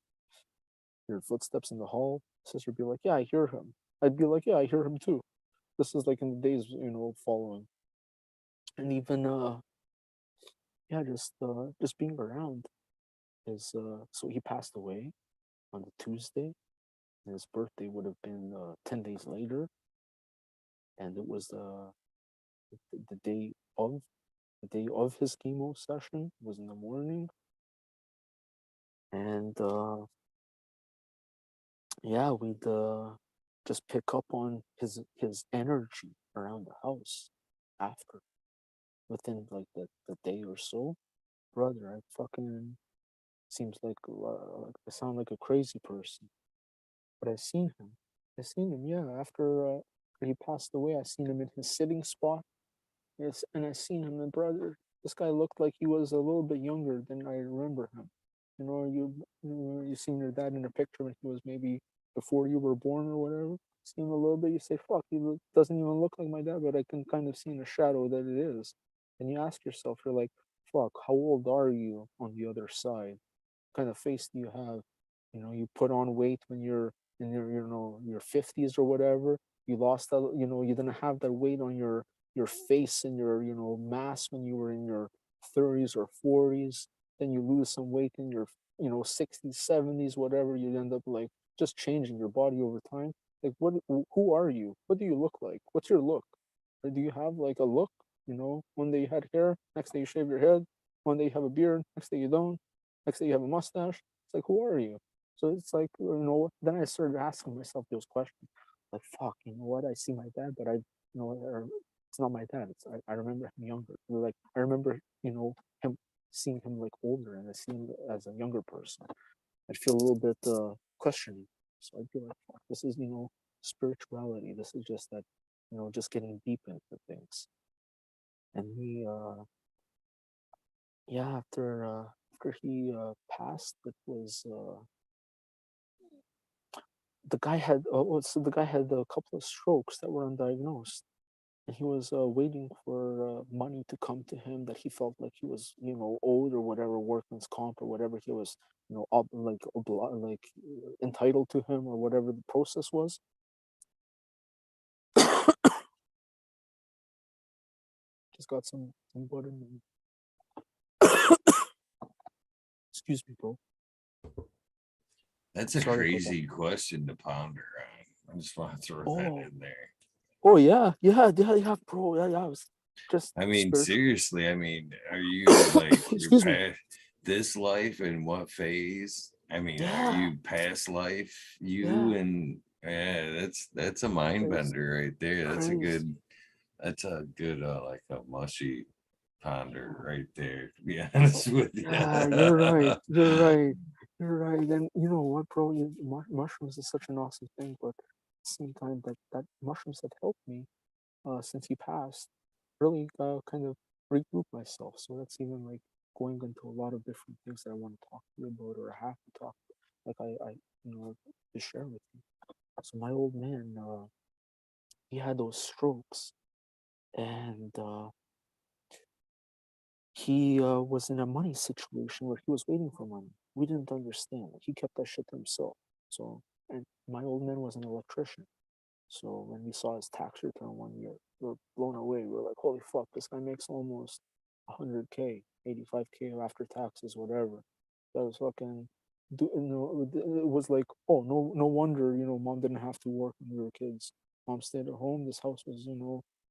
Hear footsteps in the hall. Sister would be like, yeah, I hear him. I'd be like, yeah, I hear him too. This is like in the days, following. And even yeah, just being around is so he passed away on the Tuesday, and his birthday would have been 10 days later. and it was the day of his chemo session. It was in the morning, and yeah, we'd just pick up on his energy around the house after within like the day or so. Brother, I fucking seems like I sound like a crazy person, but I seen him. I seen him, yeah. After he passed away, I seen him in his sitting spot. Yes, and I seen him, and brother, this guy looked like he was a little bit younger than I remember him. You seen your dad in a picture when he was maybe before you were born or whatever. See him a little bit, you say, "Fuck, doesn't even look like my dad," but I can kind of see in the shadow that it is. And you ask yourself, you're like, "Fuck, how old are you on the other side? Kind of face do you have? You put on weight when you're in your 50s or whatever. You lost that, you didn't have that weight on your face and your mass when you were in your 30s or 40s. Then you lose some weight in your 60s, 70s, whatever. You end up like just changing your body over time. Like, who are you? What do you look like? What's your look? Or do you have like a look? One day you had hair, next day you shave your head. One day you have a beard, next day you don't. Next day you have a mustache. It's like, who are you? So it's like, then I started asking myself those questions. Like, fuck, you know what? I see my dad, but it's not my dad. I remember him younger. Like, I remember, him seeing him like older, and I see him as a younger person. I'd feel a little bit questioning. So I'd be like, fuck, this is, spirituality. This is just that, just getting deep into things. And yeah, after he passed, it was the guy had a couple of strokes that were undiagnosed, and he was waiting for money to come to him that he felt like he was owed or whatever, workman's comp or whatever he was entitled to him or whatever the process was. Just got some butter. Excuse me, bro. That's a Sorry about that. crazy question to ponder on. I just want to throw that Oh, in there. oh yeah, bro. Yeah. I was just I mean, spiritual. seriously, I mean, are you like you're Excuse me. past this life in what phase? I mean, are Yeah, you past life you yeah. and yeah, that's a mind Crazy, bender right there. crazy. That's a good like a mushy ponder right there, to be honest with you. Yeah, you're right. You're right. You're right. And you know what, bro? Mushrooms is such an awesome thing, but at the same time, that mushrooms have helped me since he passed, really kind of regroup myself. So that's even like going into a lot of different things that I want to talk to you about or I have to talk, like I to share with you. So my old man, he had those strokes, and he was in a money situation where he was waiting for money. We didn't understand. He kept that shit to himself. So, and my old man was an electrician. So when we saw his tax return one year, we were blown away. We were like, holy fuck, this guy makes almost 100K, 85K after taxes, whatever. That was fucking, it was like, oh, no wonder, mom didn't have to work when we were kids. Mom stayed at home. This house was,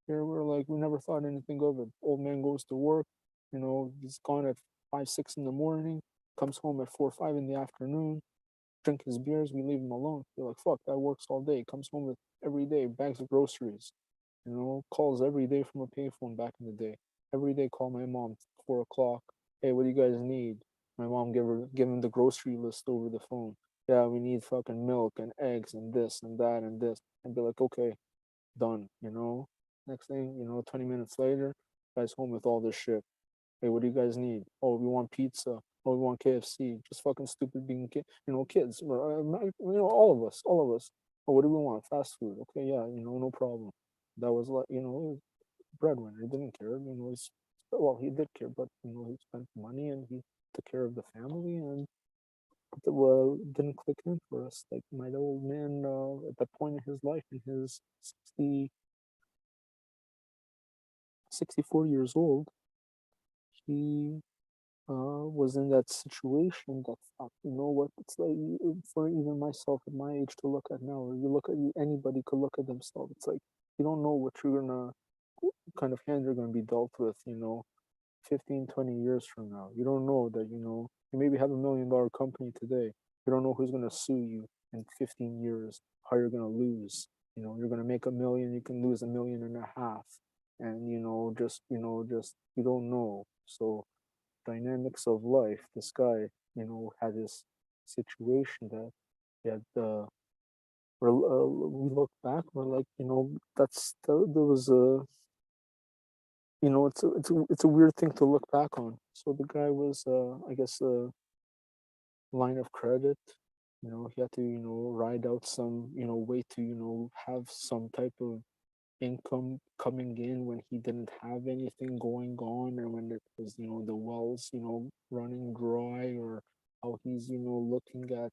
here we're like, we never thought anything of it. Old man goes to work, he's gone at 5, 6 in the morning, comes home at 4, 5 in the afternoon, drink his beers, we leave him alone. You're like, fuck, that works all day. Comes home with every day bags of groceries. Calls every day from a payphone back in the day. Every day call my mom 4 o'clock. Hey, what do you guys need? My mom give him the grocery list over the phone. Yeah, we need fucking milk and eggs and this and that and this. And be like, okay, done. Next thing, 20 minutes later, guy's home with all this shit. Hey, what do you guys need? Oh, we want pizza. Oh, we want KFC. Just fucking stupid being kids. All of us, all of us. Oh, what do we want? Fast food. Okay, yeah, no problem. That was like, breadwinner. He didn't care. Well, he did care, but he spent money and he took care of the family, and well, didn't click in for us. Like my old man, at that point in his life, in his 64 years old, he was in that situation that fuck, you know what it's like for even myself at my age to look at now, or you look at anybody could look at themselves. It's like you don't know what kind of hand you're gonna be dealt with, 15, 20 years from now. You don't know that, you maybe have $1 million company today. You don't know who's gonna sue you in 15 years, how you're gonna lose. You're gonna make 1 million, you can lose 1.5 million. And just you don't know. So dynamics of life, this guy, had this situation that he had we look back, we're like, there was a it's a weird thing to look back on. So the guy was, I guess, a line of credit. He had to, ride out some, way to, have some type of income coming in when he didn't have anything going on, or when it was, the wells, running dry, or how he's, looking at,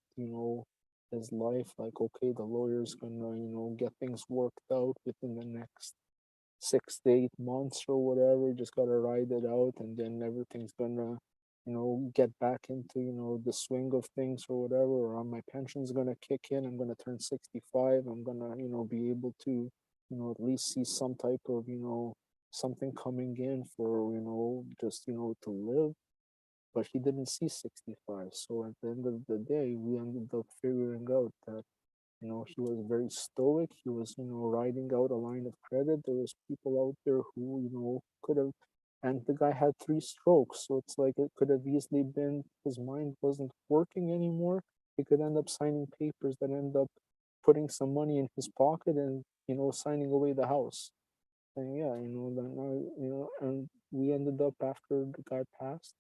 his life like, okay, the lawyer's gonna, get things worked out within the next 6 to 8 months or whatever. You just gotta ride it out, and then everything's gonna, get back into, the swing of things or whatever. Or my pension's gonna kick in. I'm gonna turn 65. I'm gonna, be able to, at least see some type of, something coming in for, just, to live. But he didn't see 65. So at the end of the day, we ended up figuring out that he was very stoic. He was, riding out a line of credit. There was people out there who, could have, and the guy had 3 strokes. So it's like it could have easily been his mind wasn't working anymore. He could end up signing papers that end up putting some money in his pocket and, signing away the house. And yeah, that now, and we ended up after the guy passed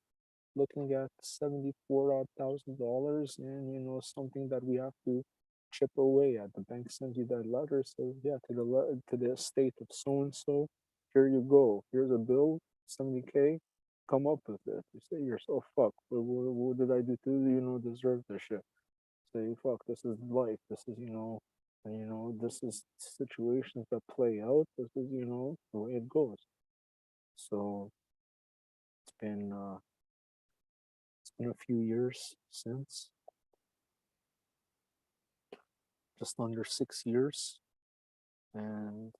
looking at 74 odd $1,000, and something that we have to chip away at. The bank sends you that letter, says, yeah, to the estate of so and so, here you go, here's a bill, 70K, come up with it. You say to yourself, fuck, what did I do to deserve this shit? Say, fuck, this is life, this is, and, this is situations that play out, this is, the way it goes. So it's been a few years since, just under 6 years, and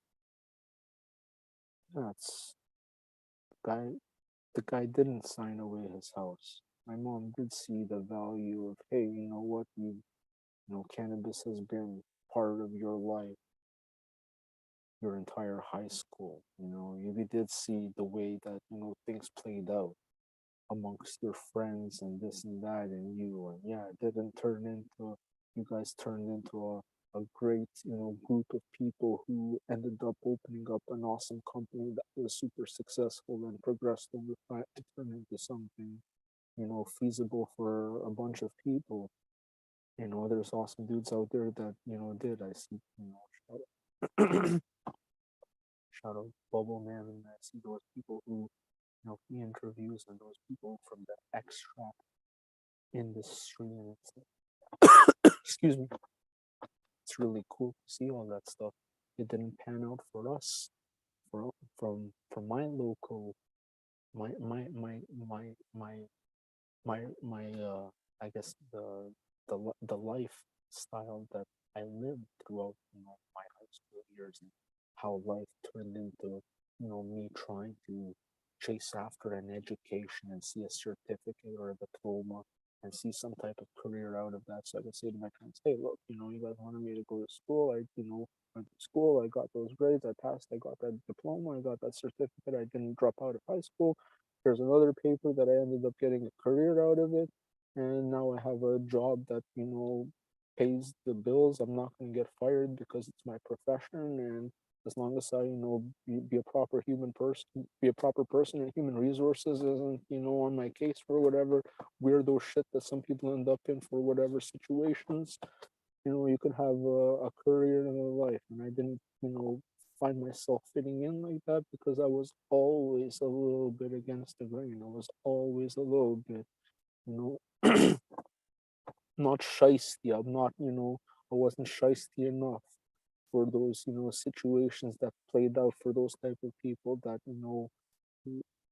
that's guy. The guy didn't sign away his house. My mom did see the value of, hey, you know what, cannabis has been part of your life, your entire high school. You did see the way that things played out amongst your friends and this and that, and yeah, it didn't turn into, you guys turned into a great group of people who ended up opening up an awesome company that was super successful and progressed over time to turn into something feasible for a bunch of people. There's awesome dudes out there that did. I see, shout shout out Bubble Man, and I see those people who he interviews, and those people from the extract industry, and it's excuse me, it's really cool to see all that stuff. It didn't pan out for us, for from my local, my my my my my my I guess the lifestyle that I lived throughout my high school years, and how life turned into me trying to chase after an education and see a certificate or a diploma and see some type of career out of that. So I could say to my parents, hey, look, you guys wanted me to go to school. I went to school, I got those grades, I passed, I got that diploma, I got that certificate, I didn't drop out of high school. There's another paper that I ended up getting a career out of it, and now I have a job that pays the bills. I'm not going to get fired because it's my profession, and as long as I be a proper human person, be a proper person, and human resources isn't on my case for whatever weirdo shit that some people end up in for whatever situations. You could have a career and a life, and I didn't find myself fitting in like that because I was always a little bit against the grain. I was always a little bit, not shisty. I'm not, I wasn't shisty enough for those, situations that played out for those type of people that,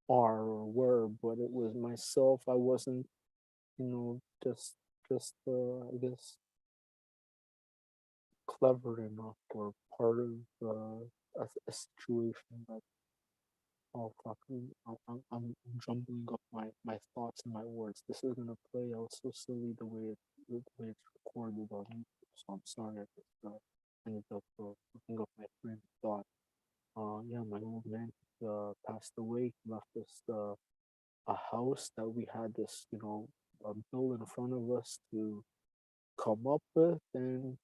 are or were, but it was myself. I wasn't, just, I guess, clever enough or part of, a situation that, oh fuck, I'm jumbling up my thoughts and my words. This is gonna play out so silly the way it's recorded on YouTube. So I'm sorry I just ended up looking up my train of thought. Yeah, my old man passed away. He left us a house that we had this, a bill in front of us to come up with, and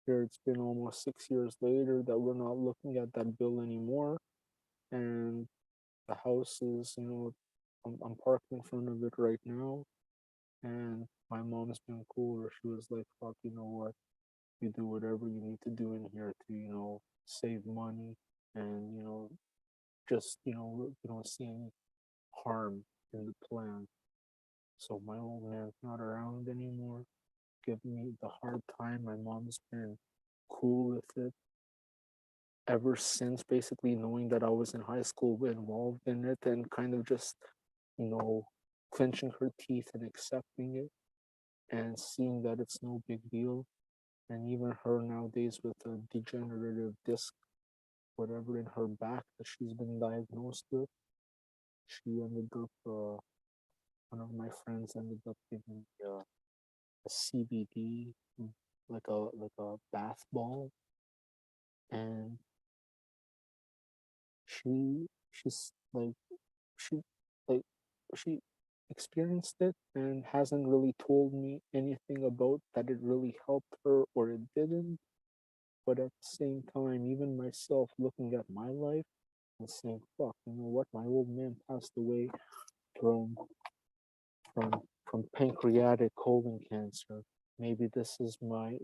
here it's been almost 6 years later that we're not looking at that bill anymore, and the house is, I'm parked in front of it right now, and my mom's been cool, or she was like, fuck, you know what, you do whatever you need to do in here to, save money, and, just, you don't see any harm in the plan. So my old man's not around anymore, giving me the hard time. My mom's been cool with it ever since, basically knowing that I was in high school involved in it, and kind of just, you know, clenching her teeth and accepting it and seeing that it's no big deal. And even her nowadays with a degenerative disc, whatever in her back that she's been diagnosed with, she ended up, one of my friends ended up giving me a CBD, like a bath ball, and she's like she like she experienced it and hasn't really told me anything about that it really helped her or it didn't. But at the same time, even myself looking at my life and saying, fuck, you know what, my old man passed away from from from pancreatic colon cancer. Maybe this is my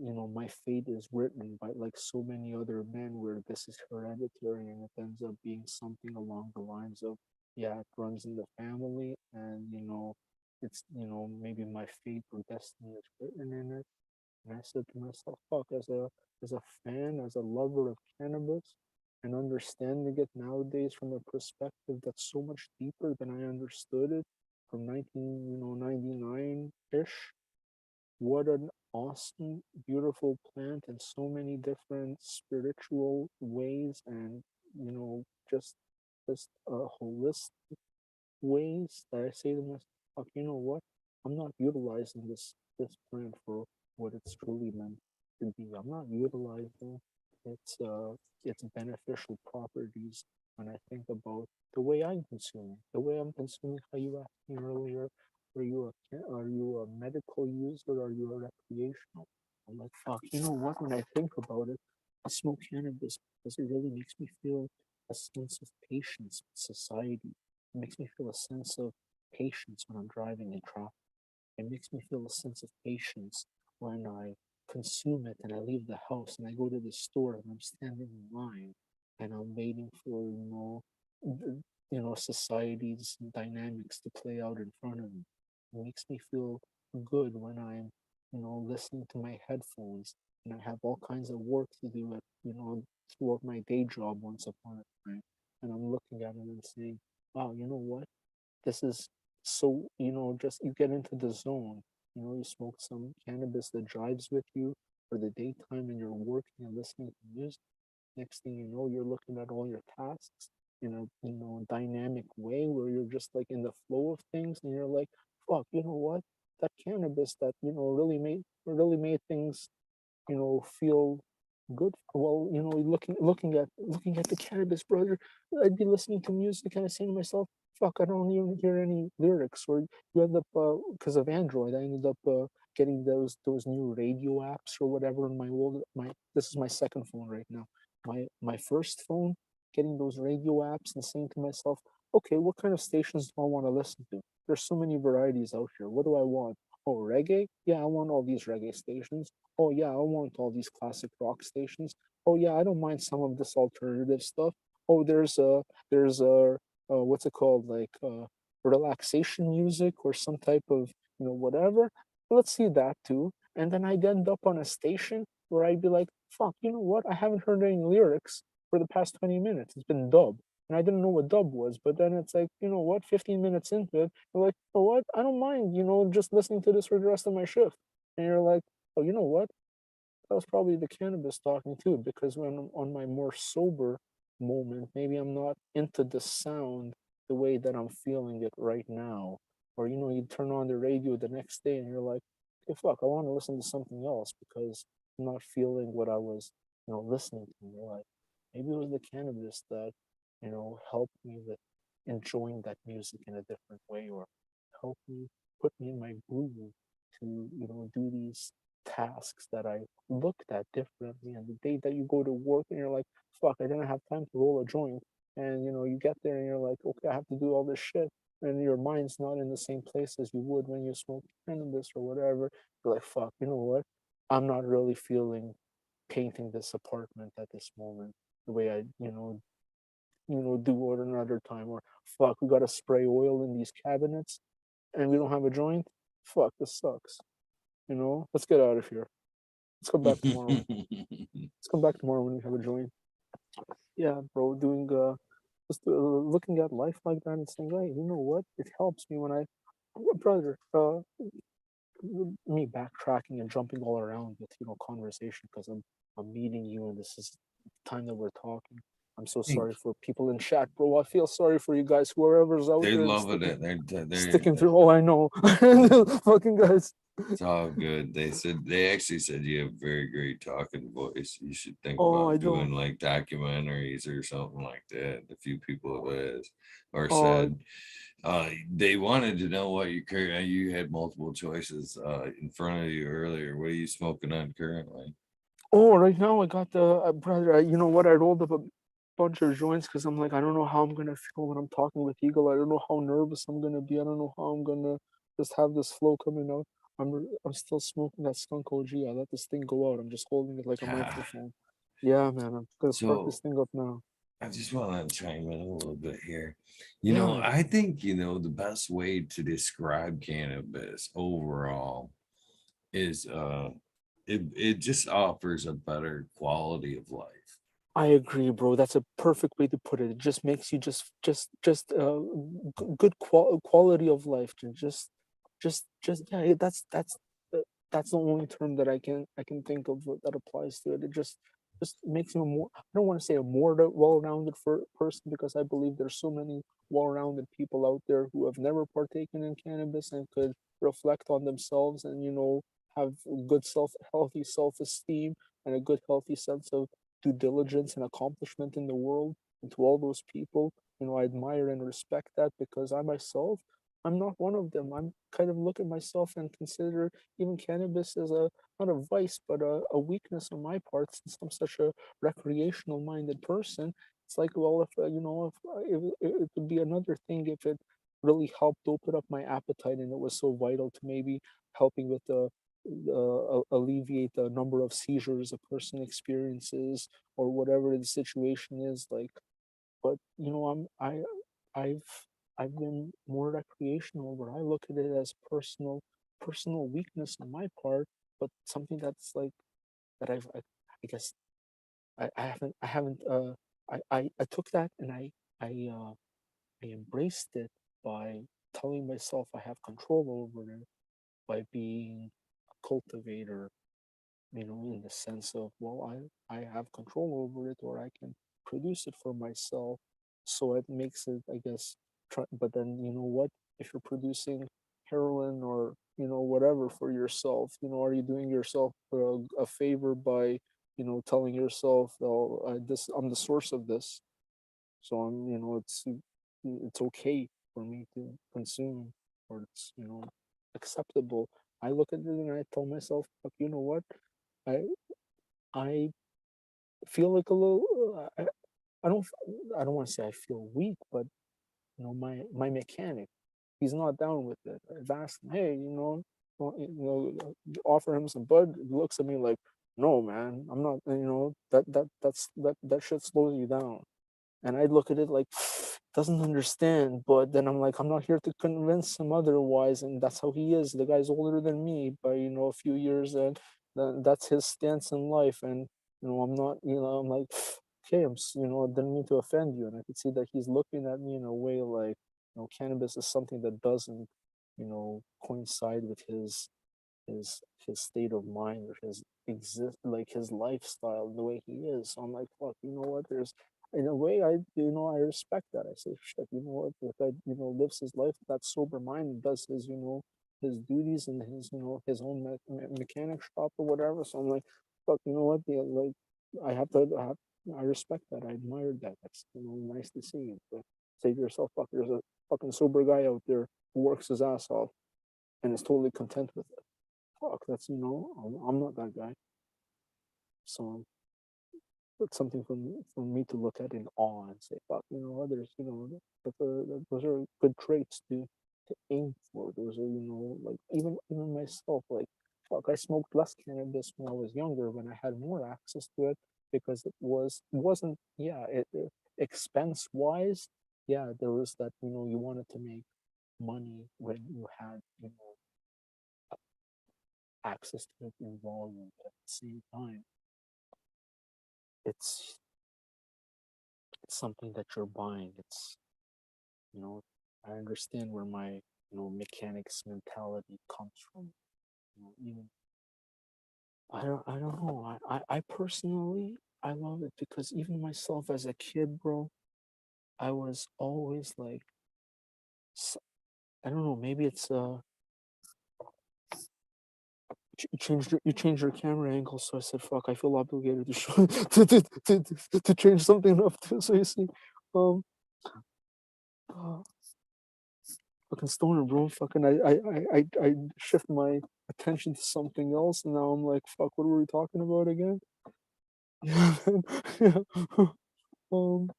fate is written by like so many other men where this is hereditary and it ends up being something along the lines of, yeah, it runs in the family, and it's maybe my fate or destiny is written in it. And I said to myself, fuck, as a fan, as a lover of cannabis, and understanding it nowadays from a perspective that's so much deeper than I understood it from 1999-ish. What an awesome, beautiful plant in so many different spiritual ways, and just holistic ways that I say to myself, fuck, you know what? I'm not utilizing this plant for what it's truly meant to be. I'm not utilizing its its beneficial properties when I think about the way I'm consuming, the way I'm consuming. How you asked me earlier, are you a medical user? Are you a recreational? I'm like, fuck, you know what? When I think about it, I smoke cannabis because it really makes me feel a sense of patience with society. It makes me feel a sense of patience when I'm driving in traffic. It makes me feel a sense of patience when I consume it and I leave the house and I go to the store and I'm standing in line and I'm waiting for, society's dynamics to play out in front of me. It makes me feel good when I'm, listening to my headphones and I have all kinds of work to do throughout my day job once upon a time. And I'm looking at it and saying, wow, you know what? This is so, just you get into the zone. You smoke some cannabis that drives with you for the daytime and you're working and listening to music. Next thing you know, you're looking at all your tasks in a dynamic way where you're just like in the flow of things, and you're like, fuck, you know what? That cannabis that really made things feel good. Well, looking at the cannabis, brother, I'd be listening to music and I say to myself, fuck, I don't even hear any lyrics. Or you end up, because of Android, I ended up getting those new radio apps or whatever on my this is my second phone right now. My first phone, getting those radio apps and saying to myself, okay, what kind of stations do I want to listen to? There's so many varieties out here. What do I want? Oh, reggae? Yeah, I want all these reggae stations. Oh yeah, I want all these classic rock stations. Oh yeah, I don't mind some of this alternative stuff. Oh, there's a what's it called, like relaxation music or some type of whatever. Let's see that too. And then I'd end up on a station where I'd be like, fuck, you know what? I haven't heard any lyrics for the past 20 minutes. It's been dub. And I didn't know what dub was, but then it's like, you know what, 15 minutes into it, you're like, oh what? I don't mind, just listening to this for the rest of my shift. And you're like, oh, you know what? That was probably the cannabis talking too, because when I'm on my more sober moment. Maybe I'm not into the sound the way that I'm feeling it right now. Or, you turn on the radio the next day and you're like, okay, fuck, I want to listen to something else because I'm not feeling what I was, listening to. And you're like, maybe it was the cannabis that, helped me with enjoying that music in a different way, or helped me put me in my groove to, do these tasks that I looked at differently. And the day that you go to work and you're like, fuck, I didn't have time to roll a joint. And, you get there and you're like, okay, I have to do all this shit. And your mind's not in the same place as you would when you smoke cannabis or whatever. You're like, fuck, you know what? I'm not really feeling painting this apartment at this moment the way I, do at another time. Or fuck, we gotta spray oil in these cabinets and we don't have a joint. Fuck, this sucks. Let's get out of here. Let's come back tomorrow. Let's come back tomorrow when we have a joint. Yeah, bro, doing just looking at life like that and saying, hey, you know what? It helps me when brother, me backtracking and jumping all around with conversation because I'm meeting you and this is the time that we're talking. I'm so sorry for people in chat, bro. I feel sorry for you guys, whoever's out They're there and loving it. sticking through. Oh, I know, fucking guys. It's all good. They actually said you have very great talking voice. You should think Oh, I about don't. doing like documentaries or something like that. A few people have asked or Oh, said they wanted to know what you had multiple choices in front of you earlier. What are you smoking on currently? Oh, right now I got the brother. You know what? I rolled up a bunch of joints because I'm like, I don't know how I'm gonna feel when I'm talking with Eagle. I don't know how nervous I'm gonna be. I don't know how I'm gonna just have this flow coming out. I'm still smoking that skunk OG. I let this thing go out. I'm just holding it like a microphone. Yeah, man. I'm gonna spark this So thing up now. I just want to chime in a little bit here. Yeah, I think, the best way to describe cannabis overall is it just offers a better quality of life. I agree, bro. That's a perfect way to put it. It just makes you good quality of life. To just yeah. That's the only term that I can think of that applies to it. It just makes you a more. I don't want to say a more well-rounded person because I believe there's so many well-rounded people out there who have never partaken in cannabis and could reflect on themselves and have good healthy self-esteem and a good healthy sense of due diligence and accomplishment in the world. And to all those people, I admire and respect that because I myself, I'm not one of them. I'm kind of look at myself and consider even cannabis as not a vice, but a weakness on my part since I'm such a recreational minded person. It's like, well, if, it would be another thing if it really helped open up my appetite and it was so vital to maybe helping with the alleviate the number of seizures a person experiences or whatever the situation is like. But I've I've been more recreational where I look at it as personal weakness on my part, but something that's like that I guess I took that and I I embraced it by telling myself I have control over it by being a cultivator, in the sense of, well, I have control over it or I can produce it for myself. So it makes it, I guess, but then, you know what? If you're producing heroin or, whatever for yourself, are you doing yourself a favor by, telling yourself, oh, I'm the source of this. So it's okay for me to consume or it's, acceptable. I look at it and I tell myself, "Fuck, you know what? I I feel like a little. I don't. I don't want to say I feel weak, but my mechanic, he's not down with it. I've asked him, hey, offer him some bud. He looks at me like, no, man, I'm not. That shit slows you down. And I look at it like doesn't understand, but then I'm like, I'm not here to convince him otherwise, and that's how he is. The guy's older than me by a few years, and that's his stance in life. And I'm not, I'm like, okay, I didn't mean to offend you, and I could see that he's looking at me in a way like, cannabis is something that doesn't, coincide with his state of mind or his exist like his lifestyle the way he is. So I'm like, fuck, you know what? in a way, I respect that. I say, shit, you know what, the guy, lives his life with that sober mind and does his, his duties and his, his own mechanic shop or whatever. So I'm like, fuck, you know what, like, I respect that. I admired that. That's, nice to see. But say to yourself, fuck, there's a fucking sober guy out there who works his ass off and is totally content with it. Fuck, that's, I'm not that guy. So it's something for me to look at in awe and say, fuck, others, those are good traits to aim for. Those are, like even myself, like, fuck, I smoked less cannabis when I was younger, when I had more access to it, because it wasn't, yeah, expense wise, yeah, there was that, you wanted to make money when you had, access to it in volume, but at the same time, it's it's something that you're buying. It's, you know, I understand where my, mechanics mentality comes from. Even I don't know. I personally, I love it because even myself as a kid, bro, I was always like, I don't know, maybe it's you changed your camera angle, so I said, fuck, I feel obligated to show to change something up too. So you see, um, uh, fucking stoner, bro. Fucking, I shift my attention to something else, and now I'm like, fuck, what were we talking about again? Yeah, man. Yeah. Um,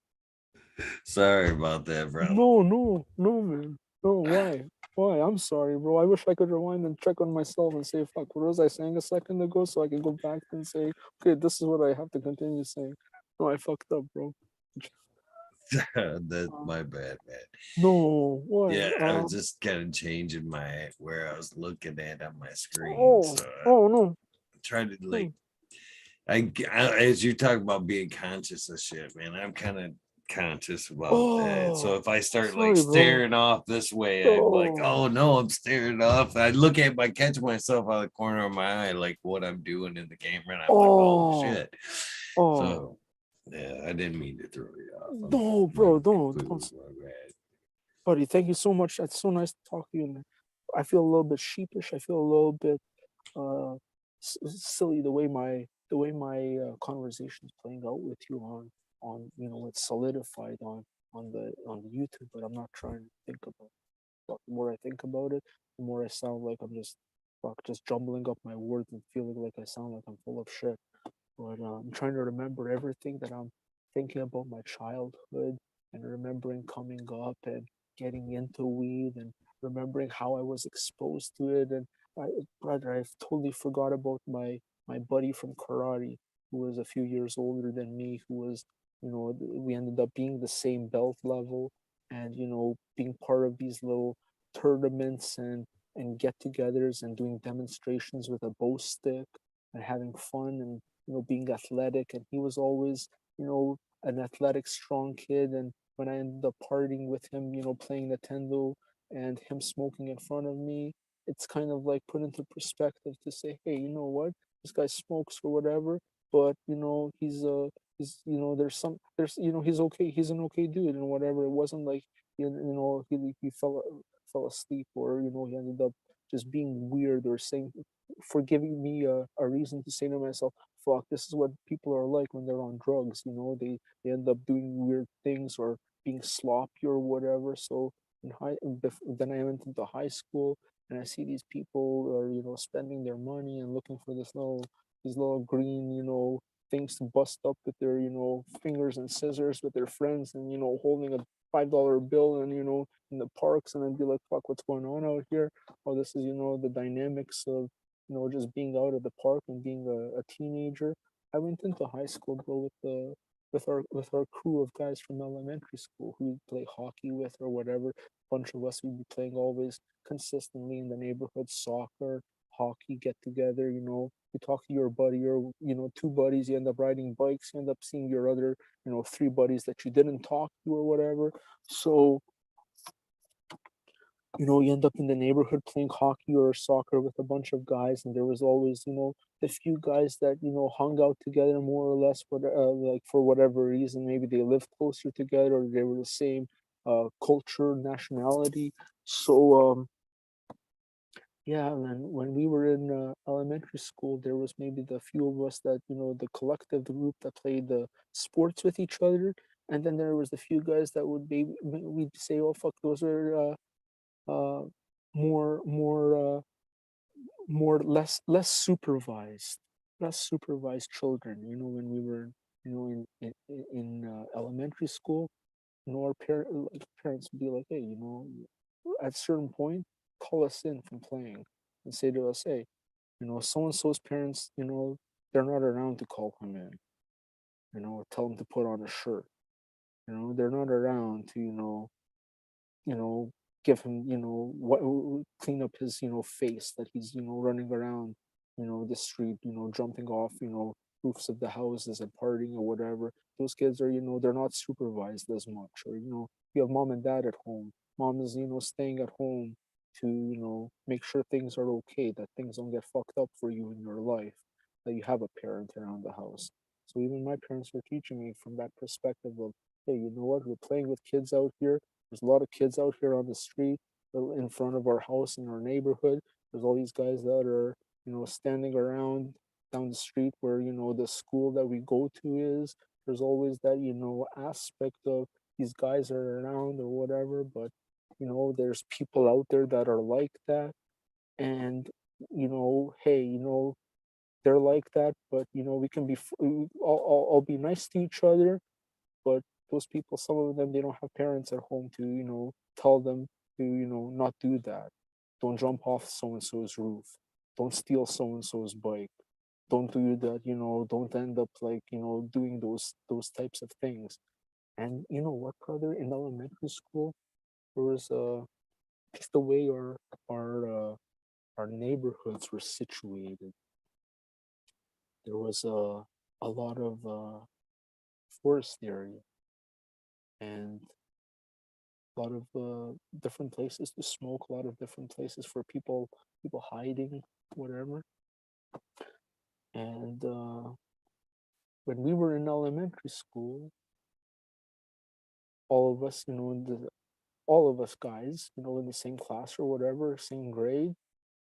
Sorry about that, brother. no, no, no, man. No, why? Why? I'm sorry, bro. I wish I could rewind and check on myself and say, fuck, what was I saying a second ago? So I can go back and say, okay, this is what I have to continue saying. No, I fucked up, bro. That's Uh, my bad, man. no, why? Yeah, I was just kind of changing my where I was looking at on my screen. Oh, So oh, no. I tried to Hmm. like as you talk about being conscious of shit, man, I'm kind of conscious about that. So Oh, if I start like sorry, bro. staring off this way, I'm like, Oh, oh no, I'm staring off. I look at my catch myself out of the corner of my eye, like what I'm doing in the camera, and I'm like, oh oh, shit. oh. So yeah, I didn't mean to throw you off. No, My bro, don't. my bad. Buddy, thank you so much. It's so nice to talk to you. And I feel a little bit sheepish. I feel a little bit uh silly the way my conversation is playing out with you on it's solidified on the YouTube. But I'm not trying to think about. But the more I think about it, the more I sound like I'm just jumbling up my words and feeling like I sound like I'm full of shit. But I'm trying to remember everything that I'm thinking about my childhood and remembering coming up and getting into weed and remembering how I was exposed to it. And brother, I've totally forgot about my buddy from karate who was a few years older than me, who was, we ended up being the same belt level and, being part of these little tournaments and get-togethers and doing demonstrations with a bow stick and having fun and being athletic. And he was always, an athletic, strong kid. And when I ended up partying with him, playing Nintendo and him smoking in front of me, it's kind of like put into perspective to say, hey, you know what? This guy smokes or whatever, but he's he's okay. He's an okay dude and whatever. It wasn't like he fell asleep or he ended up just being weird or saying for giving me a reason to say to myself, fuck, this is what people are like when they're on drugs. They end up doing weird things or being sloppy or whatever. So then I went into high school and I see these people are, spending their money and looking for these little green, things to bust up with their, fingers and scissors with their friends and, holding a $5 bill and, in the parks. And I'd be like, fuck, what's going on out here? Oh, this is, the dynamics of, just being out of the park and being a teenager. I went into high school, bro, with our crew of guys from elementary school who we'd play hockey with or whatever. A bunch of us would be playing always consistently in the neighborhood, soccer, hockey, get together. You talk to your buddy or two buddies. You end up riding bikes. You end up seeing your other three buddies that you didn't talk to or whatever. So you end up in the neighborhood playing hockey or soccer with a bunch of guys, and there was always, the few guys that hung out together more or less, like for whatever reason, maybe they lived closer together or they were the same culture, nationality. So yeah, and when we were in elementary school, there was maybe the few of us that, the collective, the group that played the sports with each other, and then there was the few guys that would be, we'd say, oh fuck, those are uh, more more less supervised, children. When we were, in elementary school, our parents would be like, hey, at a certain point, call us in from playing and say to us, hey, so and so's parents, they're not around to call him in. Tell him to put on a shirt. They're not around to, you know, give him, what, clean up his, face that he's, running around, the street, jumping off, roofs of the houses and partying or whatever. Those kids are, they're not supervised as much. Or, you have mom and dad at home. Mom is, staying at home to, make sure things are okay, that things don't get fucked up for you in your life, that you have a parent around the house. So even my parents were teaching me from that perspective of, hey, you know what, we're playing with kids out here. There's a lot of kids out here on the street in front of our house in our neighborhood. There's all these guys that are, standing around down the street where, the school that we go to is. There's always that, aspect of these guys are around or whatever, but, there's people out there that are like that. And, hey, they're like that, but, we can be, all be nice to each other, but those people, some of them, they don't have parents at home to, tell them to, not do that. Don't jump off so and so's roof. Don't steal so and so's bike. Don't do that, don't end up like, doing those types of things. And you know what, brother, in elementary school, there was just the way our neighborhoods were situated. There was a lot of forest area and a lot of different places to smoke, a lot of different places for people hiding, whatever. And when we were in elementary school, all of us, all of us guys, in the same class or whatever, same grade,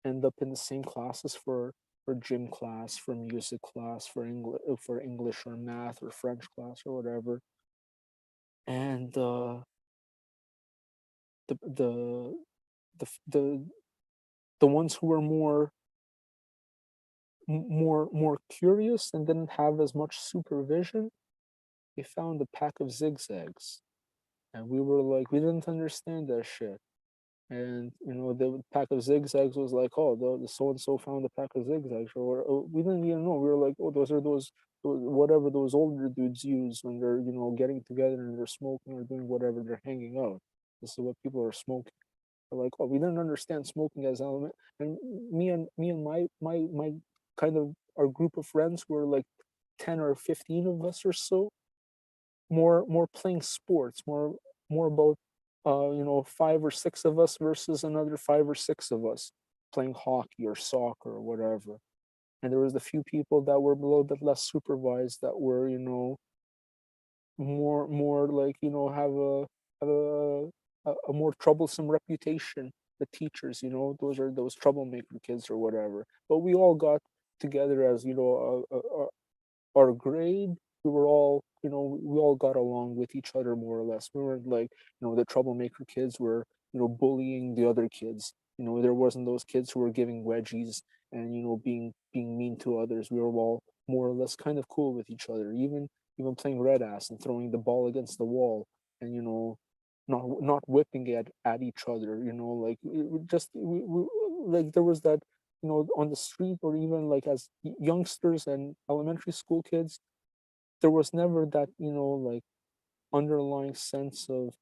end up in the same classes for gym class, for music class, for English or math or French class or whatever. And the the the the the ones who were more curious and didn't have as much supervision, they found a pack of zigzags, and we were like, we didn't understand that shit. And the pack of zigzags was like, oh, the so and so found a pack of zigzags, or we didn't even know. We were like, oh, those are whatever those older dudes use when they're getting together and they're smoking or doing whatever, they're hanging out. This is what people are smoking. Like, oh, we didn't understand smoking as element. And me and my kind of our group of friends were like 10 or 15 of us or so, more playing sports, more about 5 or 6 of us versus another 5 or 6 of us playing hockey or soccer or whatever. And there was a few people that were a little bit less supervised, that were more like, have a more troublesome reputation. The teachers, those are those troublemaker kids or whatever. But we all got together as, our grade. We were all, we all got along with each other more or less. We weren't like, the troublemaker kids were, bullying the other kids. There wasn't those kids who were giving wedgies and, being mean to others. We were all more or less kind of cool with each other, even playing red ass and throwing the ball against the wall, and, not whipping it at each other, like like there was that, on the street, or even like as youngsters and elementary school kids, there was never that, like underlying sense of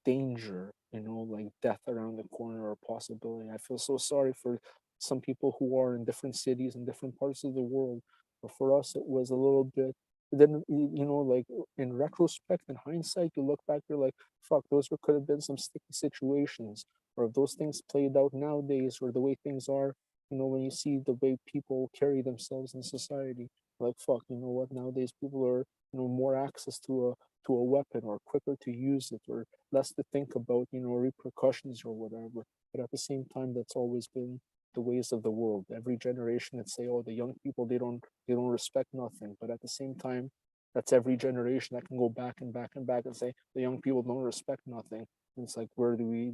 danger, like death around the corner or possibility. I feel so sorry for some people who are in different cities and different parts of the world, but for us it was a little bit, then like in retrospect, in hindsight, you look back, you're like, fuck, those could have been some sticky situations. Or if those things played out nowadays, or the way things are, when you see the way people carry themselves in society, like, fuck, you know what, nowadays people are, more access to a weapon, or quicker to use it, or less to think about, repercussions or whatever. But at the same time, that's always been the ways of the world. Every generation that say, oh, the young people, they don't respect nothing. But at the same time, that's every generation that can go back and back and back and say the young people don't respect nothing. And it's like, where do we,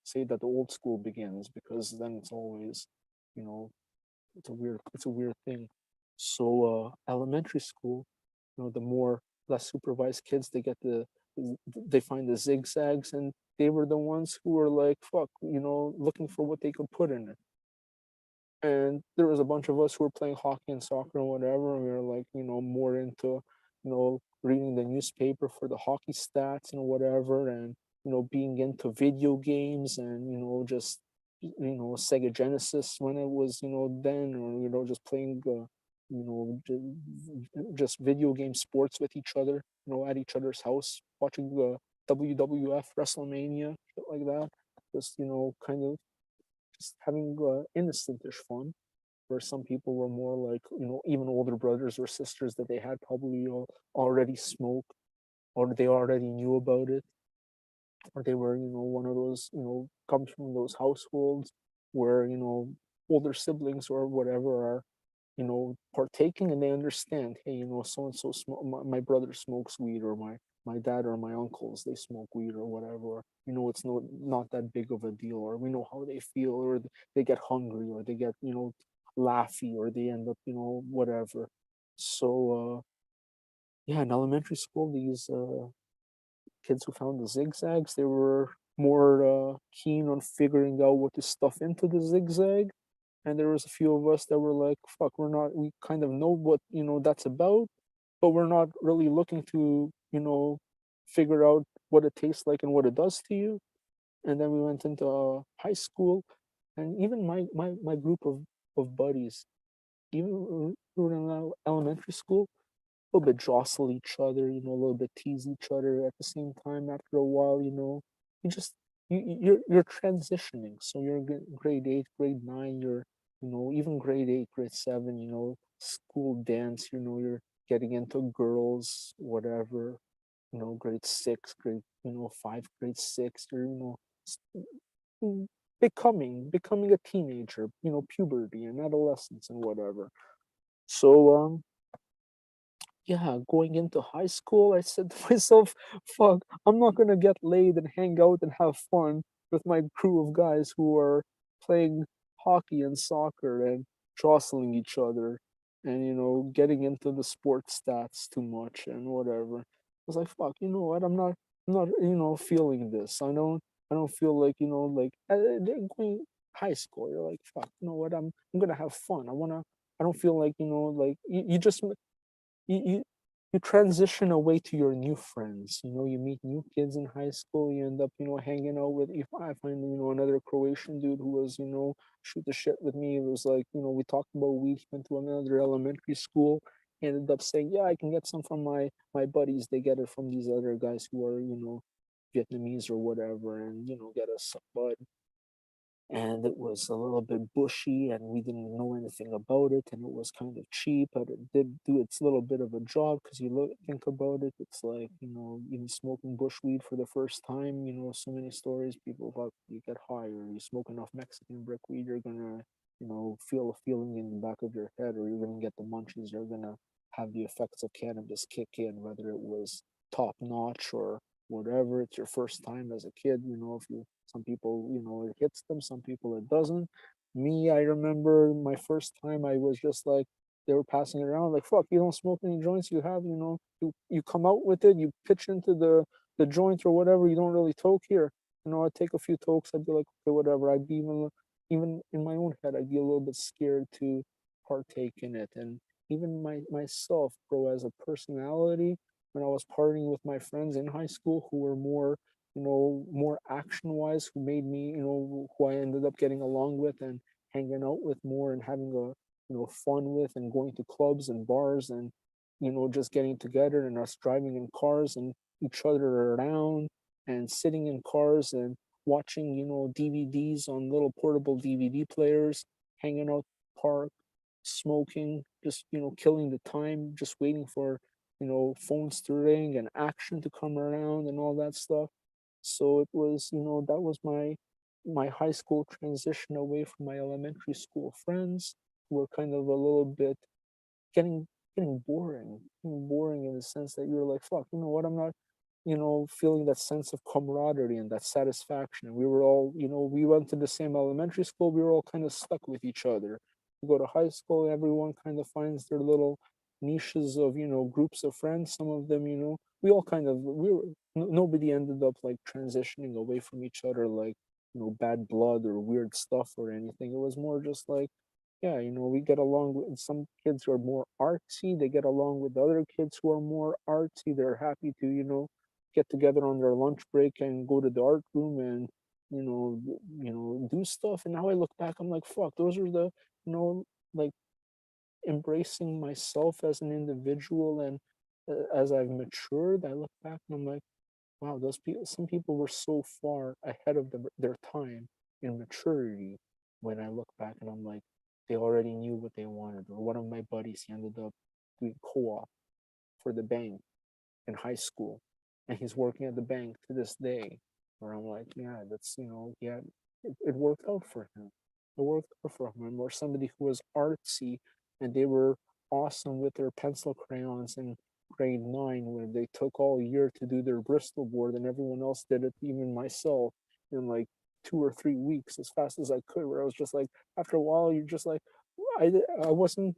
say that the old school begins? Because then it's always, you know, it's a weird thing. So elementary school, the more less supervised kids, they find the zigzags, and they were the ones who were like, fuck, looking for what they could put in it. And there was a bunch of us who were playing hockey and soccer and whatever, and we were like, more into, reading the newspaper for the hockey stats and whatever, and being into video games, and just Sega Genesis when it was, then, or just playing just video game sports with each other, at each other's house, watching the WWF, WrestleMania, shit like that. Just kind of just having innocentish fun, where some people were more like, even older brothers or sisters that they had probably already smoked, or they already knew about it, or they were, one of those, comes from those households where, older siblings or whatever are, partaking, and they understand, hey, so and so my brother smokes weed, or my dad or my uncles, they smoke weed or whatever. It's not that big of a deal, or we know how they feel, or they get hungry, or they get, laughy, or they end up, whatever. So yeah, in elementary school, these kids who found the zigzags, they were more keen on figuring out what to stuff into the zigzag. And there was a few of us that were like, fuck, we kind of know what, that's about, but we're not really looking to, figure out what it tastes like and what it does to you. And then we went into high school, and even my group of buddies, even we were in elementary school, a little bit jostle each other, a little bit tease each other. At the same time, after a while, you just you're transitioning. So you're grade 8, grade 9, you're, even grade 8, grade 7, school dance, you're getting into girls, whatever, grade 6, grade, 5, grade 6, you're, becoming a teenager, puberty and adolescence and whatever. So yeah, going into high school, I said to myself, fuck, I'm not gonna get laid and hang out and have fun with my crew of guys who are playing hockey and soccer and jostling each other and, getting into the sports stats too much and whatever. I was like, fuck, you know what? I'm not, feeling this. I don't feel like, going high school. You're like, fuck, you know what? I'm gonna have fun. I don't feel like, like you just you, you you transition away to your new friends. You meet new kids in high school. You end up, hanging out with. If I find, another Croatian dude who was, shoot the shit with me. It was like, we talked about weed. He went to another elementary school. He ended up saying, yeah, I can get some from my buddies. They get it from these other guys who are, Vietnamese or whatever, and get us some bud. And it was a little bit bushy, and we didn't know anything about it, and it was kind of cheap, but it did do its little bit of a job. Because think about it, it's like, even smoking bush weed for the first time, so many stories, people about, you get high, or you smoke enough Mexican brick weed, you're gonna, feel a feeling in the back of your head, or you're gonna get the munchies, you're gonna have the effects of cannabis kick in, whether it was top notch or whatever. It's your first time as a kid. If you some people, it hits them, some people it doesn't. Me, I remember my first time, I was just like, they were passing it around, like, fuck, you don't smoke any joints, you have, you come out with it, you pitch into the joint or whatever, you don't really toke here. I'd take a few tokes, I'd be like, okay, whatever. I'd be even in my own head, I'd be a little bit scared to partake in it. And even myself, bro, as a personality, when I was partying with my friends in high school who were more action wise, who made me, who I ended up getting along with and hanging out with more, and having a, fun with, and going to clubs and bars and just getting together and us driving in cars and each other around and sitting in cars and watching, DVDs on little portable DVD players, hanging out park, smoking, just, killing the time, just waiting for, phones to ring and action to come around and all that stuff. So it was, that was my high school transition away from my elementary school friends who were kind of a little bit getting getting boring in the sense that you're like, fuck, you know what, I'm not, feeling that sense of camaraderie and that satisfaction. And we were all, we went to the same elementary school, we were all kind of stuck with each other. We go to high school, everyone kind of finds their little niches of, groups of friends. Some of them, we all kind of we were nobody ended up like transitioning away from each other like, bad blood or weird stuff or anything. It was more just like, yeah, we get along with some kids who are more artsy. They get along with other kids who are more artsy. They're happy to, get together on their lunch break and go to the art room and, do stuff. And now I look back, I'm like, fuck, those are the, like embracing myself as an individual. And as I've matured, I look back and I'm like, wow, those people, some people were so far ahead of their time in maturity. When I look back and I'm like, they already knew what they wanted. Or one of my buddies, he ended up doing co-op for the bank in high school, and he's working at the bank to this day. Where I'm like, yeah, that's, yeah, it worked out for him. It worked out for him. Or somebody who was artsy and they were awesome with their pencil crayons in grade 9, where they took all year to do their Bristol board, and everyone else did it, even myself, in like 2 or 3 weeks as fast as I could. Where I was just like, after a while, you're just like, I wasn't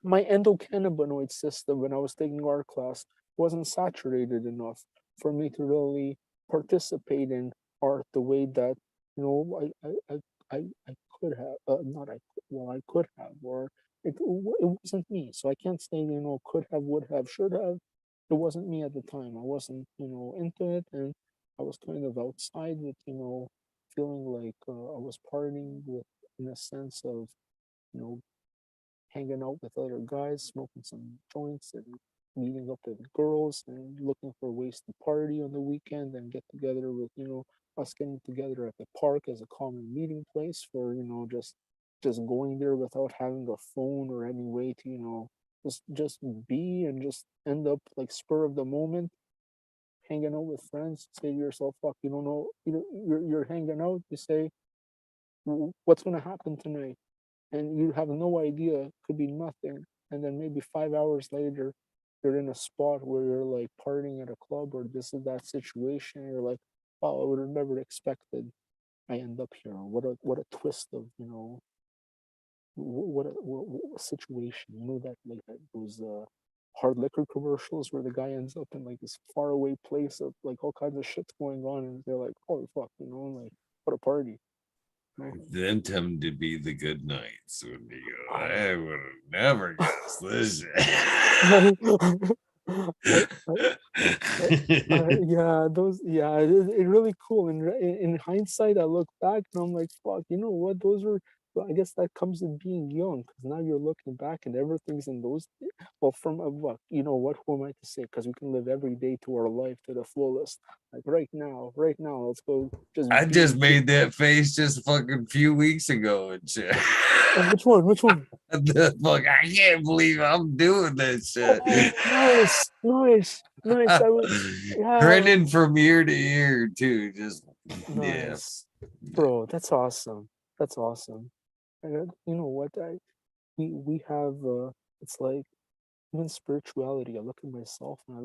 my endocannabinoid system when I was taking art class wasn't saturated enough for me to really participate in art the way that, I could have, not I well, I could have, or it wasn't me. So I can't say, could have, would have, should have. It wasn't me at the time. I wasn't, into it, and I was kind of outside with, feeling like I was partying with, in a sense of, you know hanging out with other guys, smoking some joints, and meeting up with girls, and looking for ways to party on the weekend and get together with, us getting together at the park as a common meeting place for, just going there without having a phone or any way to, just be and just end up like spur of the moment hanging out with friends. Say to yourself, fuck, you don't know, you're hanging out, you say, what's going to happen tonight? And you have no idea, could be nothing. And then maybe 5 hours later, you're in a spot where you're like partying at a club or this is that situation. And you're like, wow, I would have never expected I end up here. What a twist of, what a situation. That like those hard liquor commercials where the guy ends up in like this faraway place of like all kinds of shit's going on, and they're like, holy fuck, like what a party. Them tend to be the good nights when you go, I I would have never guessed this I, shit. I, yeah, those, yeah, it really cool. And in hindsight, I look back and I'm like, fuck, you know what? Those were, well, I guess that comes in being young, because now you're looking back and everything's in those. Well, from a what, who am I to say? Because we can live every day to our life to the fullest. Like right now, let's go just I be. just made that face just fucking few weeks ago and shit. Oh, which one? Which one? The fuck, I can't believe I'm doing this shit. Oh, nice, nice, nice. I would, yeah, Grinning from ear to ear too. Just yeah. nice, bro. That's awesome. That's awesome. And you know what? We have. It's like even spirituality. I look at myself and I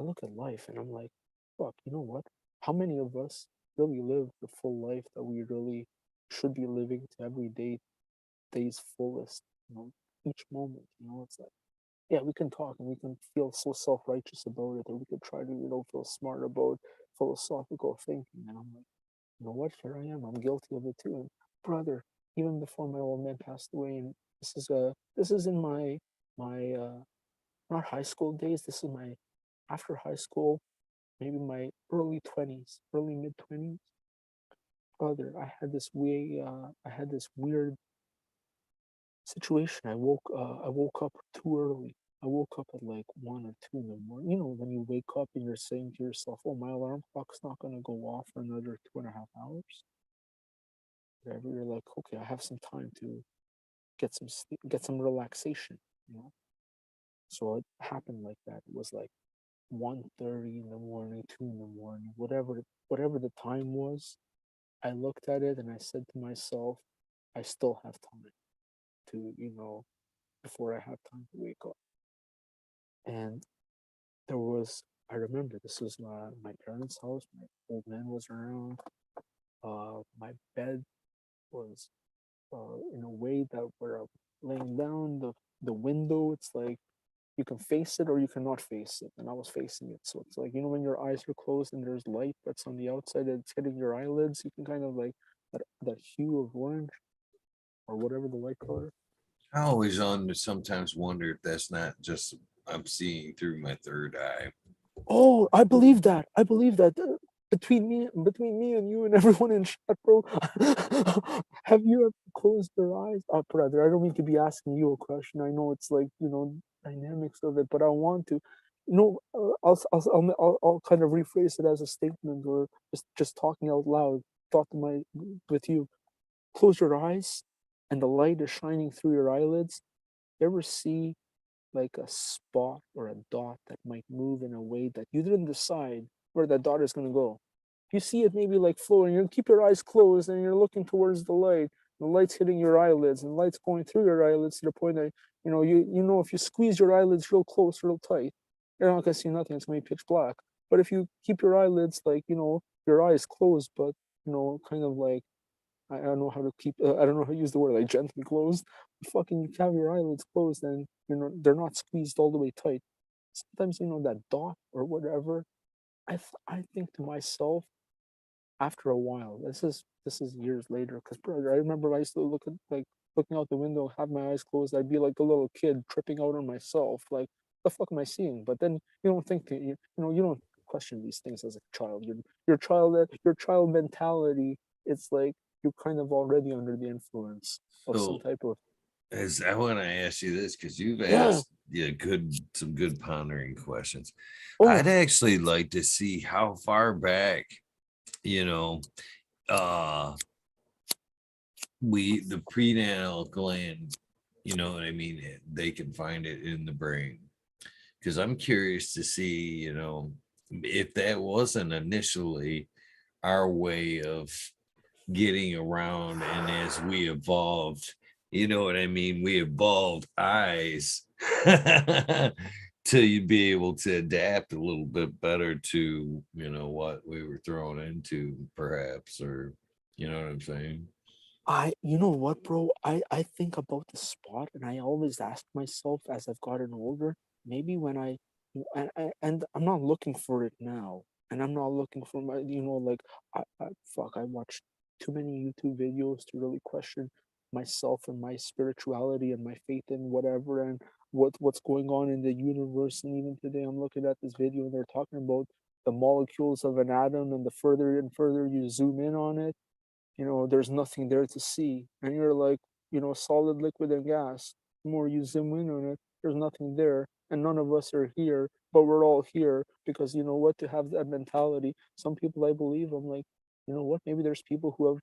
look at life and I'm like, fuck. You know what? How many of us really live the full life that we really should be living to every day's fullest? Each moment. It's like, yeah, we can talk and we can feel so self-righteous about it, or we could try to, feel smart about philosophical thinking. And I'm like, you know what? Here I am. I'm guilty of it too. And brother, even before my old man passed away, and this is in my not high school days. This is my after high school, maybe my early 20s, early mid 20s. Brother, I had this weird situation. I woke up too early. I woke up at like 1 or 2 in the morning. You know, when you wake up and you're saying to yourself, "Oh, my alarm clock's not gonna go off for another 2.5 hours." Whatever. You're like, "Okay, I have some time to get some sleep, get some relaxation." You know. So it happened like that. It was like 1:30 in the morning, 2 in the morning, whatever the time was. I looked at it and I said to myself, I still have time to, before I have time to wake up. And there was, I remember this was my parents' house. My old man was around. My bed was in a way that where I'm laying down, the window, it's like you can face it or you cannot face it. And I was facing it. So it's like, when your eyes are closed and there's light that's on the outside that's hitting your eyelids, you can kind of like that hue of orange or whatever the light color. I always sometimes wonder if that's not just I'm seeing through my third eye. Oh, I believe that. I believe that. Between me and you and everyone in chat, bro. Have you ever closed your eyes? Brother, I don't mean to be asking you a question. I know it's like dynamics of it, but I want to. I'll kind of rephrase it as a statement or just talking out loud. Thought to my with you. Close your eyes, and the light is shining through your eyelids. You ever see like a spot or a dot that might move in a way that you didn't decide where that dot is going to go? You see it maybe like flowing. You keep your eyes closed and you're looking towards the light. The light's hitting your eyelids and the light's going through your eyelids to the point that if you squeeze your eyelids real close, real tight, you're not gonna see nothing. It's gonna be pitch black. But if you keep your eyelids like your eyes closed, but kind of like I don't know how to keep. I don't know how to use the word like gently closed. Fucking, you have your eyelids closed, and they're not squeezed all the way tight. Sometimes that dot or whatever. I think to myself after a while. This is years later. Because brother, I remember I used to look at like looking out the window, have my eyes closed. I'd be like a little kid tripping out on myself. Like, the fuck am I seeing? But then you don't think you don't question these things as a child. Your child mentality. It's like you're kind of already under the influence of some So type of as I want to ask you this because you've yeah. asked some good pondering questions. I'd Oh, actually like to see how far back, you know, uh the prenatal gland, you know what I mean, they can find it in the brain. Because I'm curious to see, if that wasn't initially our way of getting around, and as we evolved, you know what I mean, we evolved eyes to be able to adapt a little bit better to what we were thrown into, perhaps, or you know what I'm saying. you know what, bro? I think about the spot, and I always ask myself as I've gotten older, maybe when and I'm not looking for it now, and I'm not looking for my, like, I watched too many YouTube videos to really question myself and my spirituality and my faith in whatever and what's going on in the universe. And even today, I'm looking at this video, and they're talking about the molecules of an atom, and the further and further you zoom in on it, there's nothing there to see. And you're like, solid, liquid, and gas. The more you zoom in on it, there's nothing there. And none of us are here, but we're all here because you know what? To have that mentality, some people, I believe, I'm like, you know what? Maybe there's people who have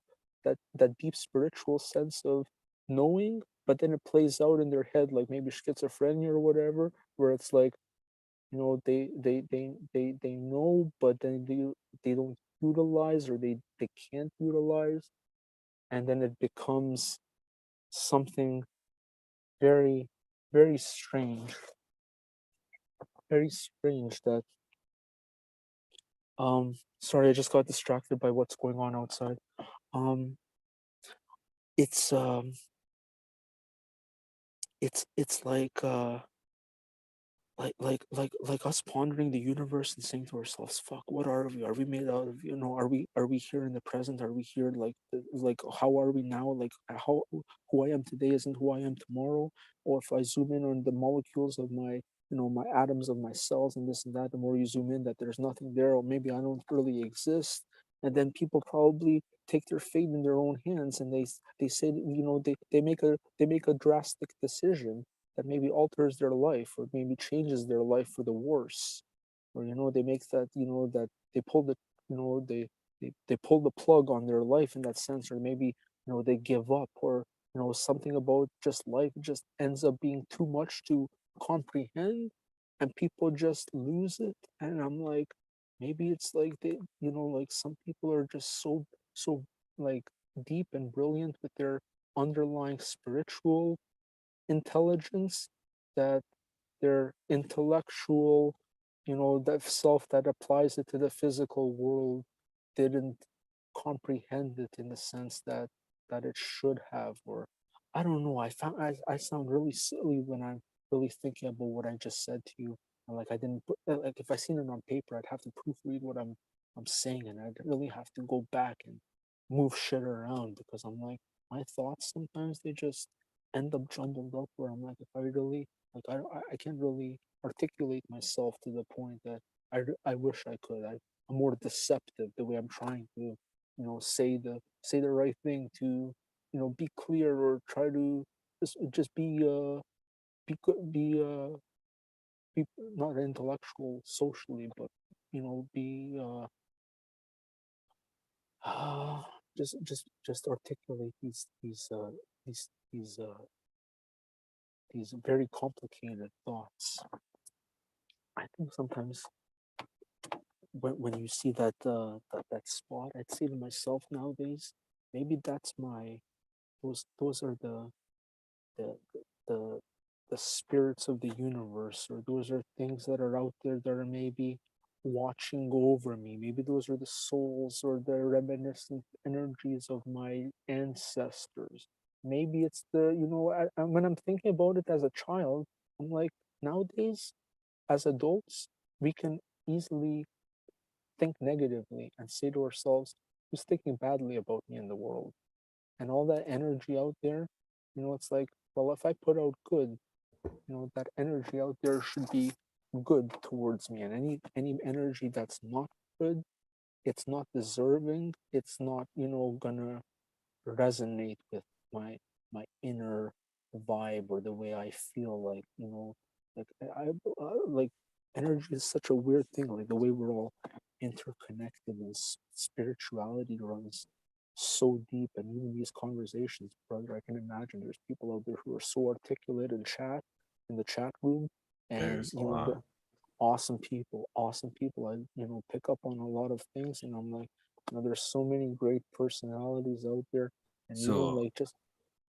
that deep spiritual sense of knowing, but then it plays out in their head, like maybe schizophrenia or whatever, where it's like, they know, but then they don't utilize, or they can't utilize, and then it becomes something very, very strange, very strange that sorry, I just got distracted by what's going on outside. um it's it's like us pondering the universe and saying to ourselves, fuck, what are we? Are we made out of, are we here in the present? Are we here like how are we now? Like, how who I am today isn't who I am tomorrow? Or if I zoom in on the molecules of my atoms of my cells and this and that, the more you zoom in, that there's nothing there, or maybe I don't really exist. And then people probably take their fate in their own hands, and they say, they make a drastic decision that maybe alters their life or maybe changes their life for the worse, or they make that that they pull the you know they pull the plug on their life in that sense, or maybe they give up, or something about just life just ends up being too much to comprehend, and people just lose it. And I'm like, maybe it's like they like some people are just so like deep and brilliant with their underlying spiritual intelligence, that their intellectual, that self that applies it to the physical world didn't comprehend it in the sense that it should have. Or I don't know. I sound really silly when I'm really thinking about what I just said to you. And like I didn't put like if I seen it on paper, I'd have to proofread what I'm saying, and I'd really have to go back and move shit around, because I'm like, my thoughts sometimes they just end up jumbled up, where I'm like, if I really like I can't really articulate myself to the point that I wish I could. I'm more deceptive the way I'm trying to say the right thing, to be clear, or try to just be good, be not intellectual socially, but be just articulate these these uh these very complicated thoughts. I think sometimes when you see that spot, I'd say to myself nowadays, maybe that's my those are the the the spirits of the universe, or those are things that are out there that are maybe watching over me. Maybe those are the souls or the reminiscent energies of my ancestors. Maybe it's when I'm thinking about it as a child, I'm like, nowadays as adults we can easily think negatively and say to ourselves, who's thinking badly about me in the world? And all that energy out there, it's like, well, if I put out good, that energy out there should be good towards me. And any energy that's not good, it's not deserving, it's not, gonna resonate with my inner vibe, or the way I feel. Like like like energy is such a weird thing. Like the way we're all interconnected, and spirituality runs so deep. And even these conversations, brother, I can imagine there's people out there who are so articulate in the chat room, and There's a lot. awesome people. I pick up on a lot of things, and I'm like, there's so many great personalities out there. And even So like just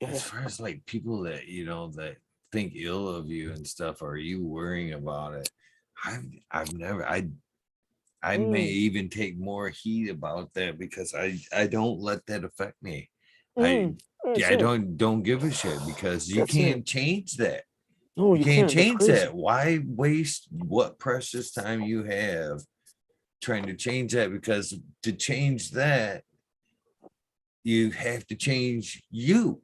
as yeah. far as like people that that think ill of you and stuff, are you worrying about it? I've never I may mm, even take more heat about that because I don't let that affect me. I that's I it. don't give a shit because you That's it. can't change that. No, You you can't can't. That's change crazy. that. Why waste what precious time you have trying to change that? Because to change that, you have to change you.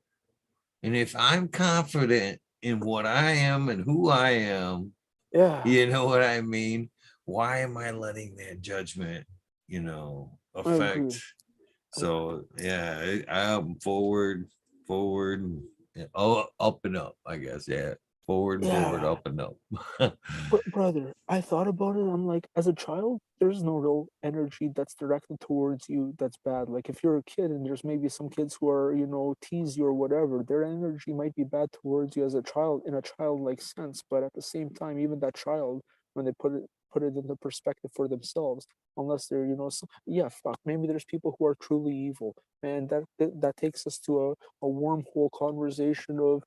And if I'm confident in what I am and who I am, Yeah, you know what I mean? Why am I letting that judgment, I agree. affect? So yeah, I'm forward, oh, up and up, I guess. Yeah, forward, Yeah. up and up. Brother, I thought about it. I'm like, as a child, there's no real energy that's directed towards you that's bad. Like, if you're a kid and there's maybe some kids who are, tease you or whatever, their energy might be bad towards you as a child in a childlike sense. But at the same time, even that child, when they put it into perspective for themselves, unless they're, yeah, fuck, maybe there's people who are truly evil. And that takes us to a wormhole conversation of,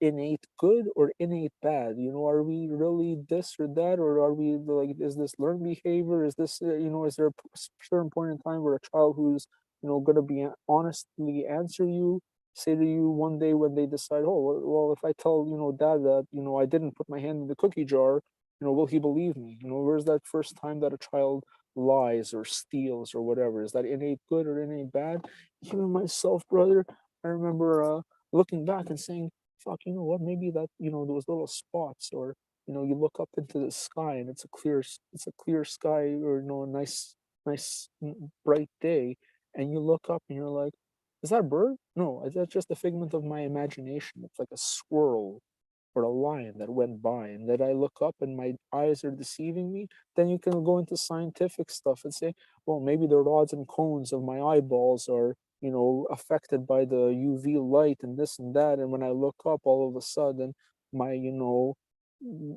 innate good or innate bad. Are we really this or that, or are we like, is this learned behavior? Is this is there a certain point in time where a child who's going to be honestly answer you, say to you one day when they decide, oh well, if I tell dad that I didn't put my hand in the cookie jar, will he believe me? Where's that first time that a child lies or steals or whatever? Is that innate good or innate bad? Even myself, brother, I remember looking back and saying, fuck, you know what, maybe that, those little spots, or you look up into the sky and it's a clear sky, or a nice bright day, and you look up and you're like, Is that a bird? No, that's just a figment of my imagination. It's like a squirrel or a lion that went by, and that I look up and my eyes are deceiving me. Then you can go into scientific stuff and say, well, maybe the rods and cones of my eyeballs are, affected by the UV light and this and that. And when I look up, all of a sudden, my,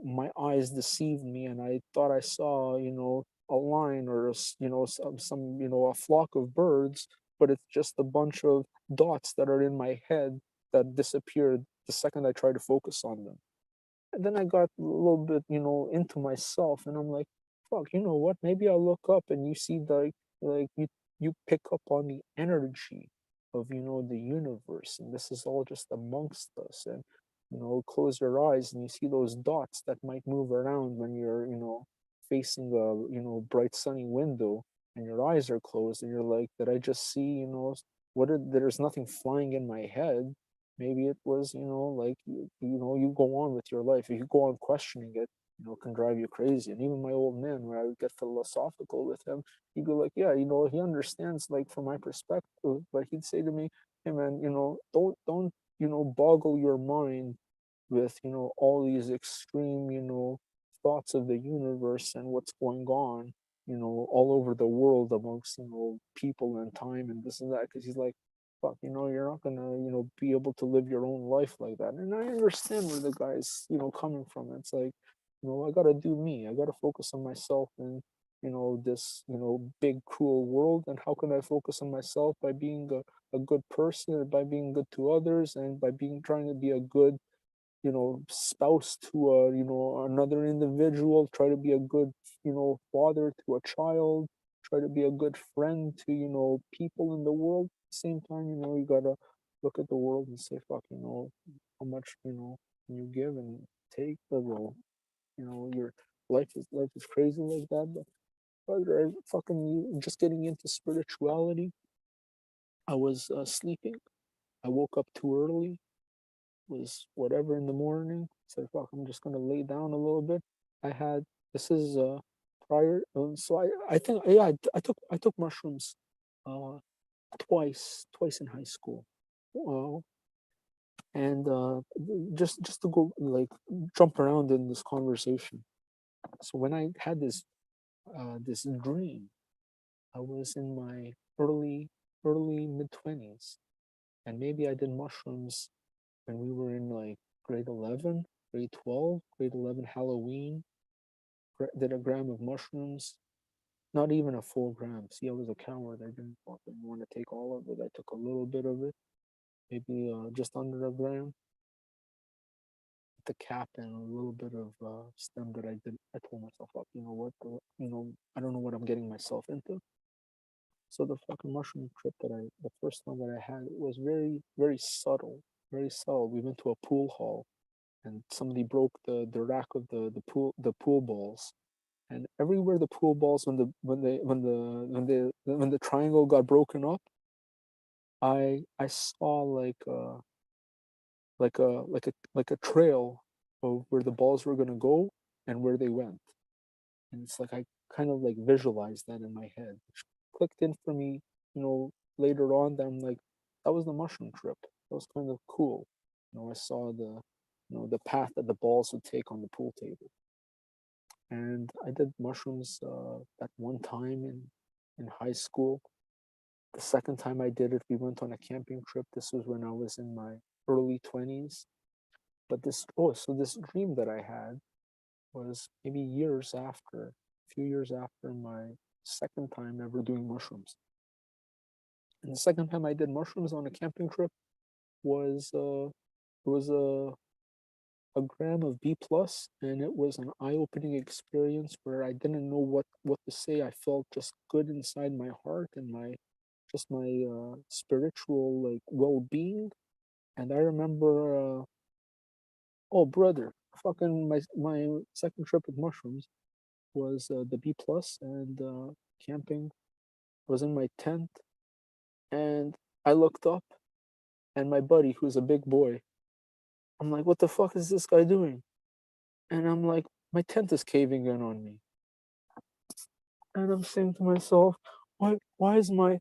my eyes deceived me, and I thought I saw, a line or some, a flock of birds, but it's just a bunch of dots that are in my head that disappeared the second I tried to focus on them. And then I got a little bit, into myself, and I'm like, fuck, you know what? Maybe I'll look up and you see you pick up on the energy of, the universe, and this is all just amongst us. And close your eyes and you see those dots that might move around when you're, facing a, bright sunny window, and your eyes are closed, and you're like, did I just see, there's nothing flying in my head. Maybe it was, like you go on with your life. If you go on questioning it, it can drive you crazy. And even my old man, when I would get philosophical with him, he'd go like, yeah, he understands, like, from my perspective, but he'd say to me, hey man, don't boggle your mind with, all these extreme, thoughts of the universe and what's going on, all over the world amongst, people and time and this and that. Because he's like, fuck, you're not gonna, be able to live your own life like that. And I understand where the guy's, coming from. It's like, I gotta do me. I gotta focus on myself and, this, big cruel world. And how can I focus on myself? By being a good person, by being good to others, and by being trying to be a good, spouse to another individual, try to be a good, father to a child, try to be a good friend to, people in the world. At the same time, you gotta look at the world and say, fuck, how much, can you give and take. Well, your life is crazy like that. But brother, I fucking just getting into spirituality. I was sleeping. I woke up too early, was whatever in the morning. Said, fuck, I'm just gonna lay down a little bit. I had this is prior, so I think, yeah, I took mushrooms uh twice in high school. Uh, and just to go, like, jump around in this conversation. So when I had this dream, I was in my early mid 20s, and maybe I did mushrooms when we were in, like, grade 11, grade 12, grade 11 Halloween. Did a gram of mushrooms, not even a full gram. See, I was a coward. I didn't fucking want to take all of it. I took a little bit of it, maybe just under a gram, the cap and a little bit of stem that I did. I told myself, up, you know what, I don't know what I'm getting myself into. So the fucking mushroom trip the first one that I had, it was very, very subtle, very subtle. We went to a pool hall, and somebody broke the rack of the pool balls, and everywhere the pool balls, when the triangle got broken up, I saw like a trail of where the balls were gonna go and where they went. And it's like I kind of like visualized that in my head, which clicked in for me, later on, that I'm like, that was the mushroom trip. That was kind of cool. I saw the path that the balls would take on the pool table. And I did mushrooms at one time in high school. The second time I did it, we went on a camping trip. This was when I was in my early 20s. But this dream that I had was maybe a few years after my second time ever doing mushrooms. And the second time I did mushrooms on a camping trip was it was a gram of B plus, and it was an eye-opening experience where I didn't know what to say. I felt just good inside my heart and my spiritual, like, well-being. And I remember, oh brother, fucking my second trip with mushrooms was the B plus, and camping. Was in my tent, and I looked up, and my buddy, who's a big boy, I'm like, what the fuck is this guy doing? And I'm like, my tent is caving in on me. And I'm saying to myself, why is my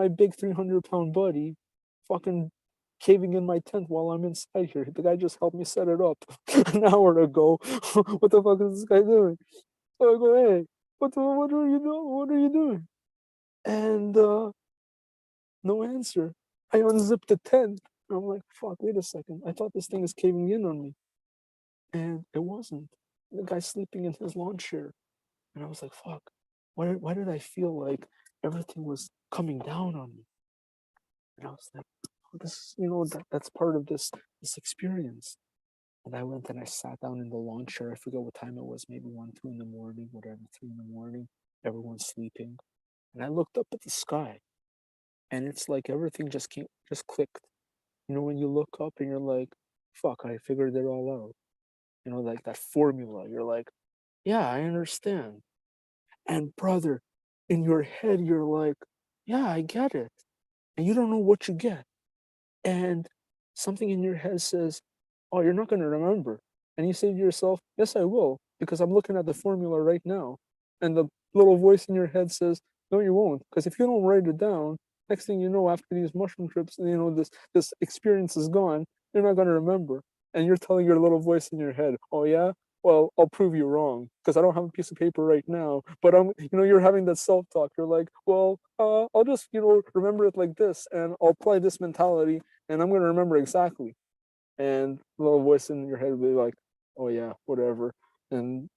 big 300-pound buddy fucking caving in my tent while I'm inside here. The guy just helped me set it up an hour ago. What the fuck is this guy doing? So I go, hey, what are you doing? What are you doing? And no answer. I unzipped the tent. I'm like, fuck, wait a second. I thought this thing is caving in on me. And it wasn't. The guy's sleeping in his lawn chair. And I was like, fuck, why did I feel like everything was coming down on me? And I was like, oh, this, that's part of this experience. And I went and I sat down in the lawn chair. I forget what time it was, maybe 1, 2 in the morning, whatever, 3 in the morning. Everyone's sleeping. And I looked up at the sky. And it's like everything just clicked. When you look up and you're like, fuck, I figured it all out. Like that formula. You're like, yeah, I understand. And brother, in your head, you're like, yeah, I get it. And you don't know what you get. And something in your head says, oh, you're not going to remember. And you say to yourself, yes, I will, because I'm looking at the formula right now. And the little voice in your head says, no, you won't. Because if you don't write it down, next thing you know, after these mushroom trips, this experience is gone, you're not going to remember. And you're telling your little voice in your head, oh, yeah? Well, I'll prove you wrong because I don't have a piece of paper right now. But you're having that self-talk. You're like, well, I'll just, remember it like this, and I'll apply this mentality, and I'm gonna remember exactly. And the little voice in your head will be like, oh yeah, whatever. And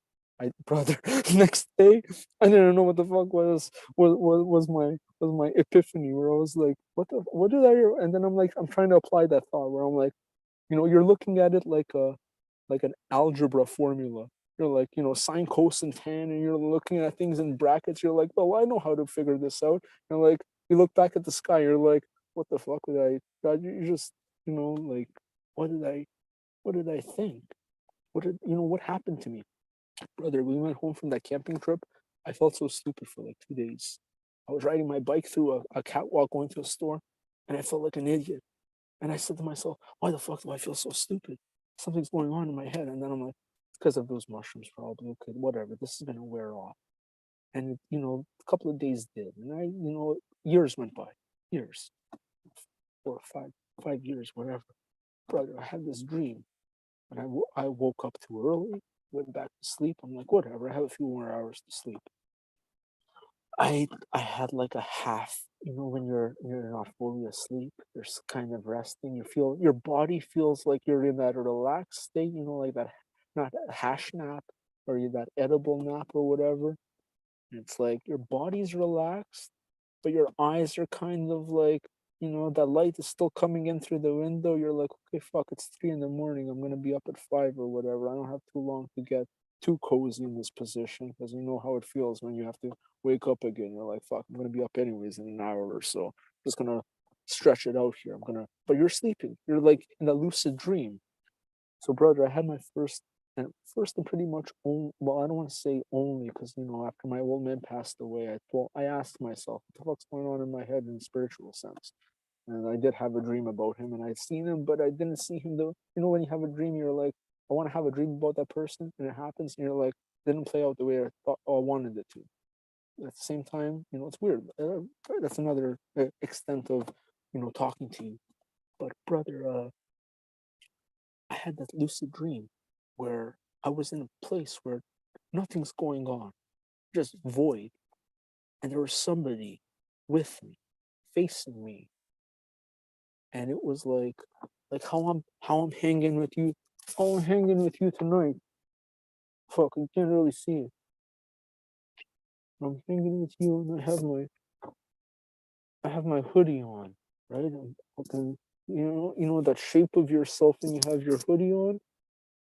brother, next day, I didn't know what the fuck was my epiphany, where I was like, what did I? And then I'm trying to apply that thought, where I'm like, you're looking at it like an algebra formula. You're like, sine, cosine, tan, and you're looking at things in brackets. You're like, well, I know how to figure this out. And like, you look back at the sky. You're like, what the fuck did I? God, you just, like, what did I think? What happened to me, brother? We went home from that camping trip. I felt so stupid for like 2 days. I was riding my bike through a catwalk going to a store, and I felt like an idiot. And I said to myself, why the fuck do I feel so stupid? Something's going on in my head. And then I'm like, it's because of those mushrooms, probably. Okay, whatever. This is going to wear off. And, a couple of days did. And years went by. Years. 4 or 5 years, whatever. Brother, I had this dream. And I woke up too early, went back to sleep. I'm like, whatever. I have a few more hours to sleep. I had like a half, when you're not fully asleep, you're kind of resting. Your body feels like you're in that relaxed state, like that, not a hash nap or that edible nap or whatever. And it's like your body's relaxed, but your eyes are kind of like, that light is still coming in through the window. You're like, okay, fuck, it's 3 in the morning. I'm gonna be up at 5 or whatever. I don't have too long to get too cozy in this position, because you know how it feels when you have to wake up again. You're like, fuck, I'm gonna be up anyways in an hour or so. Just gonna stretch it out here. But you're sleeping. You're like in a lucid dream. So, brother, I had my first and pretty much only, well, I don't want to say only, because after my old man passed away, I asked myself, what the fuck's going on in my head in a spiritual sense. And I did have a dream about him, and I'd seen him, but I didn't see him though. When you have a dream, you're like, I want to have a dream about that person, and it happens, and you're like, didn't play out the way I thought I wanted it to. At the same time, it's weird. That's another extent of talking to you. But brother, I had that lucid dream where I was in a place where nothing's going on, just void, and there was somebody with me, facing me, and it was like how I'm hanging with you, how I'm hanging with you tonight. Fuck, you can't really see it. I'm hanging with you, and I have my hoodie on, right? And fucking, that shape of yourself, and you have your hoodie on.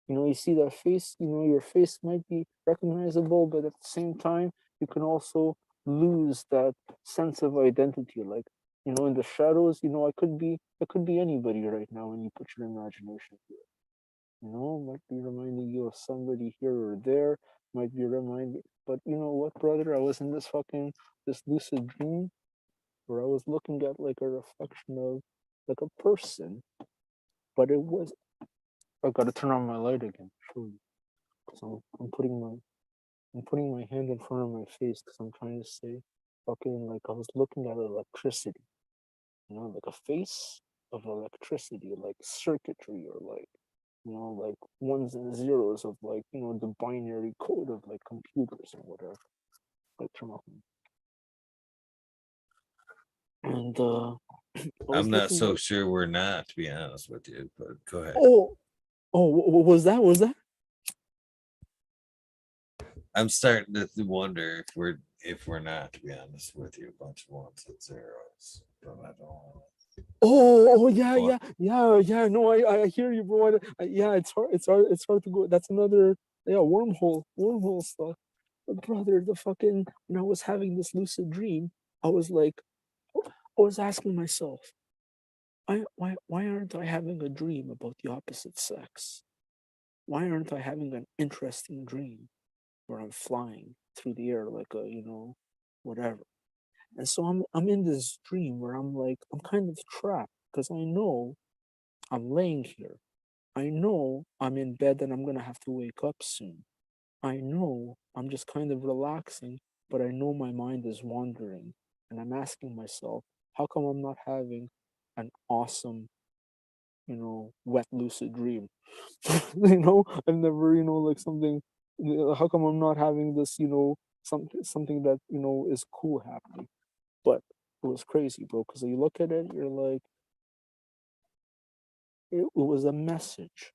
You see that face, your face might be recognizable, but at the same time, you can also lose that sense of identity. Like, in the shadows, I could be anybody right now when you put your imagination to it. Might be reminding you of somebody here or there, might be reminding, but you know what, brother? I was in this lucid dream where I was looking at like a reflection of like a person, but it was, I gotta turn on my light again, surely. So I'm putting my hand in front of my face because I'm trying to say, fucking, like I was looking at electricity, like a face, of electricity, like circuitry, or like, like ones and zeros of like, the binary code of like computers or whatever. Like turn off. And I was I'm not looking at. so sure we're not, to be honest with you, but go ahead. Oh, what was that? Was that? I'm starting to wonder if we're not, to be honest with you, a bunch of ones and zeros. But I don't. Yeah, But yeah. No, I hear you, bro. Yeah, it's hard to go. That's another, yeah, wormhole stuff. But brother, the fucking when I was having this lucid dream, I was like, I was asking myself, why aren't I having a dream about the opposite sex? Why aren't I having an interesting dream where I'm flying through the air like a, whatever? And so I'm in this dream where I'm like, I'm kind of trapped because I know I'm laying here. I know I'm in bed and I'm gonna have to wake up soon. I know I'm just kind of relaxing, but I know my mind is wandering. And I'm asking myself, how come I'm not having an awesome, wet lucid dream? I've never, like something, how come I'm not having this, something that, is cool happening? But it was crazy, bro, because you look at it, you're like, it was a message.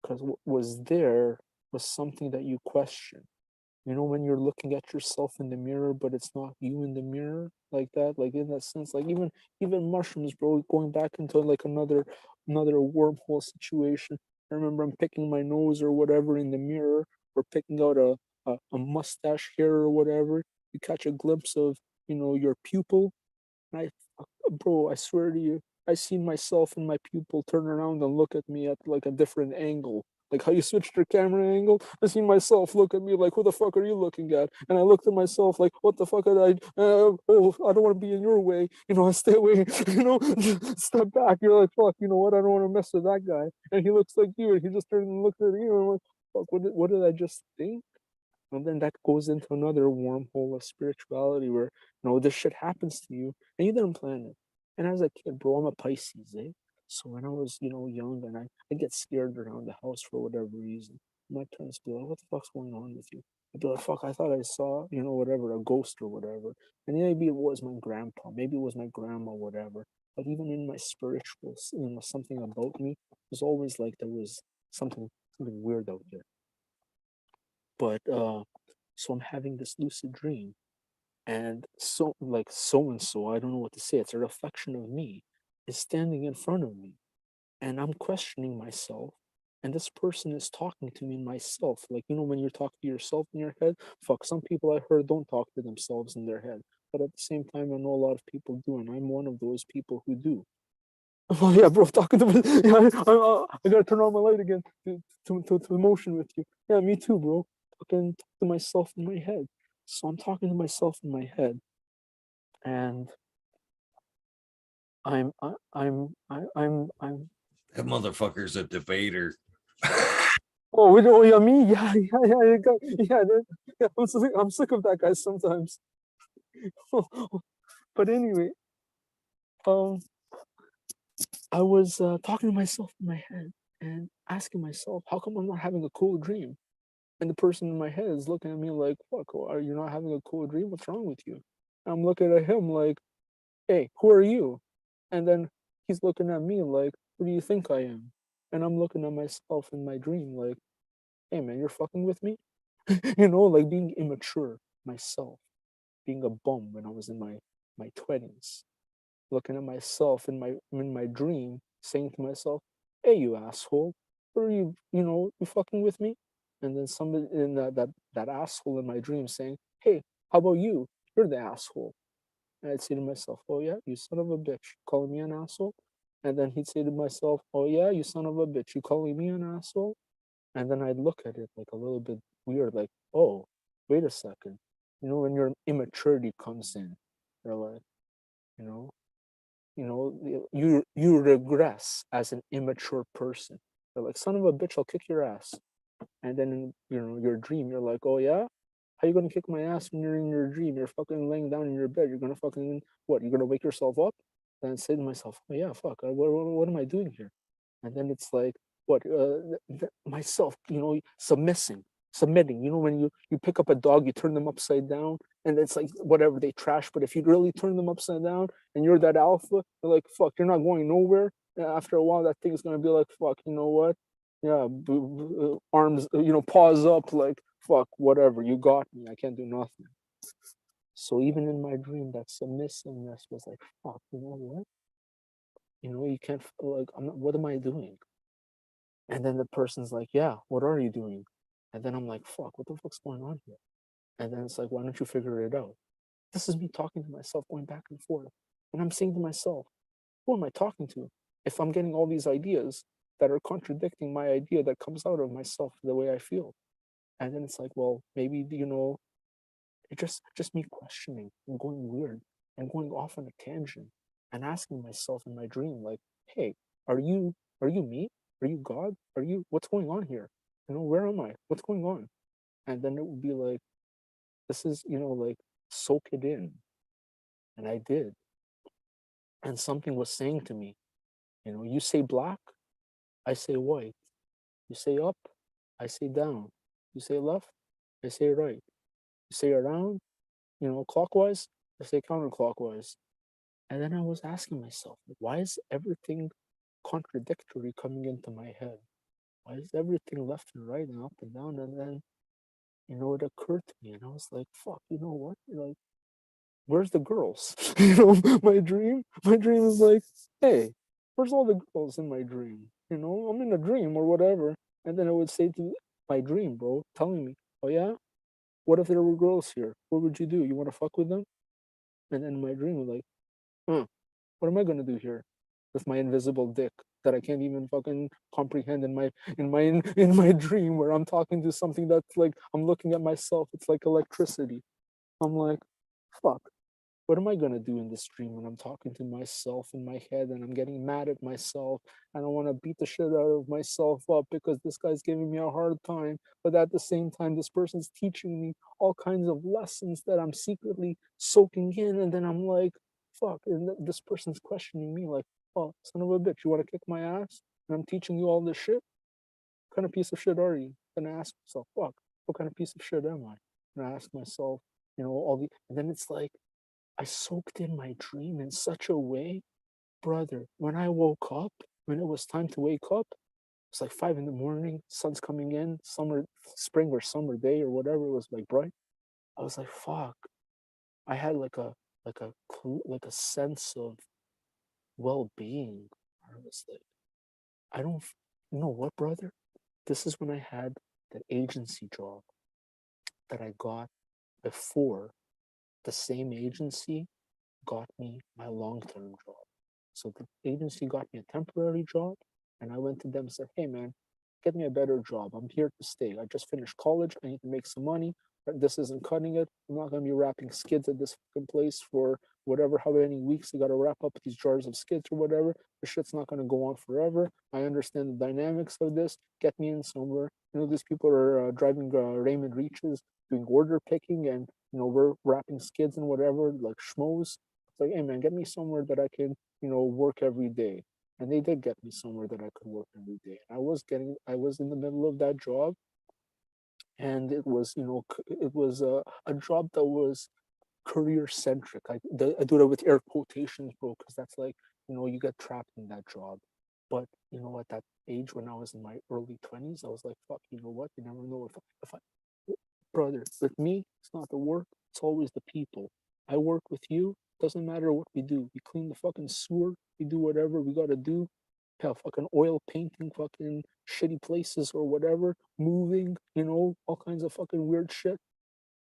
Because what was there was something that you question. When you're looking at yourself in the mirror, but it's not you in the mirror, like that, like in that sense, like even mushrooms, bro, going back into like another wormhole situation. I remember I'm picking my nose or whatever in the mirror, or picking out a mustache hair or whatever. You catch a glimpse of your pupil, and bro, I swear to you, I seen myself and my pupil turn around and look at me at like a different angle. Like how you switched your camera angle, I seen myself look at me like, "Who the fuck are you looking at?" And I looked at myself like, "What the fuck did I? I don't want to be in your way. I stay away. Step back." You're like, "Fuck, you know what? I don't want to mess with that guy." And he looks like you, and he just turned and looked at you. And I'm like, "Fuck, what did I just think?" And then that goes into another wormhole of spirituality where, this shit happens to you and you didn't plan it. And as a kid, bro, I'm a Pisces, eh? So when I was, young, and I get scared around the house for whatever reason, my parents be like, "What the fuck's going on with you?" I'd be like, "Fuck, I thought I saw, whatever, a ghost or whatever." And maybe it was my grandpa, maybe it was my grandma, whatever. But even in my spiritual, something about me was always like there was something weird out there. But so I'm having this lucid dream, and so and so, I don't know what to say, it's a reflection of me, is standing in front of me, and I'm questioning myself, and this person is talking to me in myself, like, when you talk to yourself in your head. Fuck, some people I heard don't talk to themselves in their head, but at the same time I know a lot of people do, and I'm one of those people who do. Oh yeah, bro, talking to me. Yeah, I gotta turn on my light again to motion with you. Yeah, me too, bro. Talking to myself in my head. So I'm talking to myself in my head, and I'm. that motherfucker's a debater. Oh, yeah, me. Yeah. I'm sick of that guy sometimes. But anyway, um, I was talking to myself in my head and asking myself, how come I'm not having a cool dream? And the person in my head is looking at me like, "Fuck, are you not having a cool dream? What's wrong with you?" And I'm looking at him like, "Hey, who are you?" And then he's looking at me like, "Who do you think I am?" And I'm looking at myself in my dream like, "Hey man, you're fucking with me?" Like being immature myself, being a bum when I was in my 20s, looking at myself in my dream, saying to myself, "Hey, you asshole, are you fucking with me?" And then somebody in that asshole in my dream saying, "Hey, how about you? You're the asshole." And I'd say to myself, "Oh yeah, you son of a bitch, calling me an asshole." And then he'd say to myself, "Oh yeah, you son of a bitch, you calling me an asshole?" And then I'd look at it like a little bit weird, like, "Oh, wait a second." When your immaturity comes in, you're like, you know, you regress as an immature person. They're like, "Son of a bitch, I'll kick your ass." And then in your dream, you're like, "Oh yeah, how you gonna kick my ass when you're in your dream? You're fucking laying down in your bed. You're gonna fucking what? You're gonna wake yourself up?" Then I say to myself, oh yeah, fuck, what am I doing here? And then it's like, what, myself, submitting. When you pick up a dog, you turn them upside down, and it's like whatever they trash. But if you really turn them upside down, and you're that alpha, you're like, fuck, you're not going nowhere. After a while, that thing's gonna be like, fuck, you know what? Yeah, arms, paws up, like, fuck, whatever, you got me. I can't do nothing. So even in my dream, that submissiveness was like, fuck, you know what? You can't, like, I'm not, what am I doing? And then the person's like, yeah, what are you doing? And then I'm like, fuck, what the fuck's going on here? And then it's like, why don't you figure it out? This is me talking to myself, going back and forth. And I'm saying to myself, who am I talking to? If I'm getting all these ideas that are contradicting my idea that comes out of myself the way I feel. And then it's like, well, maybe, it just me questioning and going weird and going off on a tangent and asking myself in my dream, like, hey, are you me? Are you God? Are you what's going on here? Where am I? What's going on? And then it would be like, this is, like, soak it in. And I did. And something was saying to me, you say black, I say white. You say up, I say down. You say left, I say right. You say around, clockwise, I say counterclockwise. And then I was asking myself, like, why is everything contradictory coming into my head? Why is everything left and right and up and down? And then, it occurred to me, and I was like, fuck, you know what? Like, where's the girls? My dream is like, hey, where's all the girls in my dream? I'm in a dream or whatever. And then I would say to my dream, bro, telling me, oh yeah, what if there were girls here? What would you do? You want to fuck with them? And then my dream was like, what am I gonna do here with my invisible dick that I can't even fucking comprehend in my dream, where I'm talking to something that's like, I'm looking at myself, it's like electricity. I'm like, fuck, what am I gonna do in this dream when I'm talking to myself in my head and I'm getting mad at myself and I want to beat the shit out of myself up because this guy's giving me a hard time, but at the same time this person's teaching me all kinds of lessons that I'm secretly soaking in, and then I'm like, fuck, and this person's questioning me like, oh, son of a bitch, you want to kick my ass and I'm teaching you all this shit? What kind of piece of shit are you? And I ask myself, fuck, what kind of piece of shit am I? And I ask myself, all the, and then it's like, I soaked in my dream in such a way, brother. When I woke up, when it was time to wake up, it's like 5 in the morning, sun's coming in, spring or summer day or whatever. It was like bright. I was like, fuck. I had like a sense of well-being. I was like, I don't, you know what, brother? This is when I had that agency job that I got before the same agency got me my long-term job. So the agency got me a temporary job, and I went to them and said, hey man, get me a better job. I'm here to stay. I just finished college. I need to make some money. But this isn't cutting it. I'm not gonna be wrapping skids at this fucking place for whatever, how many weeks I gotta wrap up these jars of skids or whatever. The shit's not gonna go on forever. I understand the dynamics of this. Get me in somewhere. These people are driving Raymond Reaches, doing order picking, and we're wrapping skids and whatever, like schmoes. It's like, hey man, get me somewhere that I can, work every day. And they did get me somewhere that I could work every day. I was in the middle of that job, and it was, it was a job that was career centric. I do that with air quotations, bro, because that's like, you get trapped in that job. But at that age, when I was in my early 20s, I was like, fuck, you know what? You never know if I, brother, with me, it's not the work, it's always the people. I work with you, doesn't matter what we do. We clean the fucking sewer, we do whatever we gotta do. Hell, fucking oil painting, fucking shitty places or whatever, moving, all kinds of fucking weird shit.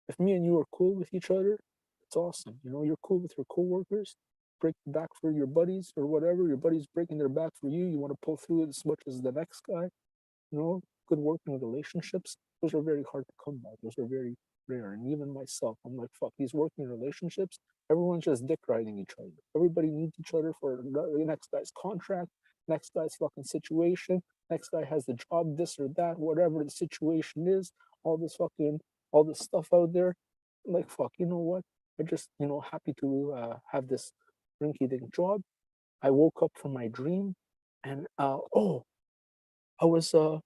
If me and you are cool with each other, it's awesome. You're cool with your coworkers, break the back for your buddies or whatever. Your buddies breaking their back for you. You want to pull through it as much as the next guy. Good working relationships, those are very hard to come by. Those are very rare. And even myself, I'm like, fuck, these working relationships, everyone's just dick riding each other. Everybody needs each other for the next guy's contract, next guy's fucking situation, next guy has the job, this or that, whatever the situation is, all this fucking, all this stuff out there. I'm like, fuck, you know what? I just, happy to have this rinky dink job. I woke up from my dream, and I was out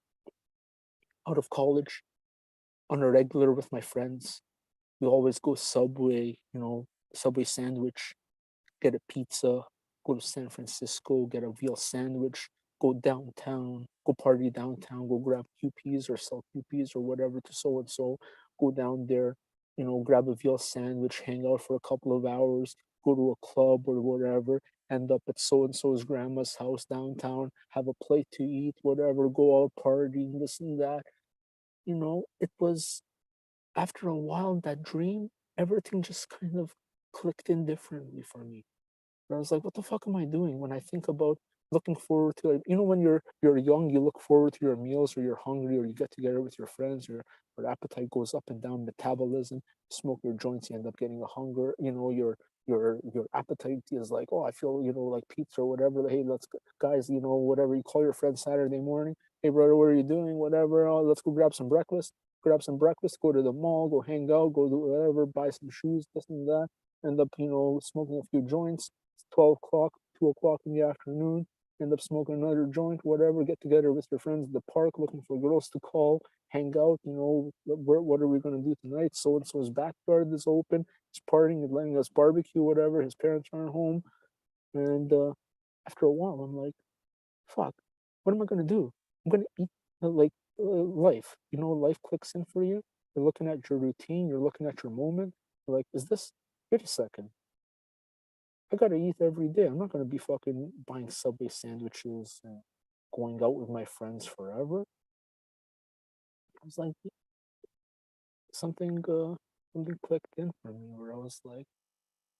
of college on a regular with my friends. We always go Subway, Subway sandwich, get a pizza, go to San Francisco, get a veal sandwich, go downtown, go party downtown, go grab QPs or sell QPs or whatever to so and so, go down there, grab a veal sandwich, hang out for a couple of hours, go to a club or whatever, end up at so and so's grandma's house downtown, have a plate to eat, whatever, go out partying, this and that. It was after a while that dream, everything just kind of clicked in differently for me. And I was like, what the fuck am I doing when I think about looking forward to it? When you're young, you look forward to your meals or you're hungry or you get together with your friends, your appetite goes up and down, metabolism, smoke your joints, you end up getting a hunger, your appetite is like, oh, I feel, like pizza or whatever. Hey, let's go, guys, whatever, you call your friend Saturday morning. Hey brother, what are you doing? Whatever. Oh, let's go grab some breakfast, go to the mall, go hang out, go do whatever, buy some shoes, this and that, end up, smoking a few joints. 12 o'clock, 2 o'clock in the afternoon, end up smoking another joint, whatever, get together with your friends at the park looking for girls to call, hang out, what are we going to do tonight? So and so's backyard is open, he's partying and letting us barbecue, whatever, his parents aren't home. And after a while, I'm like, fuck, what am I going to do? I'm going to eat life. Life clicks in for you. You're looking at your routine, you're looking at your moment. You're like, wait a second, I gotta eat every day. I'm not gonna be fucking buying Subway sandwiches and going out with my friends forever. I was like, something, something clicked in for me where I was like,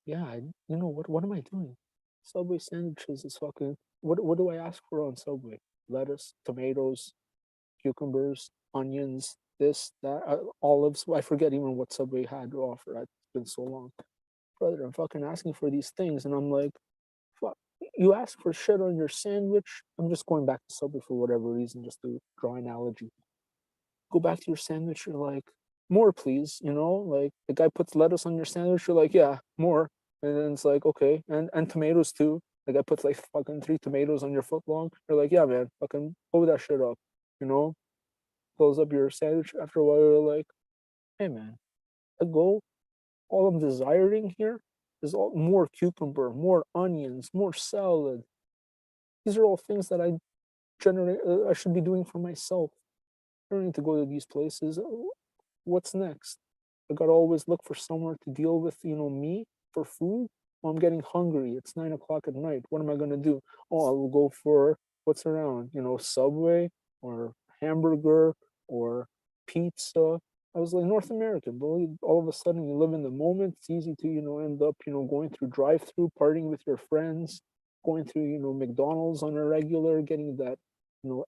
yeah, what am I doing? Subway sandwiches is fucking. What do I ask for on Subway? Lettuce, tomatoes, cucumbers, onions, this, that, olives. I forget even what Subway had to offer. It's been so long, brother. I'm fucking asking for these things, and I'm like, fuck, you ask for shit on your sandwich. I'm just going back to Subway for whatever reason, just to draw an analogy. Go back to your sandwich, you're like, more please, like the guy puts lettuce on your sandwich, you're like, yeah, more. And then it's like, okay, and tomatoes too. The guy puts like fucking 3 tomatoes on your foot long. You're like, yeah, man, fucking blow that shit up, you know? Close up your sandwich. After a while, you're like, hey man, a goal, all I'm desiring here is more cucumber, more onions, more salad. These are all things that I should be doing for myself. I don't need to go to these places. What's next? I gotta always look for somewhere to deal with, me for food. Oh, I'm getting hungry. It's 9 o'clock at night. What am I gonna do? Oh, I will go for what's around, Subway or hamburger or pizza. I was like North American, but all of a sudden you live in the moment. It's easy to, end up, going through drive-through, partying with your friends, going through, McDonald's on a regular, getting that,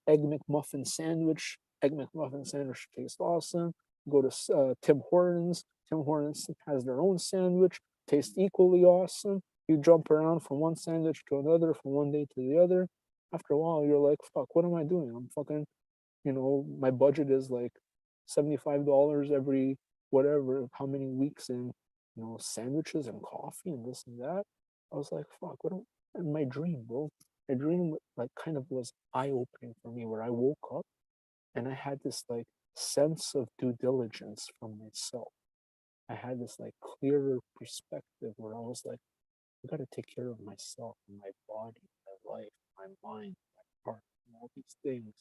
egg McMuffin sandwich. Egg McMuffin sandwich tastes awesome. Go to Tim Hortons. Tim Hortons has their own sandwich, tastes equally awesome. You jump around from one sandwich to another, from one day to the other. After a while, you're like, fuck, what am I doing? I'm fucking, my budget is like $75 every whatever, how many weeks in, sandwiches and coffee and this and that. I was like, fuck, and my dream, bro. My dream like kind of was eye-opening for me where I woke up and I had this like sense of due diligence from myself. I had this like clearer perspective where I was like, I gotta take care of myself and my body, my life, my mind, my heart, and all these things.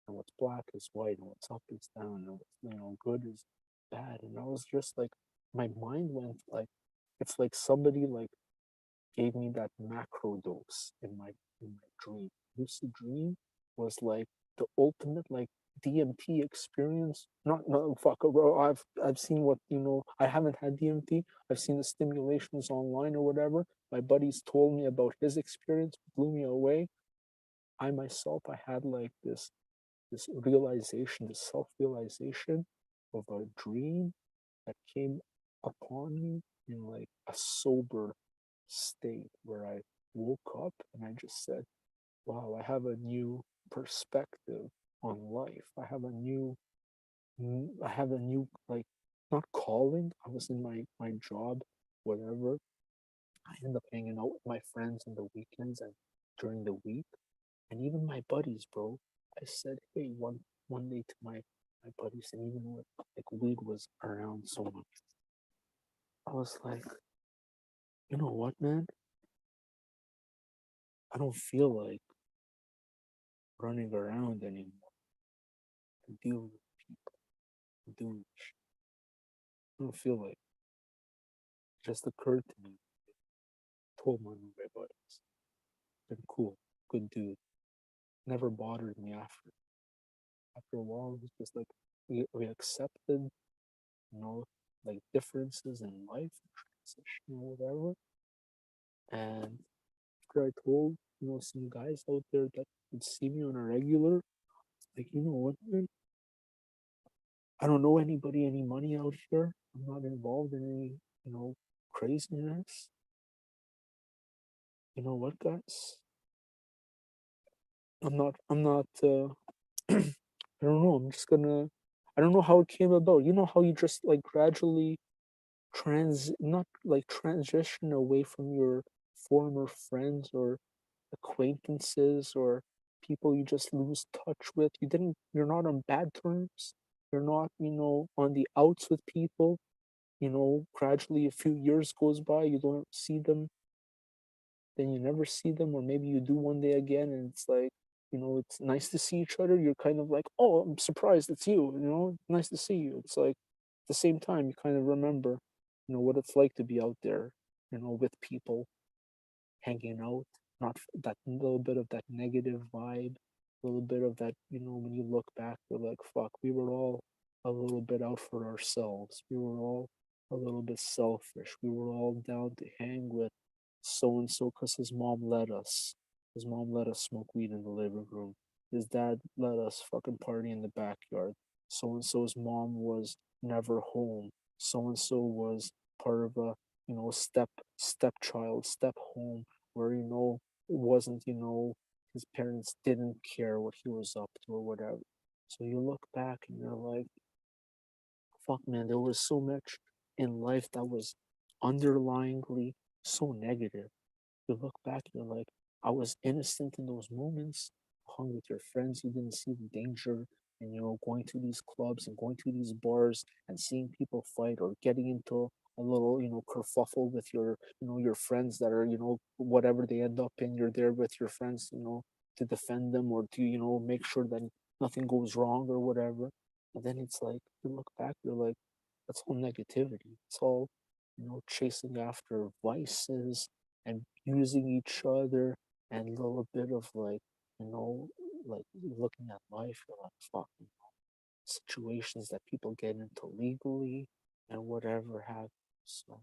And what's black is white, and what's up is down, and what's good is bad. And I was just like, my mind went like, it's like somebody like gave me that macro dose in my dream. Lucid dream was like the ultimate like DMT experience. Not no fuck bro. I've seen what I haven't had DMT. I've seen the stimulations online or whatever. My buddies told me about his experience, blew me away. I myself I had like this realization, this self-realization of a dream that came upon me in like a sober state where I woke up and I just said, wow, I have a new perspective on life. I have a new, like, not calling. I was in my job, whatever. I end up hanging out with my friends on the weekends and during the week. And even my buddies, bro, I said, hey, one day to my buddies, and even when like weed was around so much, I was like, you know what, man? I don't feel like running around anymore and dealing with people and doing shit. I don't feel like it just occurred to me. Told one of my buddies, been cool, good dude. Never bothered me after. After a while, it was just like we accepted, you know, like differences in life, transition or whatever. And after I told, some guys out there that would see me on a regular, like, you know what, man? I don't know anybody, any money out here. I'm not involved in any, craziness. You know what, guys? I don't know. I don't know how it came about. You know how you just like gradually not like transition away from your former friends or acquaintances or people you just lose touch with. You're not on bad terms. You're not, on the outs with people. Gradually a few years goes by, you don't see them, then you never see them, or maybe you do one day again, and it's like, it's nice to see each other. You're kind of like, oh, I'm surprised it's you, nice to see you. It's like at the same time, you kind of remember, what it's like to be out there, with people hanging out, not that little bit of that negative vibe, a little bit of that, when you look back, you're like, fuck, we were all a little bit out for ourselves. We were all a little bit selfish. We were all down to hang with so and so because his mom let us. His mom let us smoke weed in the living room. His dad let us fucking party in the backyard. So and so's mom was never home. So and so was part of a, stepchild, step home where, it wasn't, his parents didn't care what he was up to or whatever. So you look back and you're like, fuck, man, there was so much in life that was underlyingly so negative. You look back, you're like, I was innocent in those moments, hung with your friends, you didn't see the danger, and going to these clubs and going to these bars and seeing people fight or getting into a little, kerfuffle with your friends that are, whatever they end up in, you're there with your friends, to defend them or to, make sure that nothing goes wrong or whatever. And then it's like, you look back, you're like, that's all negativity. It's all, chasing after vices and using each other and a little bit of like, you know, like looking at life, you're like, fuck, situations that people get into legally and whatever have. So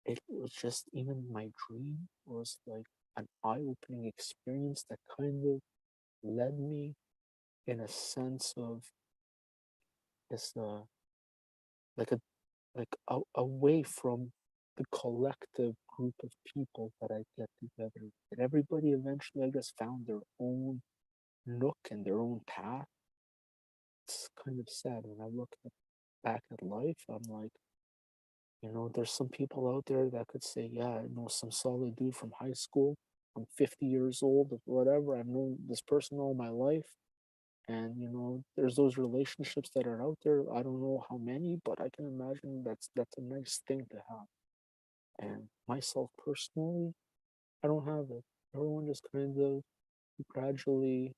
it was just, even my dream was like an eye-opening experience that kind of led me in a sense of this, like a away from the collective group of people that I get together with. And everybody eventually, I guess, found their own nook and their own path. It's kind of sad when I look back at life. I'm like, there's some people out there that could say, yeah, I know some solid dude from high school. I'm 50 years old or whatever. I've known this person all my life. And, there's those relationships that are out there. I don't know how many, but I can imagine that's a nice thing to have. And myself personally, I don't have it. Everyone just kind of gradually,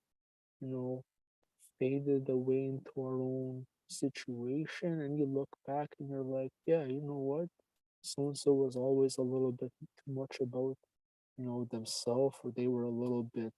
you know, faded away into our own situation. And you look back and you're like, yeah, you know what? So and so was always a little bit too much about, themselves, or they were a little bit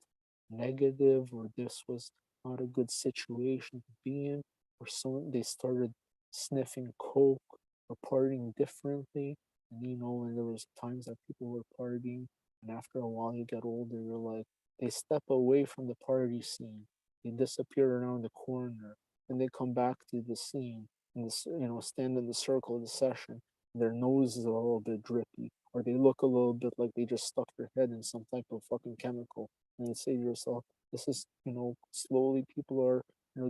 negative, or this was not a good situation to be in, or they started sniffing coke or partying differently. And and there was times that people were partying, and after a while you get older, you're like, they step away from the party scene, they disappear around the corner, and they come back to the scene and this, stand in the circle of the session. Their nose is a little bit drippy, or they look a little bit like they just stuck their head in some type of fucking chemical. And you say to yourself, this is, slowly people are,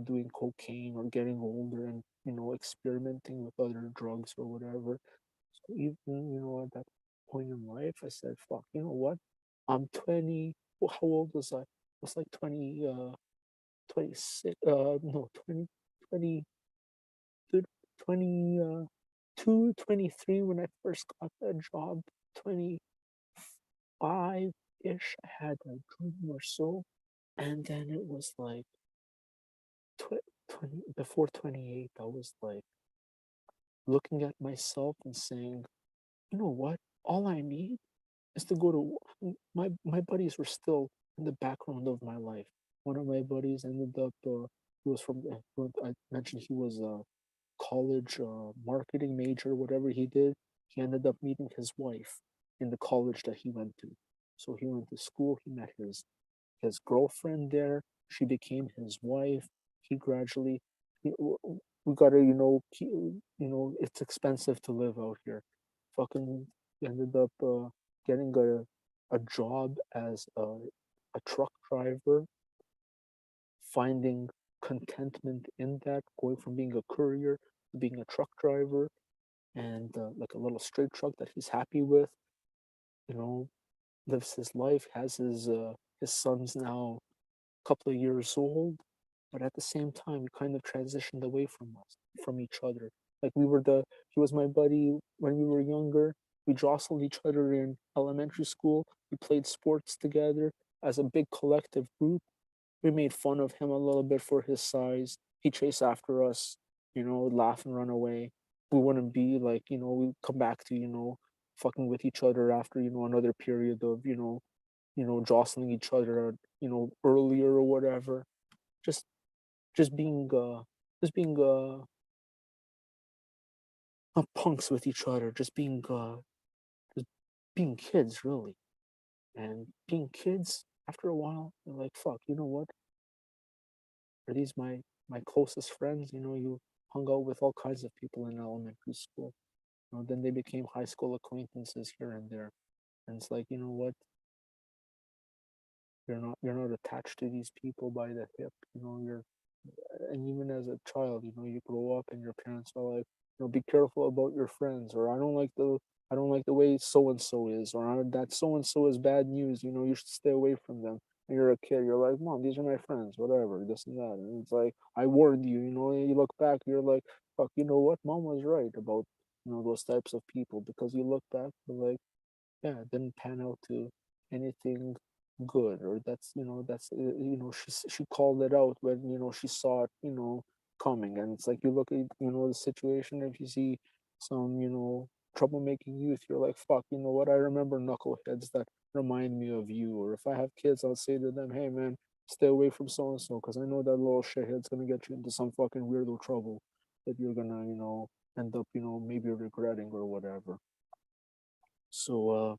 doing cocaine or getting older and, experimenting with other drugs or whatever. So even, at that point in life, I said, fuck, you know what? I'm 20. how old was I? I was like 20, 26, no, 20, 20, 22, 23 when I first got that job. 25-ish, I had a dream or so. And then it was like 20, before 28, I was like looking at myself and saying, you know what? All I need is to go to my buddies were still in the background of my life. One of my buddies ended up he was from I mentioned he was a college marketing major, whatever he did. He ended up meeting his wife in the college that he went to. So he went to school. He met his girlfriend there. She became his wife. He gradually, we gotta, it's expensive to live out here. Fucking ended up getting a job as a truck driver, finding contentment in that, going from being a courier to being a truck driver, and like a little straight truck that he's happy with. You know, lives his life, has his sons now couple of years old, but at the same time, we kind of transitioned away from each other. Like he was my buddy when we were younger. We jostled each other in elementary school. We played sports together as a big collective group. We made fun of him a little bit for his size. He chased after us, laugh and run away. We wouldn't be like, we come back to, fucking with each other after, another period of, jostling each other, earlier or whatever. Just just being just being punks with each other, just being kids really. And being kids, after a while, you're like, fuck, you know what? Are these my closest friends? You hung out with all kinds of people in elementary school. Then they became high school acquaintances here and there. And it's like, you know what? You're not attached to these people by the hip. You're and even as a child, you grow up and your parents are like, be careful about your friends, or I don't like the way so and so is, or that so and so is bad news. You should stay away from them. And you're a kid, you're like, Mom, these are my friends, whatever, this and that. And it's like, I warned you. And you look back, you're like, fuck, you know what? Mom was right about those types of people, because you look back, you're like, yeah, it didn't pan out to anything good, or she called it out when she saw it coming. And it's like, you look at the situation, if you see some troublemaking youth, you're like, fuck, you know what, I remember knuckleheads that remind me of you. Or if I have kids, I'll say to them, hey man, stay away from so and so, because I know that little shithead's gonna get you into some fucking weirdo trouble that you're gonna end up maybe regretting or whatever. So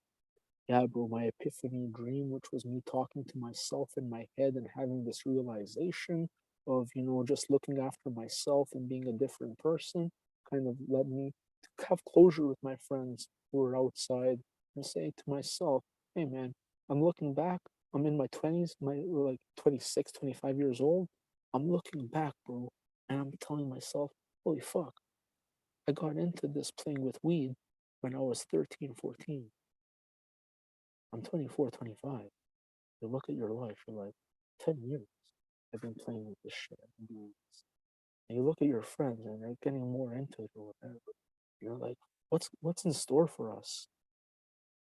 yeah, bro, my epiphany dream, which was me talking to myself in my head and having this realization of, just looking after myself and being a different person, kind of led me to have closure with my friends who were outside and say to myself, hey, man, I'm looking back. I'm in my 20s, like 26, 25 years old. I'm looking back, bro, and I'm telling myself, holy fuck, I got into this playing with weed when I was 13, 14. I'm 24, 25. You look at your life, you're like, 10 years I've been playing with this shit. I've been doing this. And you look at your friends and they're getting more into it or whatever. You're like, what's in store for us?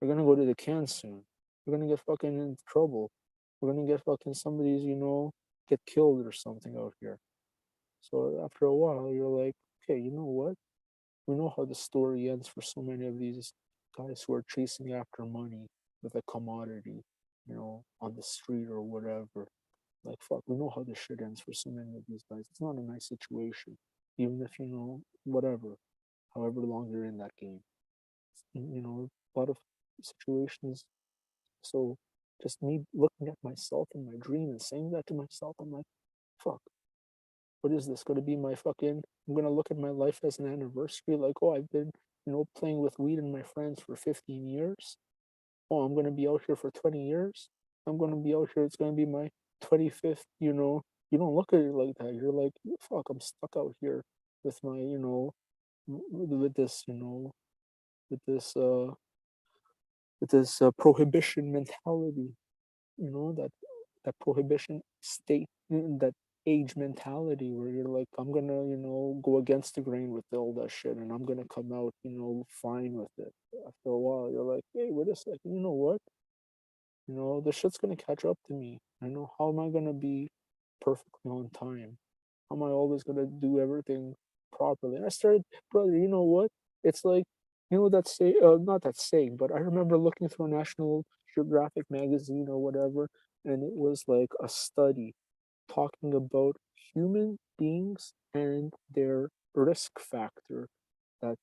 We're gonna go to the can soon. We're gonna get fucking into trouble. We're gonna get fucking somebody's, get killed or something out here. So after a while, you're like, okay, you know what? We know how the story ends for so many of these guys who are chasing after money with a commodity, on the street or whatever. Like, fuck, we know how this shit ends for so many of these guys. It's not a nice situation, even if whatever, however long you're in that game. A lot of situations. So, just me looking at myself in my dream and saying that to myself, I'm like, fuck, what is this going to be my fucking? I'm going to look at my life as an anniversary, like, oh, I've been, playing with weed and my friends for 15 years. Oh, I'm going to be out here for 20 years. I'm going to be out here. It's going to be my 25th, You don't look at it like that. You're like, fuck, I'm stuck out here with my, with this, with this, with this prohibition mentality. that prohibition state, that age mentality where you're like, I'm gonna, go against the grain with all that shit, and I'm gonna come out, fine with it. After a while, you're like, hey, wait a second, you know what? The shit's gonna catch up to me. How am I gonna be perfectly on time? How am I always gonna do everything properly? And I started, brother, you know what? It's like, that say, not that saying, but I remember looking through a National Geographic magazine or whatever, and it was like a study talking about human beings and their risk factor. That,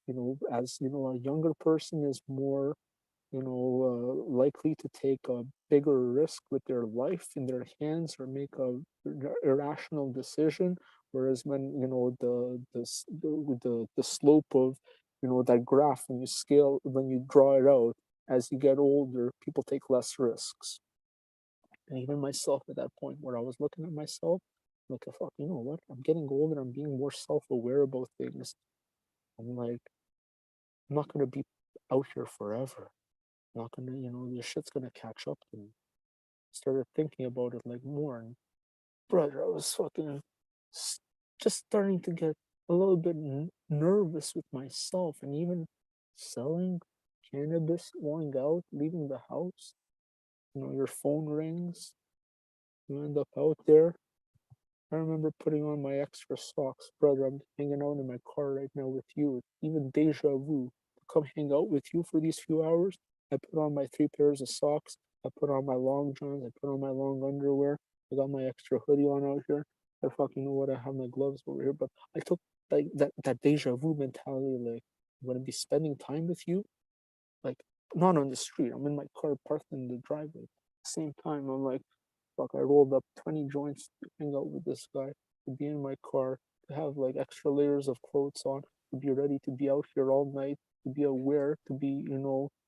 as a younger person is more, likely to take a bigger risk with their life in their hands or make a irrational decision, whereas when, the slope of, that graph, when you draw it out, as you get older, people take less risks. And even myself at that point, where I was looking at myself like, fuck, you know what? I'm getting older. I'm being more self-aware about things. I'm like, I'm not gonna be out here forever. I'm not gonna, this shit's gonna catch up to me. Started thinking about it like more, and brother, I was fucking just starting to get a little bit nervous with myself, and even selling cannabis, going out, leaving the house. Your phone rings, you end up out there. I remember putting on my extra socks. Brother, I'm hanging out in my car right now with you. Even deja vu. To come hang out with you for these few hours. I put on my 3 pairs of socks. I put on my long johns. I put on my long underwear. I got my extra hoodie on out here. I fucking know what, I have my gloves over here. But I took like that deja vu mentality, like, I'm gonna be spending time with you. Like, not on the street. I'm in my car parked in the driveway. At the same time, I'm like, fuck, I rolled up 20 joints to hang out with this guy, to be in my car, to have like extra layers of clothes on, to be ready to be out here all night, to be aware, to be,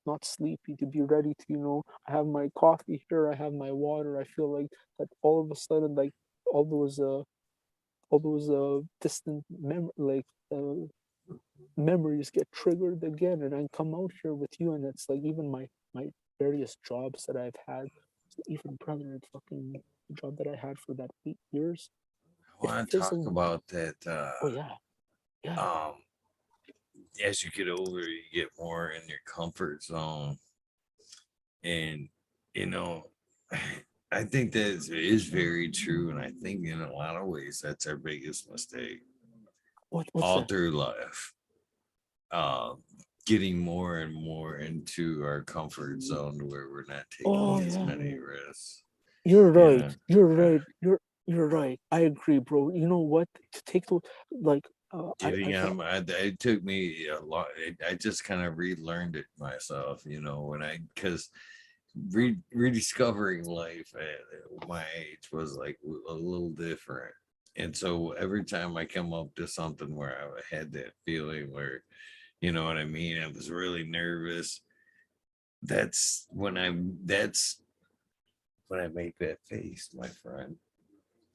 not sleepy, to be ready to, I have my coffee here, I have my water. I feel like that all of a sudden, like, all those, uh, distant memories get triggered again, and I come out here with you, and it's like even my various jobs that I've had, even brother, fucking job that I had for that 8 years, I it want to talk fizzled. about that. Oh yeah, yeah. Um, as you get older, you get more in your comfort zone, and you know, I think that is very true, and I think in a lot of ways that's our biggest mistake What's all that? through life. Um, Getting more and more into our comfort zone where we're not Oh taking as yeah, many risks. you're right. Yeah. You're right. You're right. I agree, bro. You know what? To take the like, I Getting out come. my it took me a lot. I just kind of relearned it myself, when I because rediscovering life at my age was like a little different. And so every time I come up to something where I had that feeling where, you know what I mean, I was really nervous. That's when I make that face, my friend.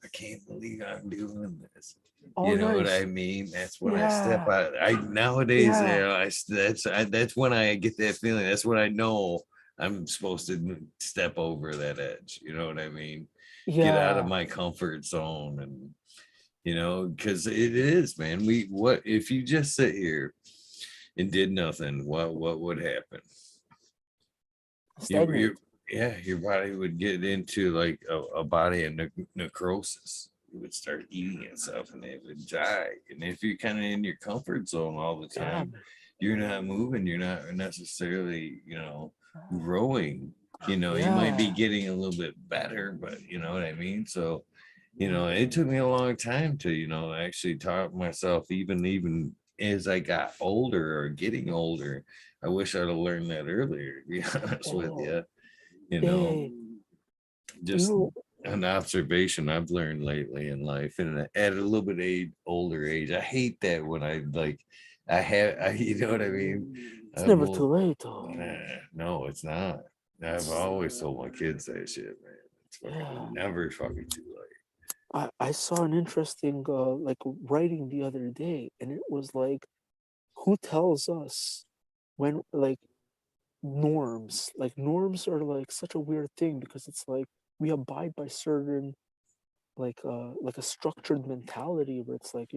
I can't believe I'm doing this. Oh, You know what nice. I mean? That's when I step Yeah, out. I nowadays, yeah, that's when I get that feeling. That's when I know I'm supposed to step over that edge. You know what I mean? Get out of yeah. my comfort zone, and because it is, man. What if you just sit here and did nothing? What would happen? You Stagnate. yeah, your body would get into like a body of necrosis. It would start eating itself, and it would die. And if you're kind of in your comfort zone all the Yeah, time, man. you're not moving, you're not necessarily, growing. You might be Yeah. getting a little bit better, but you know what I mean? So, it took me a long time to, actually taught myself, even as I got older or getting older. I wish I'd have learned that earlier, to be honest with Oh, you. You know, hey, you just know, an observation I've learned lately in life, and at a little bit older age. I hate that when I like, you know what I mean? it's I never too will, late, though. no, it's not. I've always told my kids that shit, man. It's fucking Yeah. never fucking too late. I saw an interesting like writing the other day, and it was like, who tells us when, like, norms? Like, norms are like such a weird thing, because it's like we abide by certain like a structured mentality where it's like,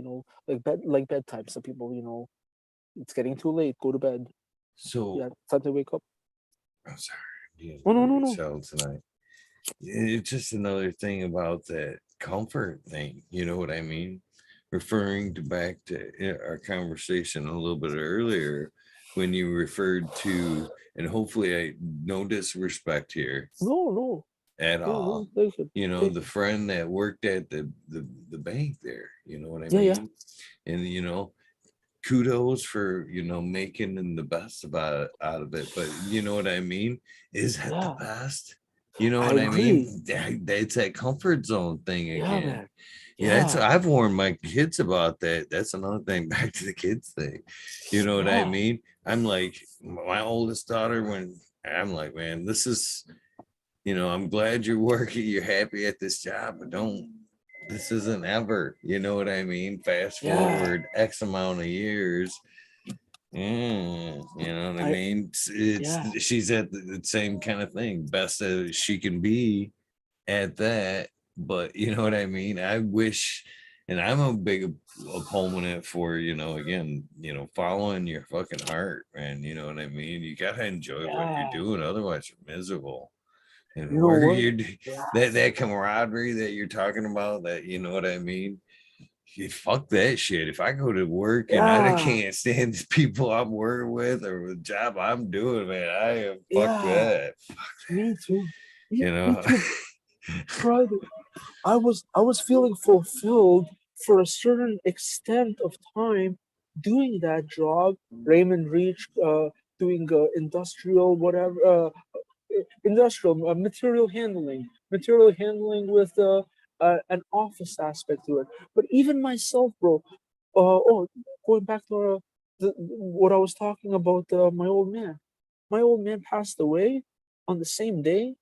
like bedtime. Some people, it's getting too late, go to bed. So Yeah, it's time to wake up. I'm sorry, you Oh no, hurt no, no. yourself tonight. It's just another thing about that comfort thing. You know what I mean? Referring to back to our conversation a little bit earlier when you referred to, and hopefully I no disrespect here No, no, at no, no, all. take it. You know, Take the it. friend that worked at the bank there, you know what I Yeah, yeah, mean? And kudos for making the best about out of it, but you know what I mean, is that the yeah. best? You know I what I mean? agree. That's that comfort zone thing Yeah, again. man. Yeah, that's Yeah, I've warned my kids about that. That's another thing. Back to the kids thing, you know what I yeah, mean? I'm like, my oldest daughter, when I'm like, man, this is, I'm glad you're working, you're happy at this job, but don't, this isn't ever, you know what I mean? Fast yeah. forward X amount of years. You know what I I mean? yeah, She's at the same kind of thing, best as she can be at that. But you know what I mean? I wish, and I'm a big opponent for, again, following your fucking heart, man. You know what I mean? You gotta enjoy what you're yeah. doing, otherwise you're miserable. And You know where what? you're Yeah, that camaraderie that you're talking about, that you know what I mean? Fuck that shit. If I go to work and I yeah, can't stand the people I'm working with or the job I'm doing, man, I am fuck yeah. that. Me too. Me, You me know. too. Brother, I was feeling fulfilled for a certain extent of time doing that job. Raymond Reach, doing industrial whatever, industrial material handling with an office aspect to it. But even myself, bro. Oh, going back to what I was talking about, my old man. My old man passed away on the same day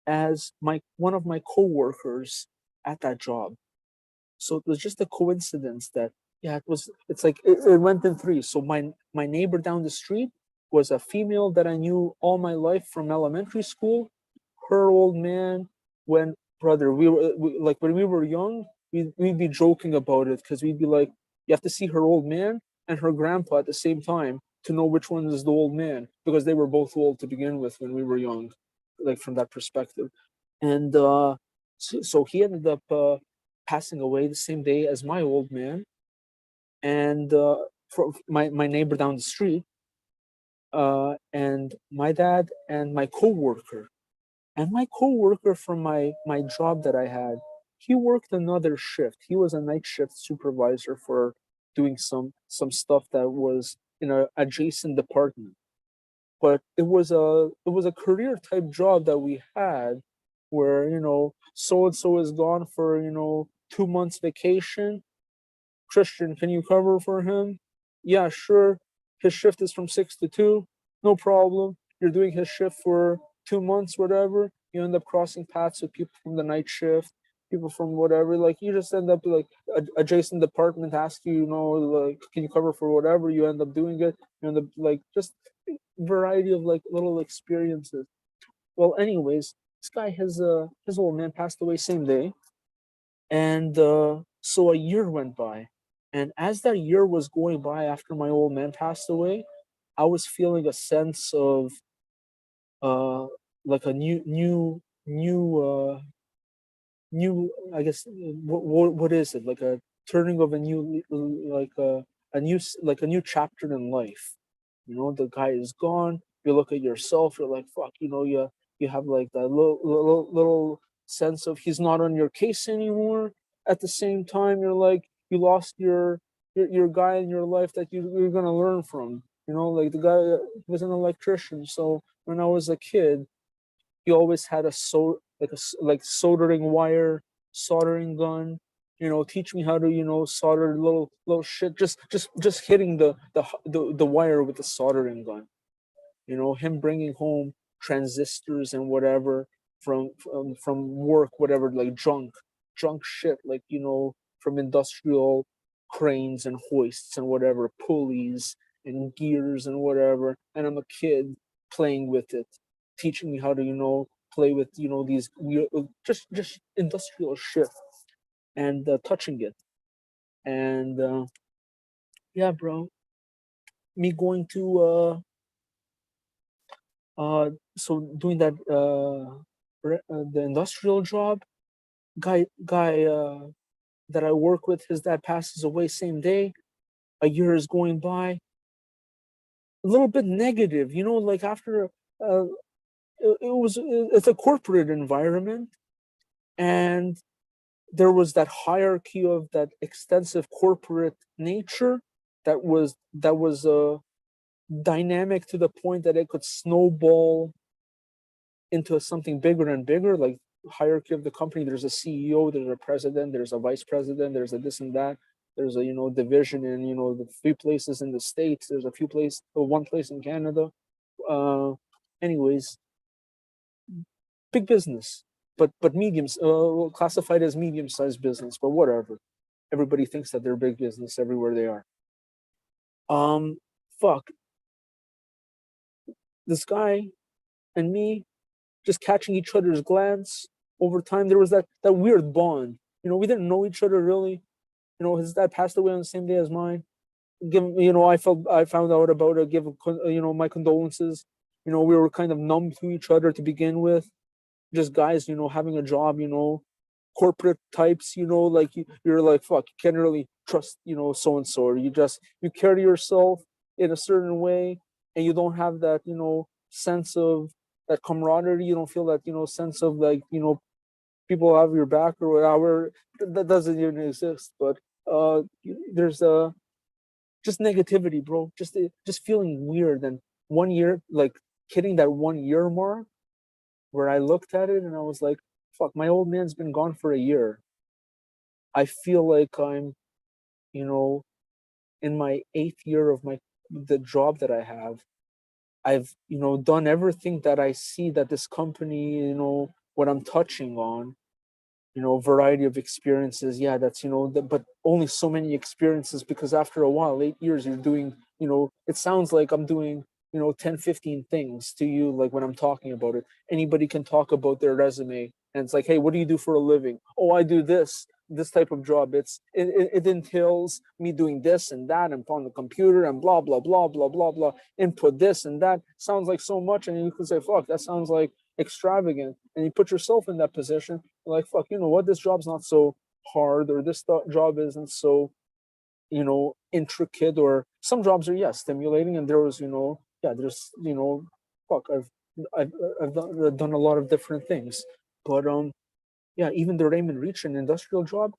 as my one of my coworkers at that job. So it was just a coincidence that, yeah, it's like it went in three. So my neighbor down the street was a female that I knew all my life from elementary school. Her old man, when brother, like when we were young, we'd be joking about it because we'd be like, you have to see her old man and her grandpa at the same time to know which one is the old man, because they were both old to begin with when we were young, like from that perspective. And so he ended up passing away the same day as my old man, and for my neighbor down the street, and my dad and my coworker. And my coworker from my job that I had, he worked another shift. He was a night shift supervisor for doing some stuff that was in a adjacent department. But it was a career type job that we had, where so and so is gone for 2 months vacation. Christian, can you cover for him? Yeah, sure. His shift is from 6 to 2. No problem. You're doing his shift for 2 months, whatever. You end up crossing paths with people from the night shift, people from whatever. Like, you just end up like adjacent department ask you, like, can you cover for whatever? You end up doing it. You end up like just variety of like little experiences. Well, anyways, this guy, his old man passed away same day, and so a year went by. And as that year was going by after my old man passed away, I was feeling a sense of uh, like a new, I guess, what is it, like a turning of a new, like a new chapter in life. The guy is gone. You look at yourself, you're like, fuck, you have like that little sense of he's not on your case anymore. At the same time, you're like, you lost your guy in your life that you're gonna learn from. Like the guy was an electrician. So when I was a kid, he always had like soldering wire, soldering gun. Teach me how to solder little shit. Just hitting the wire with the soldering gun. Him bringing home transistors and whatever from work, whatever, like junk shit, like from industrial cranes and hoists and whatever, pulleys and gears and whatever. And I'm a kid playing with it, teaching me how to play with these weird, just industrial shit and touching it. And yeah, bro, me going to so doing that the industrial job. Guy that I work with, his dad passes away same day. A year is going by. A little bit negative, like after it's a corporate environment, and there was that hierarchy of that extensive corporate nature that was dynamic to the point that it could snowball into something bigger and bigger, like hierarchy of the company. There's a CEO, there's a president, there's a vice president, there's a this and that. There's a division in the few places in the States. There's a few place, one place in Canada. Uh, anyways, big business, but mediums, classified as medium-sized business, but whatever. Everybody thinks that they're big business everywhere they are. Um, fuck. This guy and me just catching each other's glance over time. There was that weird bond. We didn't know each other really. His dad passed away on the same day as mine. I found out about it. Give my condolences. We were kind of numb to each other to begin with. Just guys, having a job, corporate types, like you're like, fuck, you can't really trust, so and so. Or you carry yourself in a certain way, and you don't have that, sense of that camaraderie. You don't feel that, sense of like, people have your back or whatever. That doesn't even exist. But there's just negativity, bro. Just feeling weird. And 1 year, like hitting that 1 year mark, where I looked at it and I was like, fuck, my old man's been gone for a year. I feel like I'm, in my 8th year of the job that I have. I've, done everything that I see that this company, what I'm touching on, variety of experiences. Yeah, that's, but only so many experiences, because after a while, 8 years, you're doing, it sounds like I'm doing, 10, 15 things to you. Like when I'm talking about it, anybody can talk about their resume and it's like, hey, what do you do for a living? Oh, I do this type of job. It entails me doing this and that and on the computer and blah blah blah blah blah blah, input this and that. Sounds like so much, and you could say, fuck, that sounds like extravagant. And you put yourself in that position, like, fuck, you know what, this job's not so hard, or this job isn't so intricate. Or some jobs are, yes, stimulating, and there was, yeah, there's, fuck, I've done a lot of different things. But yeah, even the Raymond Reach, an industrial job,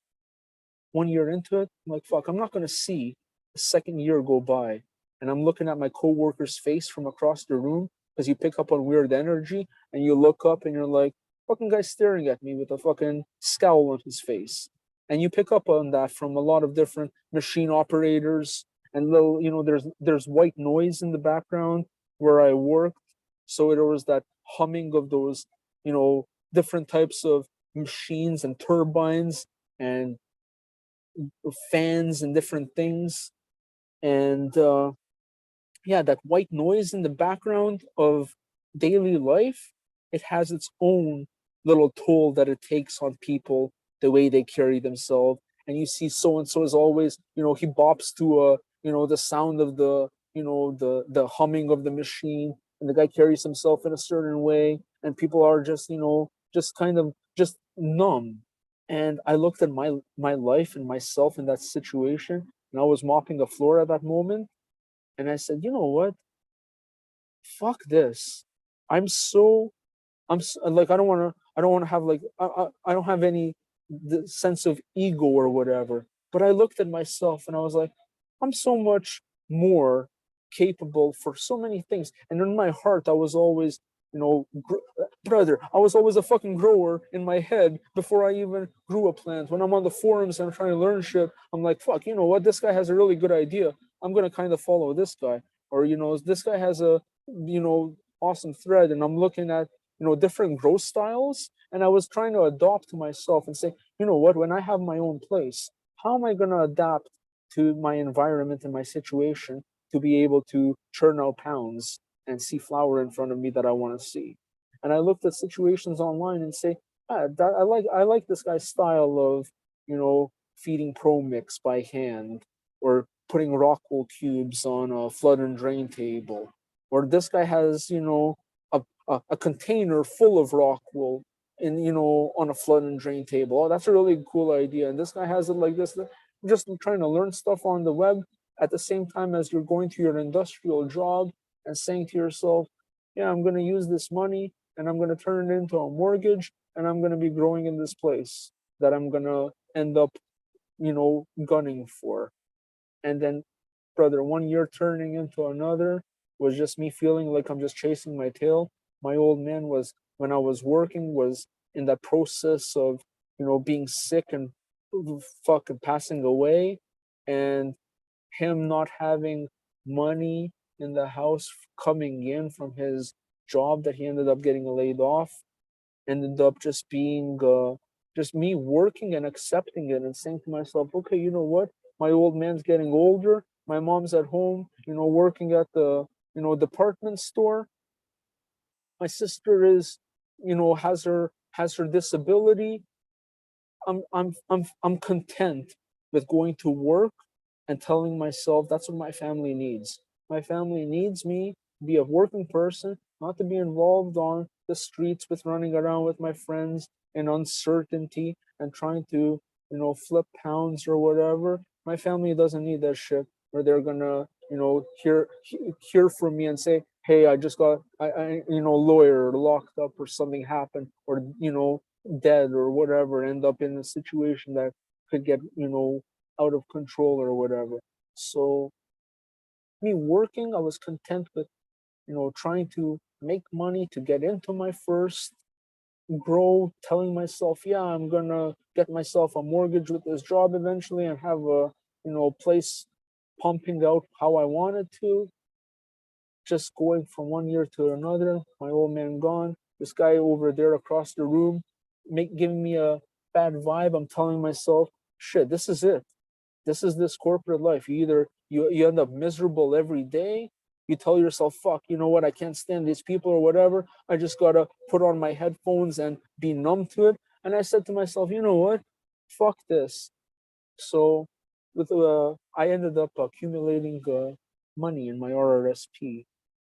1 year into it, I'm like, fuck, I'm not gonna see the second year go by and I'm looking at my coworker's face from across the room, because you pick up on weird energy and you look up and you're like, fucking guy's staring at me with a fucking scowl on his face. And you pick up on that from a lot of different machine operators, and little, there's white noise in the background where I worked. So there was that humming of those, different types of machines and turbines and fans and different things. And yeah, that white noise in the background of daily life, it has its own little toll that it takes on people, the way they carry themselves. And you see so and so is always, he bops to the sound of the humming of the machine, and the guy carries himself in a certain way, and people are just, just kind of just numb. And I looked at my life and myself in that situation, and I was mopping the floor at that moment, and I said, you know what? Fuck this. I'm so like, I don't want to have like, I don't have any the sense of ego or whatever. But I looked at myself and I was like, I'm so much more capable for so many things. And in my heart, I was always, brother, I was always a fucking grower in my head before I even grew a plant. When I'm on the forums and I'm trying to learn shit, I'm like, fuck, you know what? This guy has a really good idea. I'm gonna kind of follow this guy. Or, this guy has a, awesome thread, and I'm looking at, different growth styles, and I was trying to adopt to myself and say, you know what, when I have my own place, how am I going to adapt to my environment and my situation to be able to churn out pounds and see flower in front of me that I want to see? and I looked at situations online and say, I like this guy's style of, feeding Pro Mix by hand, or putting Rockwool cubes on a flood and drain table, or this guy has, a container full of Rockwool in, on a flood and drain table. Oh, that's a really cool idea. And this guy has it like this. Just trying to learn stuff on the web at the same time as you're going to your industrial job and saying to yourself, yeah, I'm going to use this money and I'm going to turn it into a mortgage, and I'm going to be growing in this place that I'm going to end up, gunning for. And then, brother, 1 year turning into another was just me feeling like I'm just chasing my tail. My old man was, when I was working, was in that process of, being sick and fucking passing away, and him not having money in the house coming in from his job that he ended up getting laid off, ended up just being just me working and accepting it and saying to myself, okay, you know what? My old man's getting older. My mom's at home, working at the, department store. My sister is, has her disability. I'm content with going to work and telling myself that's what my family needs. My family needs me to be a working person, not to be involved on the streets with running around with my friends in uncertainty and trying to, flip pounds or whatever. My family doesn't need that shit where they're gonna, hear from me and say, hey, I just got, lawyer locked up or something happened, or, dead or whatever, end up in a situation that could get, out of control or whatever. So me working, I was content with, trying to make money to get into my first grow, telling myself, yeah, I'm gonna get myself a mortgage with this job eventually and have a, place pumping out how I wanted to. Just going from 1 year to another, my old man gone, this guy over there across the room giving me a bad vibe. I'm telling myself, shit, this is it. This is this corporate life. You end up miserable every day. You tell yourself, fuck, you know what, I can't stand these people or whatever. I just gotta put on my headphones and be numb to it. And I said to myself, you know what? Fuck this. So with I ended up accumulating money in my RRSP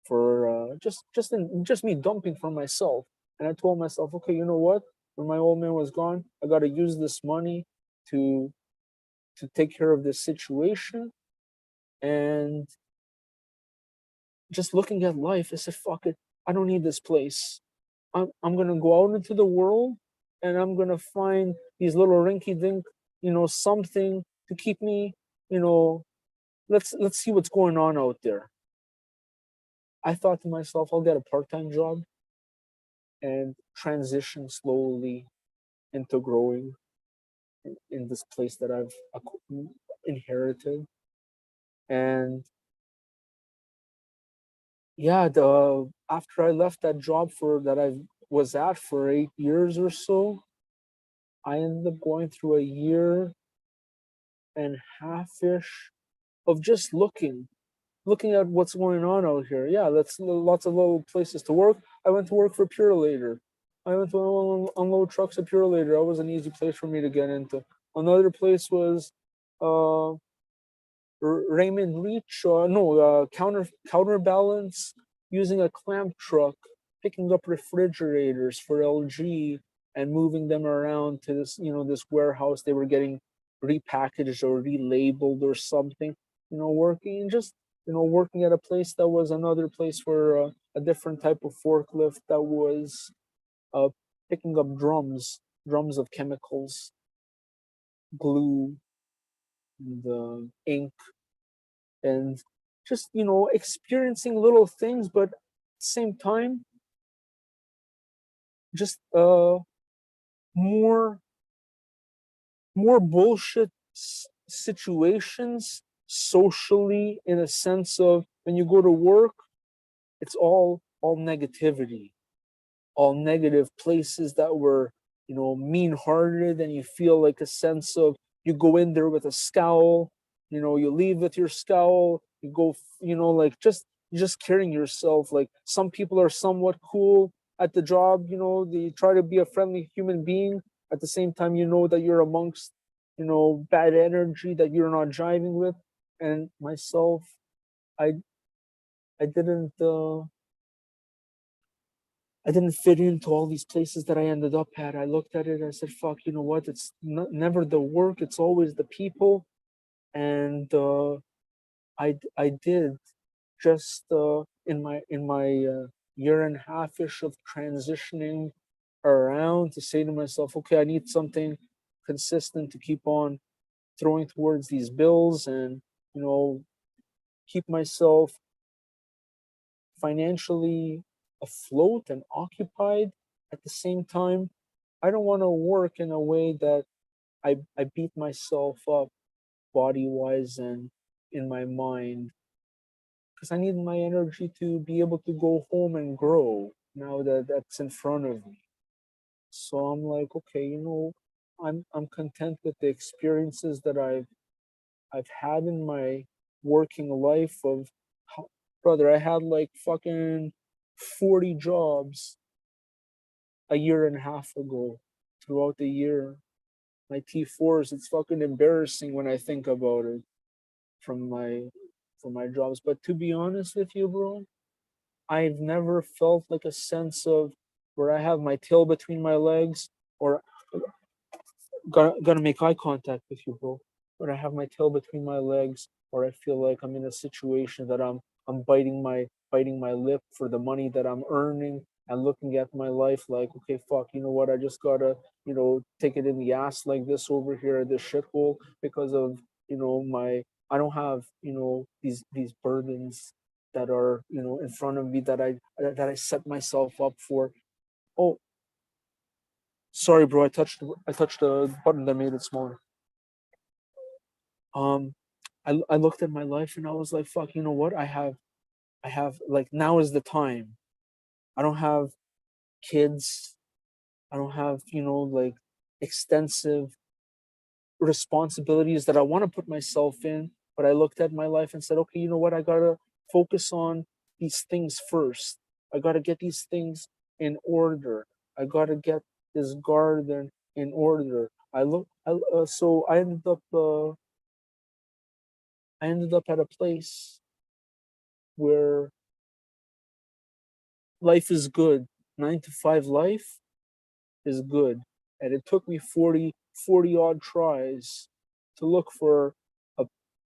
for just me dumping for myself. And I told myself, okay, you know what? When my old man was gone, I got to use this money to take care of this situation. And just looking at life, I said, fuck it, I don't need this place. I'm gonna go out into the world and I'm gonna find these little rinky dink, something to keep me, you know, let's see what's going on out there. I thought to myself, I'll get a part-time job and transition slowly into growing in this place that I've inherited. And yeah, the after I left that job for that I was at for 8 years or so, I ended up going through a year and half-ish of just looking at what's going on out here. Yeah, that's lots of little places to work. I went to work for Purelator. I went to unload trucks at Purelator. That was an easy place for me to get into. Another place was uh, Raymond Reach. Counterbalance using a clamp truck, picking up refrigerators for LG and moving them around to this, this warehouse. They were getting repackaged or relabeled or something. Working just working at a place that was another place for a different type of forklift that was uh, picking up drums of chemicals, glue, and ink, and just experiencing little things, but at the same time, just more bullshit situations socially, in a sense of when you go to work, it's all negativity, all negative places that were, mean-hearted, and you feel like a sense of, you go in there with a scowl, you leave with your scowl, you go, like just carrying yourself like some people are somewhat cool, at the job, they try to be a friendly human being. At the same time, you know that you're amongst, bad energy that you're not jiving with. And myself, I I didn't uh, I didn't fit into all these places that I ended up at. I looked at it. I said, "Fuck, you know what? It's never the work. It's always the people." And I did just in my year and a half ish of transitioning around to say to myself, okay, I need something consistent to keep on throwing towards these bills and you know keep myself financially afloat and occupied. At the same time, I don't want to work in a way that I beat myself up body wise and in my mind, because I need my energy to be able to go home and grow now that that's in front of me. So I'm like, okay, I'm content with the experiences that I've had in my working life of brother, I had like fucking 40 jobs a year and a half ago throughout the year. My T4s, it's fucking embarrassing when I think about it from my jobs. But to be honest with you, bro, I've never felt like a sense of where I have my tail between my legs or gotta make eye contact with you, bro. When I have my tail between my legs, or I feel like I'm in a situation that I'm biting my lip for the money that I'm earning and looking at my life like, okay, fuck, you know what? I just gotta, take it in the ass like this over here at this shithole because of my I don't have these burdens that are in front of me that I set myself up for. Oh, sorry, bro. I touched the button that made it smaller. Um, I looked at my life and I was like, fuck. You know what? I have like now is the time. I don't have kids. I don't have like extensive responsibilities that I want to put myself in. But I looked at my life and said, okay, you know what? I gotta focus on these things first. I gotta get these things in order. I gotta get this garden in order. So I ended up at a place where life is good. 9 to 5 life is good. And it took me 40 odd tries to look for a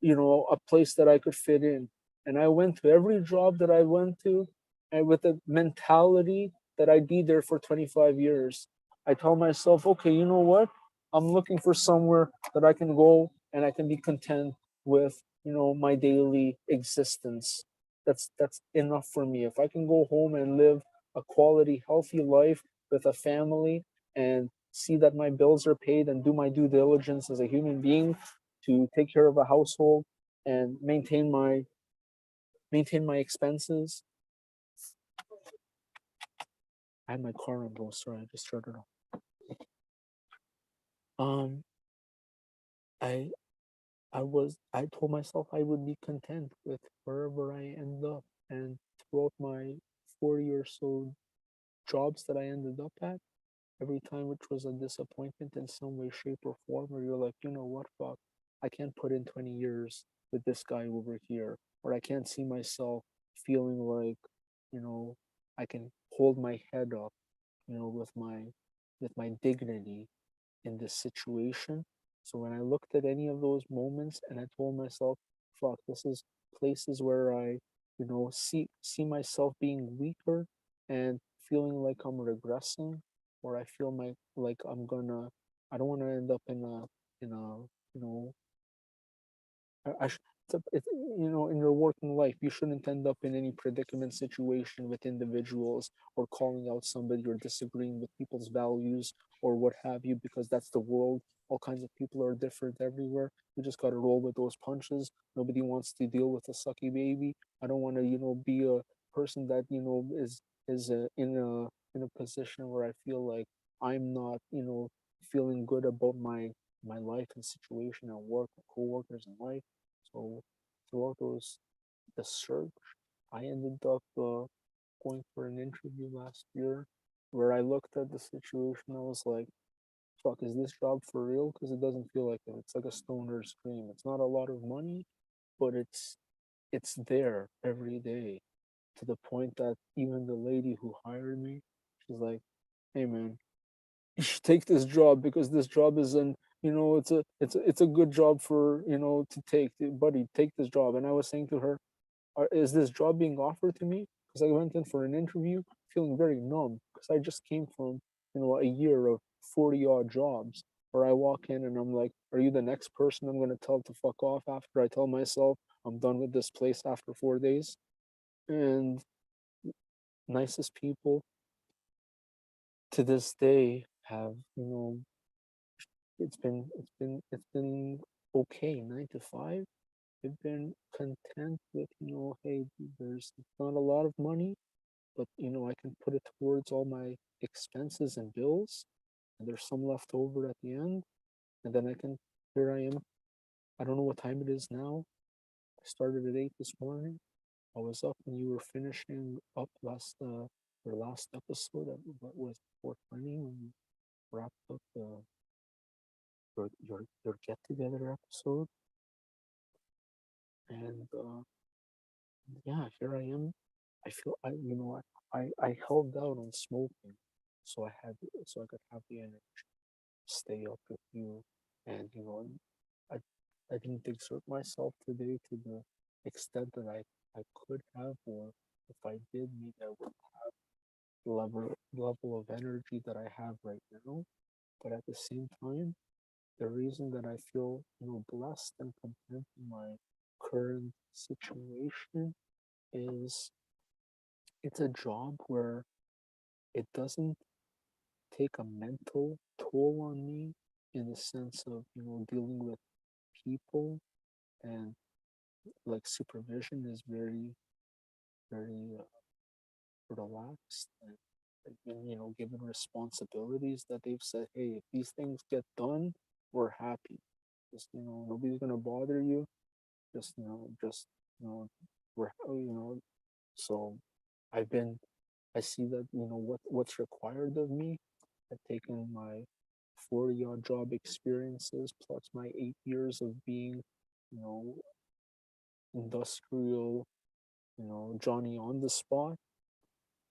a place that I could fit in. And I went to every job that I went to and with the mentality that I'd be there for 25 years. I tell myself, okay, you know what? I'm looking for somewhere that I can go and I can be content with, my daily existence. That's enough for me. If I can go home and live a quality, healthy life with a family and see that my bills are paid and do my due diligence as a human being to take care of a household and maintain my expenses. I had my car on, bro. Sorry, I just turned it off. Um, I I told myself I would be content with wherever I end up, and throughout my 40 or so jobs that I ended up at, every time which was a disappointment in some way, shape, or form, where you're like, you know what, fuck, I can't put in 20 years with this guy over here, or I can't see myself feeling like, you know, I can hold my head up, with my dignity in this situation. So when I looked at any of those moments and I told myself, fuck, this is places where I, see myself being weaker and feeling like I'm regressing, or I feel like I don't want to end up in a, you know, I sh- in your working life, you shouldn't end up in any predicament situation with individuals or calling out somebody or disagreeing with people's values or what have you, because that's the world. All kinds of people are different everywhere. You just got to roll with those punches. Nobody wants to deal with a sucky baby. I don't want to, be a person that is in a position where I feel like I'm not, feeling good about my life and situation at work, and coworkers and life. So throughout the search, I ended up going for an interview last year where I looked at the situation. I was like, fuck, is this job for real? Because it doesn't feel like it. It's like a stoner's dream. It's not a lot of money, but it's there every day, to the point that even the lady who hired me, she's like, hey man, you should take this job because this job is an, it's a good job for, to take, buddy, take this job. And I was saying to her, is this job being offered to me? Because I went in for an interview feeling very numb because I just came from, a year of 40 odd jobs where I walk in and I'm like, are you the next person I'm going to tell to fuck off after I tell myself I'm done with this place after 4 days? And nicest people to this day have, it's been okay, 9 to 5. I've been content with, hey, there's not a lot of money, but I can put it towards all my expenses and bills, and there's some left over at the end, and then here I am. I don't know what time it is now. I started at 8 this morning. I was up when you were finishing up your last episode at what was 4:20 when you wrapped up your get together episode, and yeah, here I am. I feel I held out on smoking, so I could have the energy to stay up with you, and I I didn't exert myself today to the extent that I could have, or if I did, maybe I would have the level of energy that I have right now. But at the same time, the reason that I feel blessed and content in my current situation is it's a job where it doesn't take a mental toll on me in the sense of dealing with people, and like supervision is very very relaxed, and given responsibilities that they've said, hey, if these things get done, we're happy. Just nobody's gonna bother you. Just you know we're so I've been I see that what's required of me. I've taken my 40 odd job experiences plus my 8 years of being, you know, industrial, Johnny on the spot,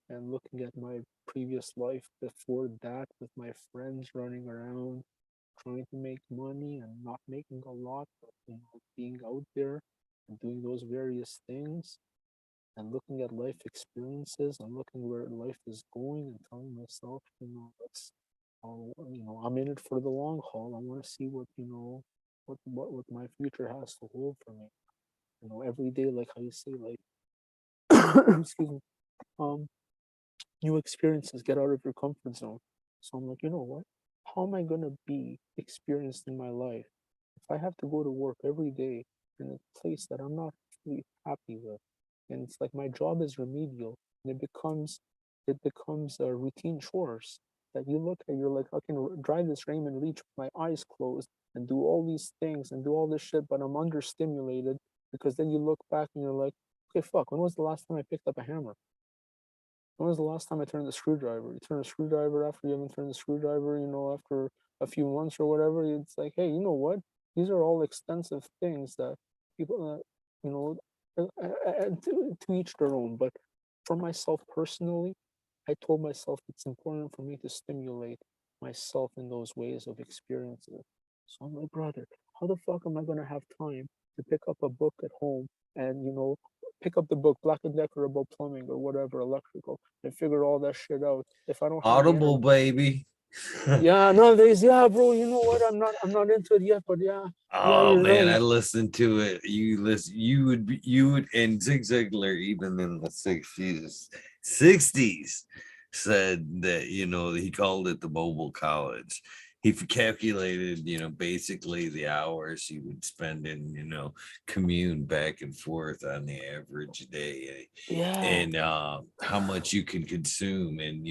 and looking at my previous life before that with my friends running around trying to make money and not making a lot, but being out there and doing those various things, and looking at life experiences and looking where life is going and telling myself, I'm in it for the long haul. I want to see what my future has to hold for me. Every day, like how you say, like, excuse me, um, new experiences, get out of your comfort zone. So I'm like, you know what? How am I gonna be experienced in my life if I have to go to work every day in a place that I'm not really happy with? And it's like my job is remedial, and it becomes a routine chores that you look at. You're like, I can drive this Raymond Reach with my eyes closed and do all these things and do all this shit, but I'm understimulated because then you look back and you're like, okay, fuck, when was the last time I picked up a hammer? When was the last time I turned the screwdriver? You turn a screwdriver after you haven't turned the screwdriver, after a few months or whatever. It's like, hey, you know what? These are all extensive things that people, to each their own. But for myself personally, I told myself it's important for me to stimulate myself in those ways of experiences. So I'm like, brother, how the fuck am I gonna have time to pick up a book at home and pick up the book Black and Decker about plumbing or whatever electrical and figure all that shit out if I don't have the Audible, energy? baby. Yeah, nowadays, yeah, bro. You know what? I'm not into it yet, but yeah, yeah, Oh you're man, I right. listened to it. You would, and Zig Ziglar, even in the '60s, said that he called it the mobile college. He calculated, basically the hours he would spend in, commune back and forth on the average day, Yeah, and how much you can consume, and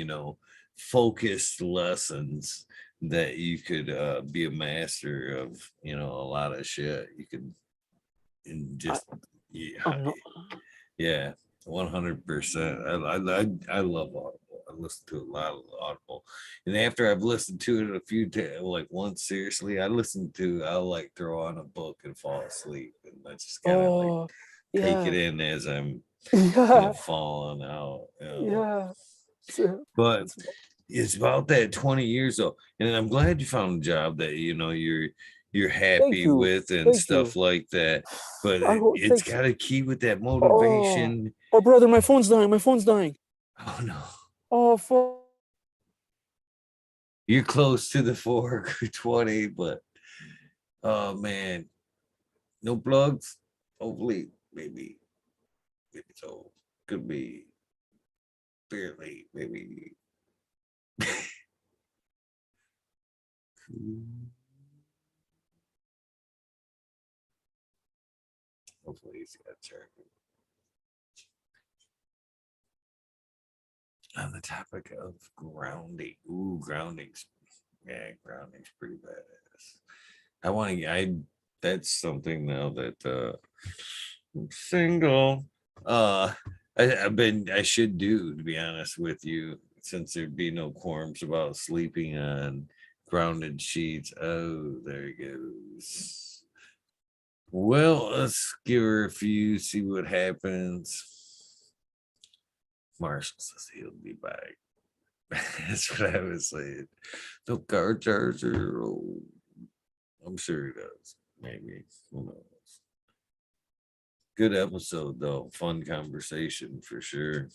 focused lessons that you could be a master of, a lot of shit. You could, and I, just, yeah, I'm not. yeah. 100%. I love Audible. I listen to a lot of Audible, and after I've listened to it a few times, like once seriously, I'll like throw on a book and fall asleep, and I just kind of like Oh, take it yeah, in as I'm yeah, falling out. yeah. So But it's it's about that 20 years though, and I'm glad you found a job that you're thank happy you, with and thank stuff you. like that. But I hope it's thanks. got to keep with that Oh, motivation. oh, brother, my phone's dying. My phone's dying. Oh no. Oh, fuck. You're close to the 420, but oh man, no plugs. Hopefully, maybe so. Could be barely, maybe. Hopefully, he's got charging. On the topic of grounding, ooh, grounding's grounding's pretty badass. I want to. I That's something now that I'm single. Uh, I should do, to be honest with you, since there'd be no quorums about sleeping on grounded sheets. Oh, there it goes. Well, let's give her a few, see what happens. Marshall says he'll be back. That's what I was saying. No car charger. Oh, I'm sure he does. Maybe. Who knows? Good episode though. Fun conversation for sure.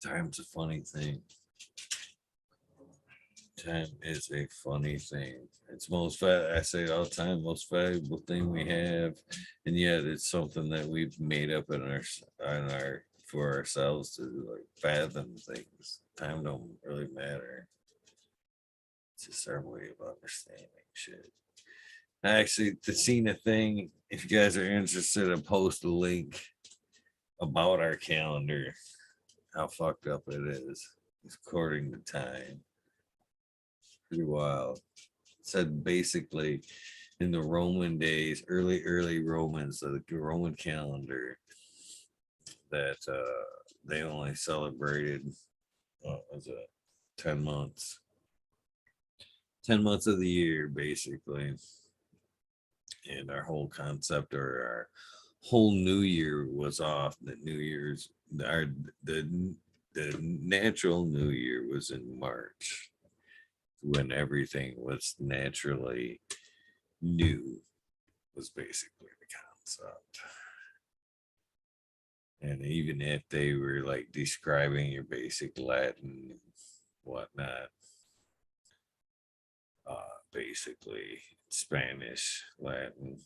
Time's a funny thing. Time is a funny thing. It's I say it all the time, most valuable thing we have, and yet it's something that we've made up in our for ourselves to like fathom things. Time don't really matter. It's just our way of understanding shit. I actually to seen a thing. If you guys are interested, I post a link about our calendar. How fucked up it is, according to time. Pretty wild. It said basically in the Roman days, early Romans, the Roman calendar, that they only celebrated was it 10 months, 10 months of the year, basically, and our whole concept or our whole New Year was off. The New Year's our the natural New Year was in March when everything was naturally new was basically the concept. And even if they were like describing your basic Latin and whatnot, basically Spanish, Latin,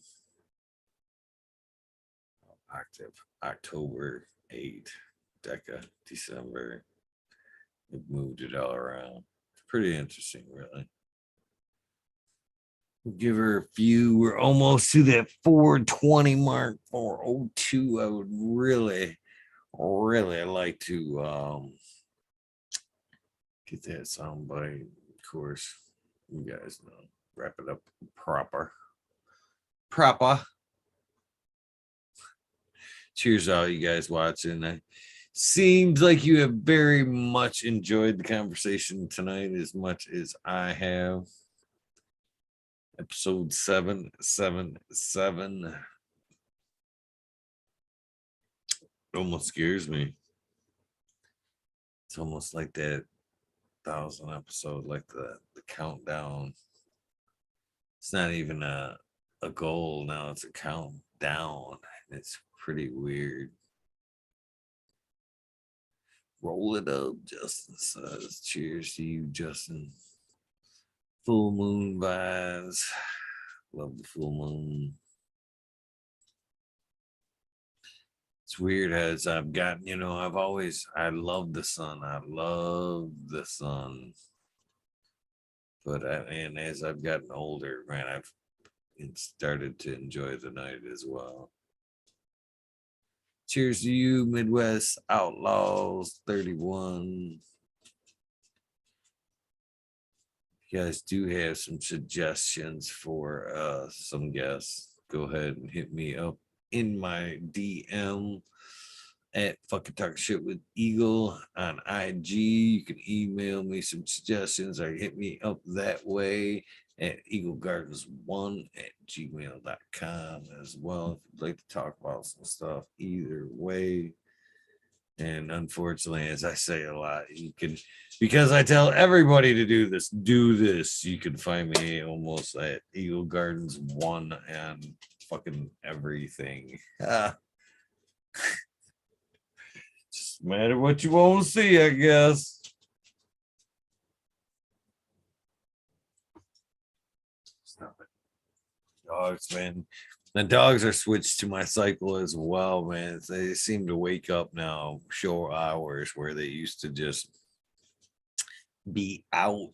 October 8, Deca, December, it moved it all around. It's pretty interesting, really. We'll give her a few. We're almost to that 420 mark, 402. I would really like to get that sound bite. Of course, you guys know. Wrap it up proper. Proper. Cheers all you guys watching. Seems like you have very much enjoyed the conversation tonight as much as I have. Episode 777. It almost scares me. It's almost like that 1,000 episode, like the countdown. It's not even a goal now, it's a countdown. It's pretty weird. Roll it up, Justin says. Cheers to you, Justin. Full moon vibes. Love the full moon. It's weird as I've gotten, I love the sun. I love the sun. And as I've gotten older, man, I've started to enjoy the night as well. Cheers to you, Midwest Outlaws 31. You guys do have some suggestions for some guests, go ahead and hit me up in my DM at fucking Talkin Shit with Eagle on IG. You can email me some suggestions or hit me up that way at eaglegardens1@gmail.com as well. If you'd like to talk about some stuff, either way. And unfortunately, as I say a lot, you can, because I tell everybody to do this. You can find me almost at Eagle Gardens 1 and fucking everything. Just matter what you want to see, I guess. Stop it. Dogs, man. The dogs are switched to my cycle as well, man. They seem to wake up now, short hours where they used to just be out.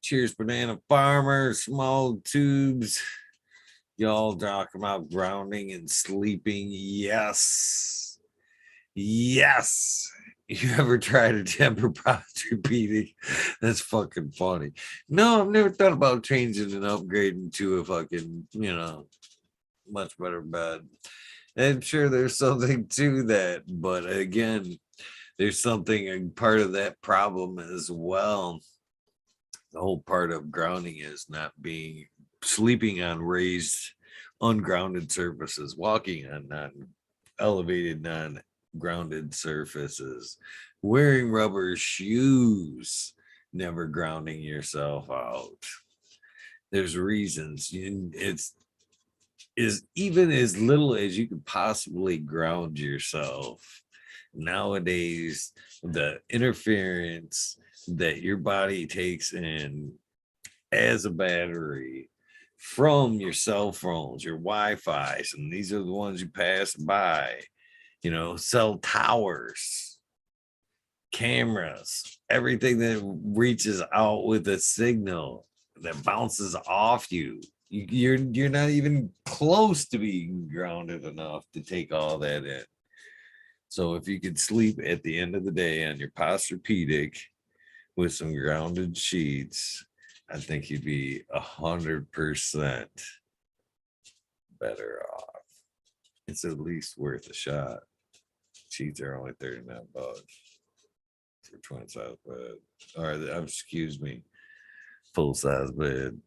Cheers, banana farmer, small tubes. Y'all talking about grounding and sleeping. Yes. Yes. You ever tried a temper posturepedic? That's fucking funny. No, I've never thought about changing and upgrading to a fucking, much better bed. I'm sure there's something to that, but again, there's something a part of that problem as well. The whole part of grounding is not being sleeping on raised, ungrounded surfaces, walking on non elevated, non grounded surfaces, wearing rubber shoes, never grounding yourself out. There's reasons. It's is even as little as you could possibly ground yourself. Nowadays, the interference that your body takes in as a battery from your cell phones, your Wi-Fi's, and these are the ones you pass by, cell towers, cameras, everything that reaches out with a signal that bounces off you. You're not even close to being grounded enough to take all that in. So if you could sleep at the end of the day on your posturepedic with some grounded sheets, I think you'd be 100% better off. It's at least worth a shot. Sheets are only $39 for twin size bed. Or excuse me, full size bed.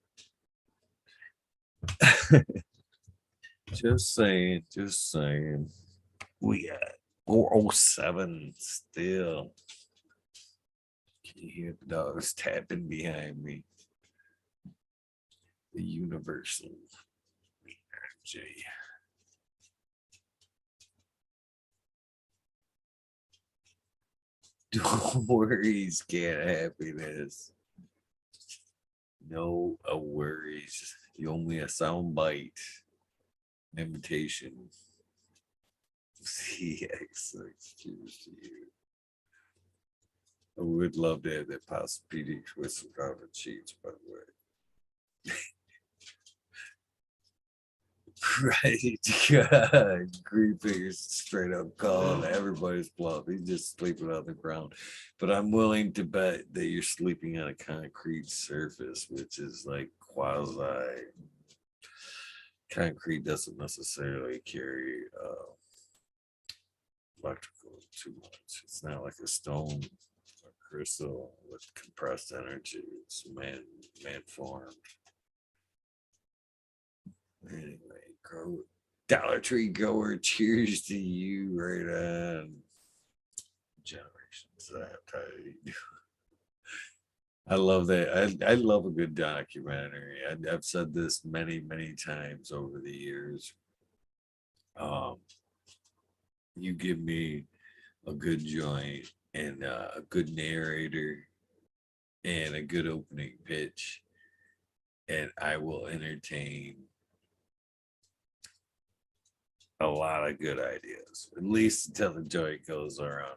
Just saying, just saying. We got 407 still. Can you hear the dogs tapping behind me? The universal energy. Don't worry, CannaHappiness. No worries. You owe me a sound bite. Invitation. CX6. Cheers to you. I would love to have that posturepedic with some grounded sheets, by the way. Right. God. Green fingers straight up calling everybody's bluff. He's just sleeping on the ground. But I'm willing to bet that you're sleeping on a concrete surface, which is like quasi concrete doesn't necessarily carry electrical too much. It's not like a stone or crystal with compressed energy. It's man formed. Anyway, Dollar Tree goer, cheers to you, right on. Generations. I love that. I love a good documentary. I've said this many, many times over the years. You give me a good joint and a good narrator and a good opening pitch, and I will entertain a lot of good ideas, at least until the joint goes around.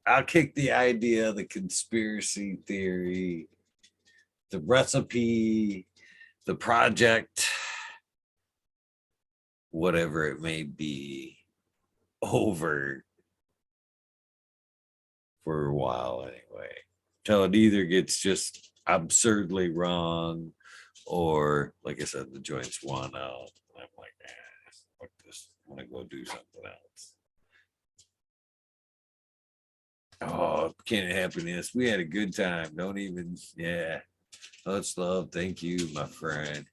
I'll kick the idea, the conspiracy theory, the recipe, the project, whatever it may be, over for a while anyway. Till it either gets just absurdly wrong, or like I said, the joints won out. I'm like, fuck this. I'm gonna go do something else. Oh, CannaHappiness. We had a good time. Don't even, yeah. Much love. Thank you, my friend.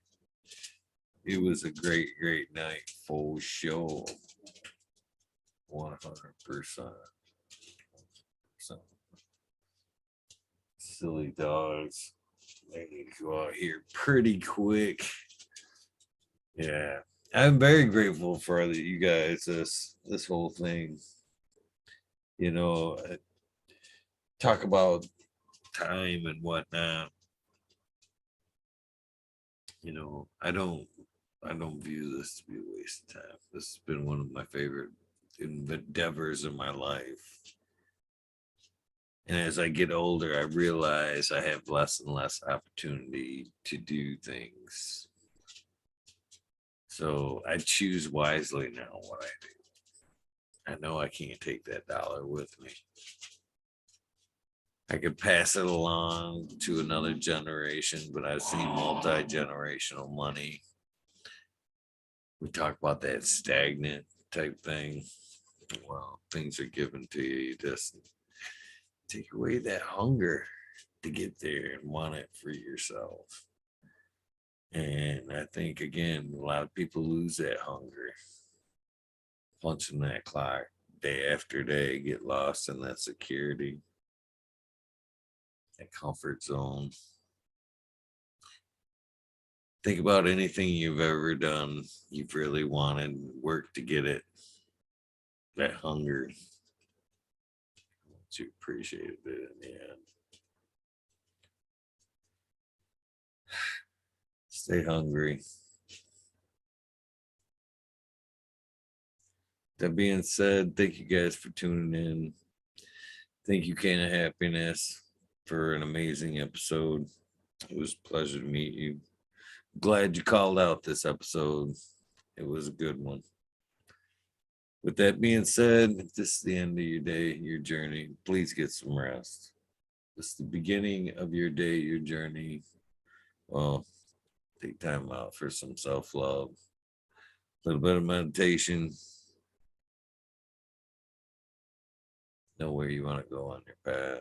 It was a great, great night for sure. 100%. So, silly dogs. They need to go out here pretty quick. Yeah. I'm very grateful for you guys, this whole thing. You know, talk about time and whatnot. You know, I don't view this to be a waste of time. This has been one of my favorite endeavors in my life. And as I get older, I realize I have less and less opportunity to do things. So I choose wisely now what I do. I know I can't take that dollar with me. I could pass it along to another generation, but I've seen multi generational money. We talk about that stagnant type thing. Well, things are given to you. You just take away that hunger to get there and want it for yourself. And I think, again, a lot of people lose that hunger, punching that clock day after day, get lost in that security, that comfort zone. Think about anything you've ever done, you've really wanted, work to get it, that hunger, you appreciated it in the end. Stay hungry. That being said, thank you guys for tuning in. Thank you, CannaHappiness, for an amazing episode. It was a pleasure to meet you. Glad you called out this episode. It was a good one. With that being said, if this is the end of your day, your journey, please get some rest. This is the beginning of your day, your journey. Well, take time out for some self love, a little bit of meditation. Know where you want to go on your path.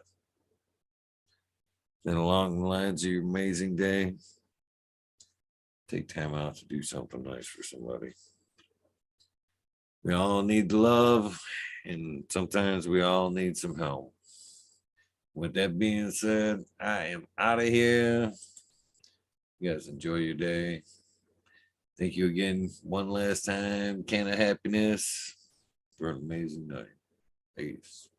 Then, along the lines of your amazing day, take time out to do something nice for somebody. We all need love, and sometimes we all need some help. With that being said, I am out of here. You guys enjoy your day. Thank you again, one last time, CannaHappiness, for an amazing night. Peace.